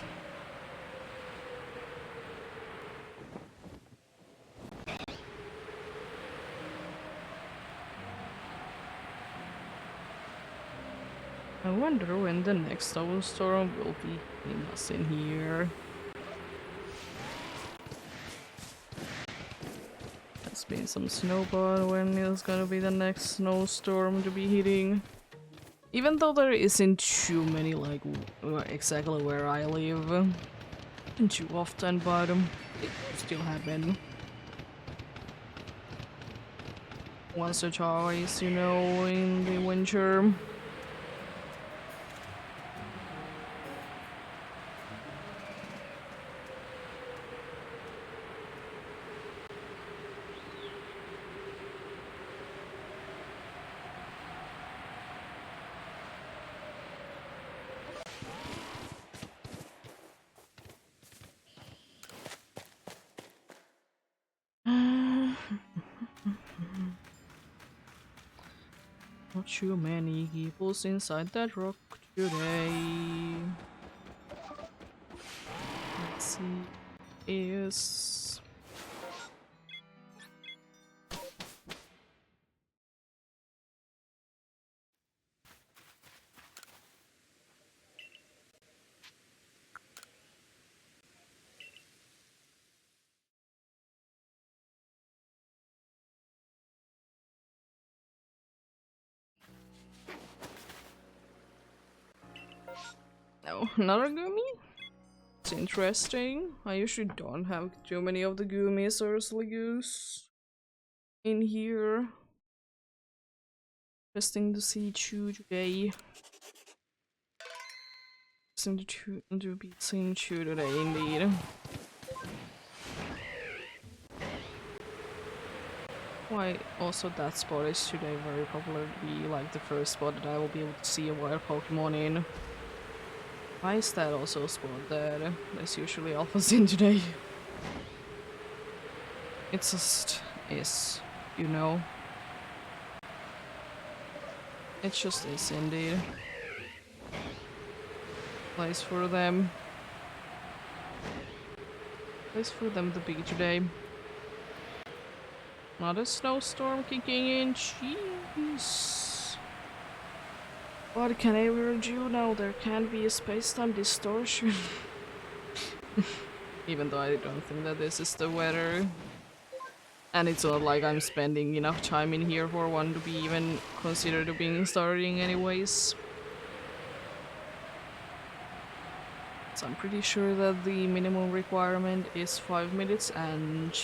I wonder when the next snowstorm will be hitting us in here. There's been some snow, but when is gonna be the next snowstorm to be hitting? Even though there isn't too many, like, exactly where I live, too often, but it still happen. Once or twice, you know, in the winter. Not too many peoples inside that rock today. Let's see. Is no, another Gumi? It's interesting. I usually don't have too many of the Gumis or Sligoos in here. Interesting to see Chew today. Interesting to be seeing Chew today, indeed. Why also that spot is today very popular to be like the first spot that I will be able to see a wild Pokemon in. Why is that also a spot that is usually alphas in today? It just is, you know. It just is indeed. Place for them. Place for them to be today. Not a snowstorm kicking in, jeez. What can I ever do now? There can't be a space-time distortion. Even though I don't think that this is the weather. And it's not like I'm spending enough time in here for one to be even considered being starting anyways. So I'm pretty sure that the minimum requirement is 5 minutes, and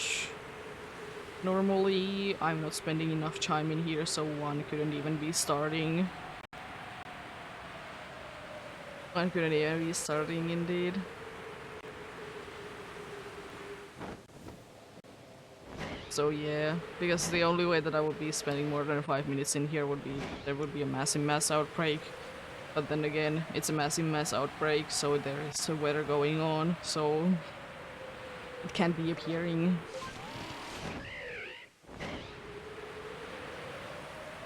normally I'm not spending enough time in here, so one couldn't even be starting. One couldn't even be starting indeed. So yeah, because the only way that I would be spending more than 5 minutes in here would be there would be a massive mass outbreak. But then again, it's a massive mass outbreak, so there is a weather going on, so it can't be appearing.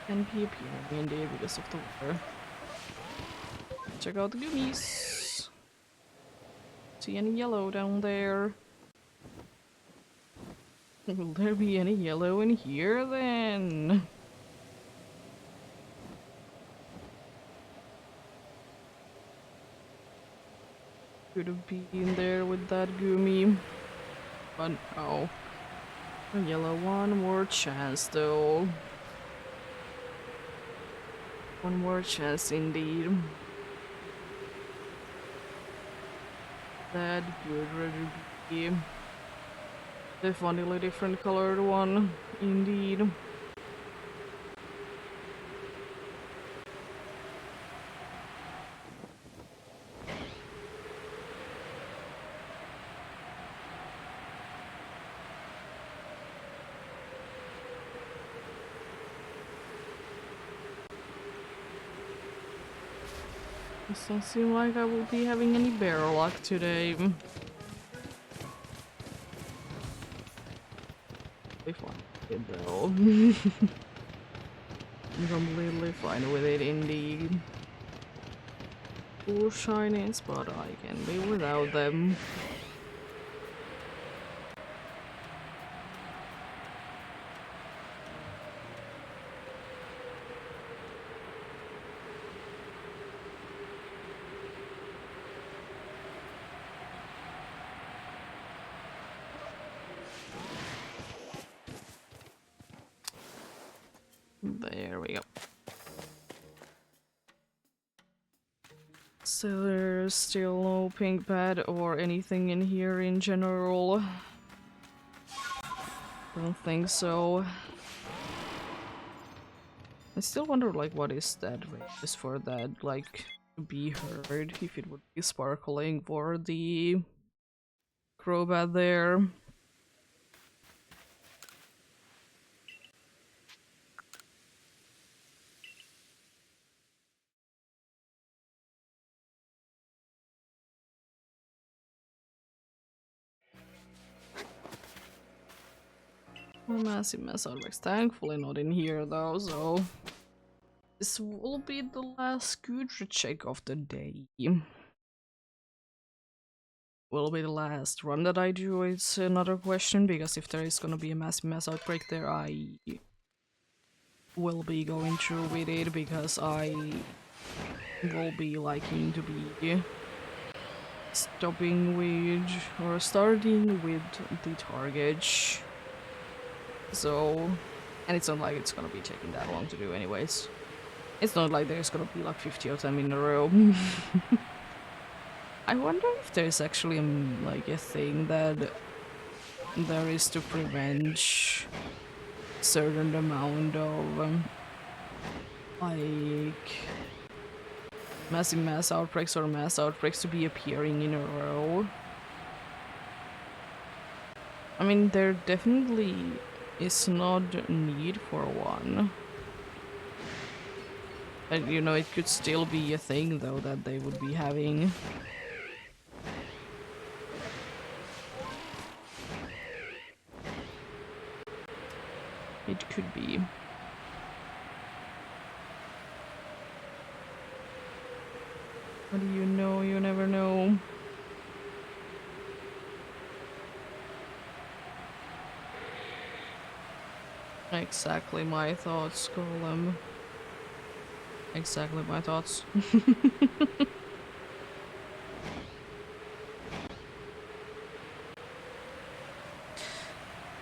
Can be appearing indeed because of the weather. Check out the gummies. See any yellow down there? Will there be any yellow in here then? Could have been there with that gummy. But no. A yellow, one more chance though. One more chance indeed. That would rather be the funnily different colored one, indeed. Doesn't seem like I will be having any bear luck today. If I did though. I'm completely fine with it indeed. Cool shinies, but I can live without them. There we go. So there's still no pink pad or anything in here in general. Don't think so. I still wonder like what is that radius for that, like to be heard, if it would be sparkling for the Crobat there. A massive mess outbreaks. Thankfully not in here though, so this will be the last Gudra check of the day. Will be the last run that I do, it's another question, because if there is gonna be a massive mass outbreak there, I will be going through with it, because I will be liking to be stopping with, or starting with the target. So, and it's not like it's gonna be taking that long to do anyways. It's not like there's gonna be like 50 of them in a row. I wonder if there's actually like a thing that there is to prevent certain amount of like massive mass outbreaks or mass outbreaks to be appearing in a row. I mean, there definitely is not a need for one. And you know, it could still be a thing though that they would be having. It could be. What do you know? You never know. Exactly my thoughts, Golem. Exactly my thoughts.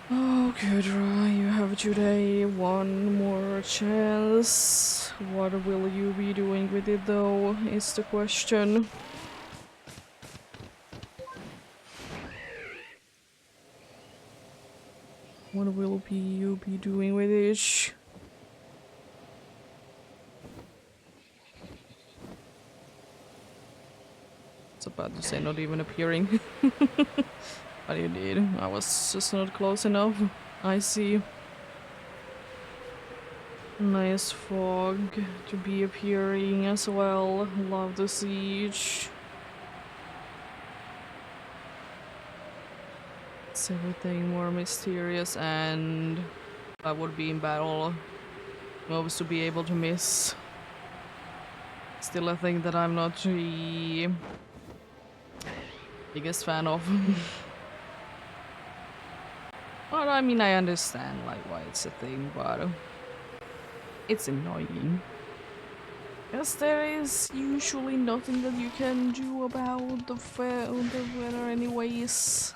Oh, Kudra, you have today one more chance. What will you be doing with it though, is the question. What will you be doing with it? It's about to say not even appearing. But you did. I was just not close enough. I see. Nice fog to be appearing as well. Love the siege. It's everything more mysterious, and I would be in battle. Moves to be able to miss. Still a thing that I'm not the biggest fan of. Well, I mean, I understand like why it's a thing, but it's annoying. Because there is usually nothing that you can do about the weather anyways.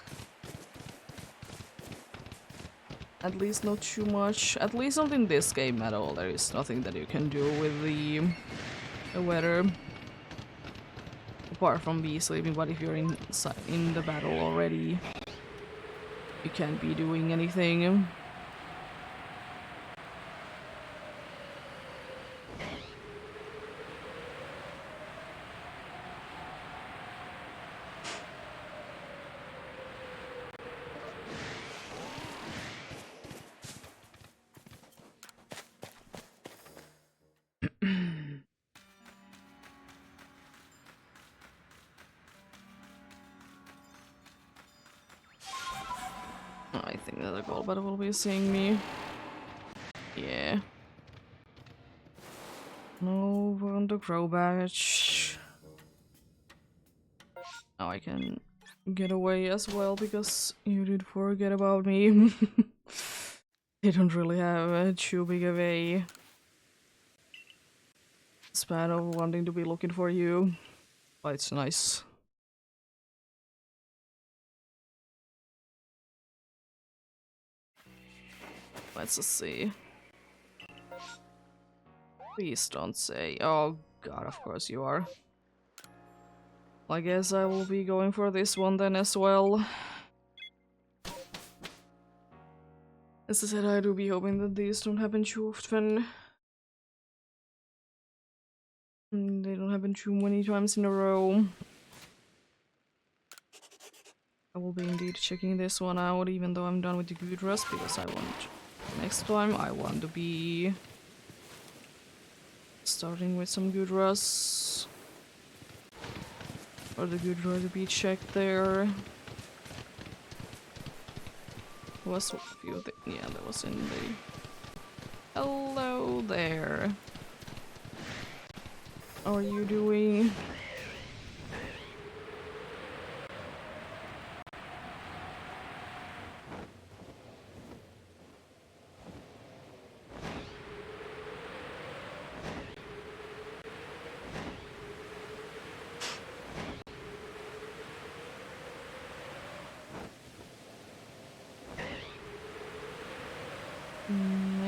At least not too much. At least not in this game at all. There is nothing that you can do with the weather. Apart from be sleeping, but if you're in the battle already, you can't be doing anything. I think that the Golbat will be seeing me. Yeah. Over on the Crow badge. Now I can get away as well because you did forget about me. They don't really have too big of a span of wanting to be looking for you, but it's nice. Let's just see. Please don't say. Oh god, of course you are. I guess I will be going for this one then as well. As I said, I do be hoping that these don't happen too often. They don't happen too many times in a row. I will be indeed checking this one out, even though I'm done with the good rust, because I want... Next time I want to be... starting with some good rust. Or the good rust to be checked there. Was a few yeah, that was in the... Hello there. How are you doing?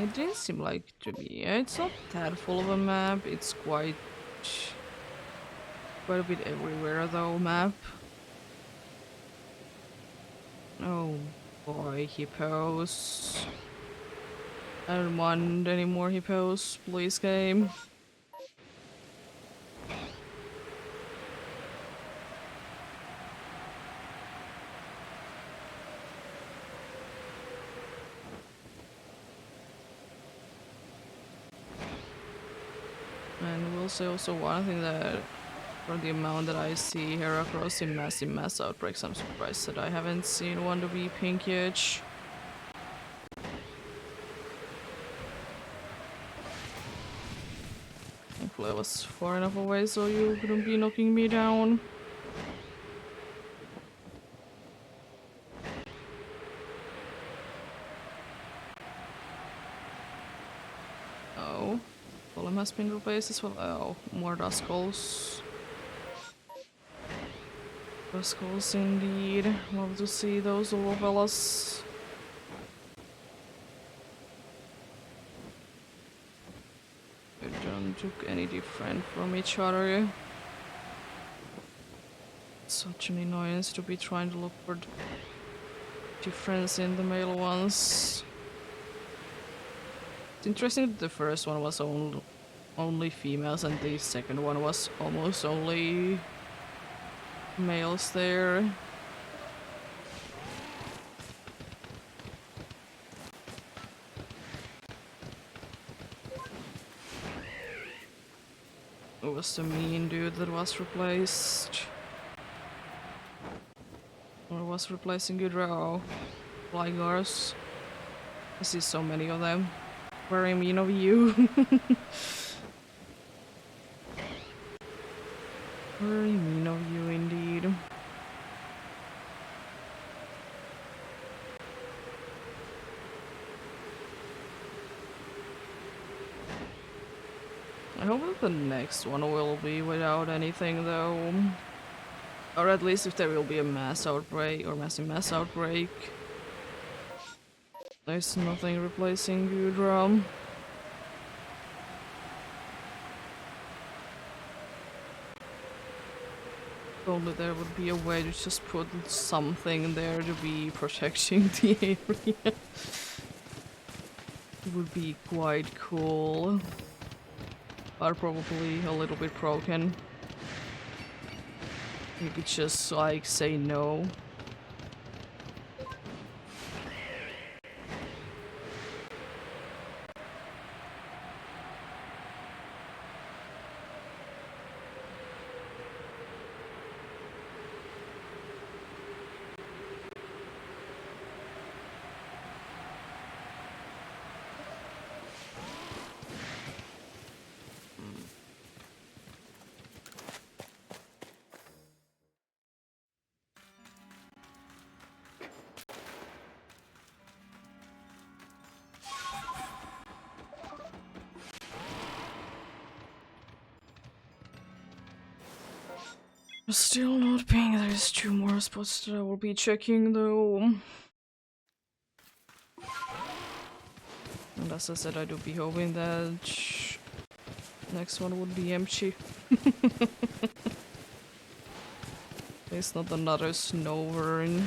It didn't seem like to be. It's not that full of a map. It's quite a bit everywhere though. Map. Oh boy, hippos. I don't want any more hippos, please, game. And we'll say also one thing that, for the amount that I see here across in mass outbreaks, I'm surprised that I haven't seen one to be pink yet. Hopefully I was far enough away so you couldn't be knocking me down. Oh. Golem has been replaced as well. Oh, more Duskulls. Duskulls indeed. Love to see those little fellas. They don't look any different from each other. Such an annoyance to be trying to look for difference in the male ones. It's interesting that the first one was only females and the second one was almost only males there. It was the mean dude that was replaced. Or was replacing Gudra. Flygars. I see so many of them. Very mean of you. Very mean of you indeed. I hope that the next one will be without anything though. Or at least if there will be a mass outbreak or massive mass outbreak. There's nothing replacing Gudra. Only there would be a way to just put something there to be protecting the area. It would be quite cool. But probably a little bit broken. You could just like say no. Still not paying. There's 2 more spots that I will be checking though. And as I said, I do be hoping that next one would be empty. It's not another snowburn.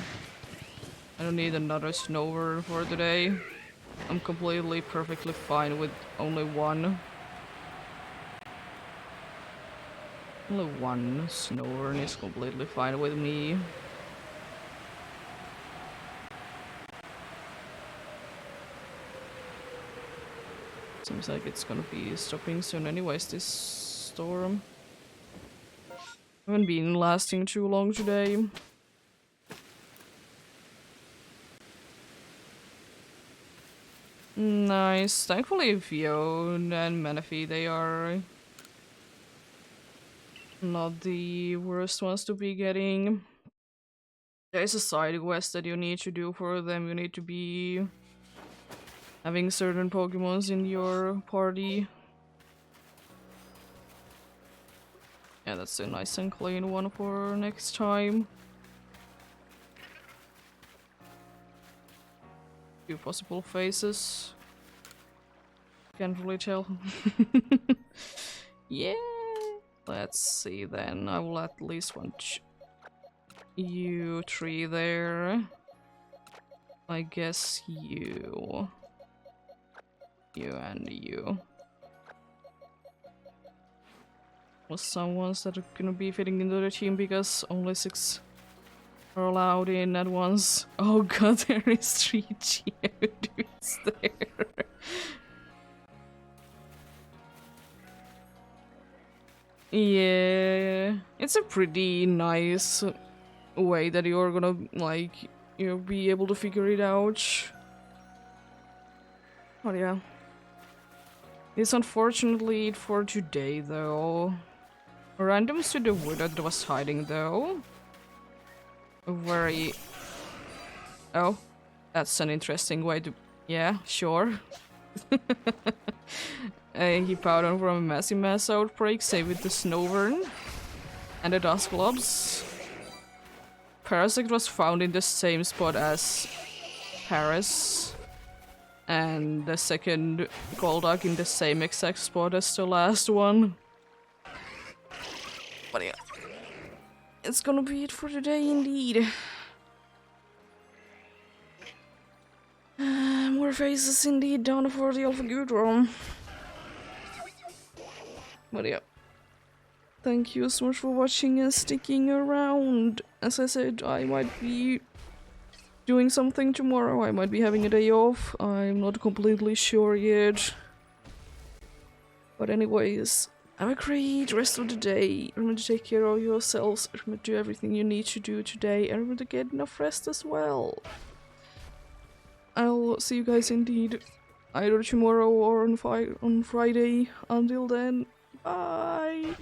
I don't need another snowburn for today. I'm completely perfectly fine with only one. Only one snowburn is completely fine with me. Seems like it's gonna be stopping soon anyways, this storm. Haven't been lasting too long today. Nice. Thankfully Fiona and Menifee, they are not the worst ones to be getting. There's a side quest that you need to do for them. You need to be having certain Pokemons in your party. Yeah, that's a nice and clean one for next time. Few possible faces. Can't really tell. Yeah. Let's see then. I will at least want you 3 there. I guess you. You and you. Well, some ones that are gonna be fitting into the team because only 6 are allowed in at once. Oh god, there is 3 Geodudes there. Yeah, it's a pretty nice way that you're gonna, like, be able to figure it out. Oh yeah. It's unfortunately it for today, though. Randoms to the wood that was hiding, though. Very... Oh, that's an interesting way to... Yeah, sure. He powed on from a massive mass outbreak, save with the Snowburn and the Dusclops. Parasect was found in the same spot as Paris, and the second Golduck in the same exact spot as the last one. But yeah, it's gonna be it for today indeed. More faces indeed down for the Alpha Gudron. But yeah, thank you so much for watching and sticking around. As I said, I might be doing something tomorrow. I might be having a day off. I'm not completely sure yet. But anyways, Have a great rest of the day. Remember to take care of yourselves. Remember to do everything you need to do today. And remember to get enough rest as well. I'll see you guys indeed either tomorrow or on Friday. Until then, bye!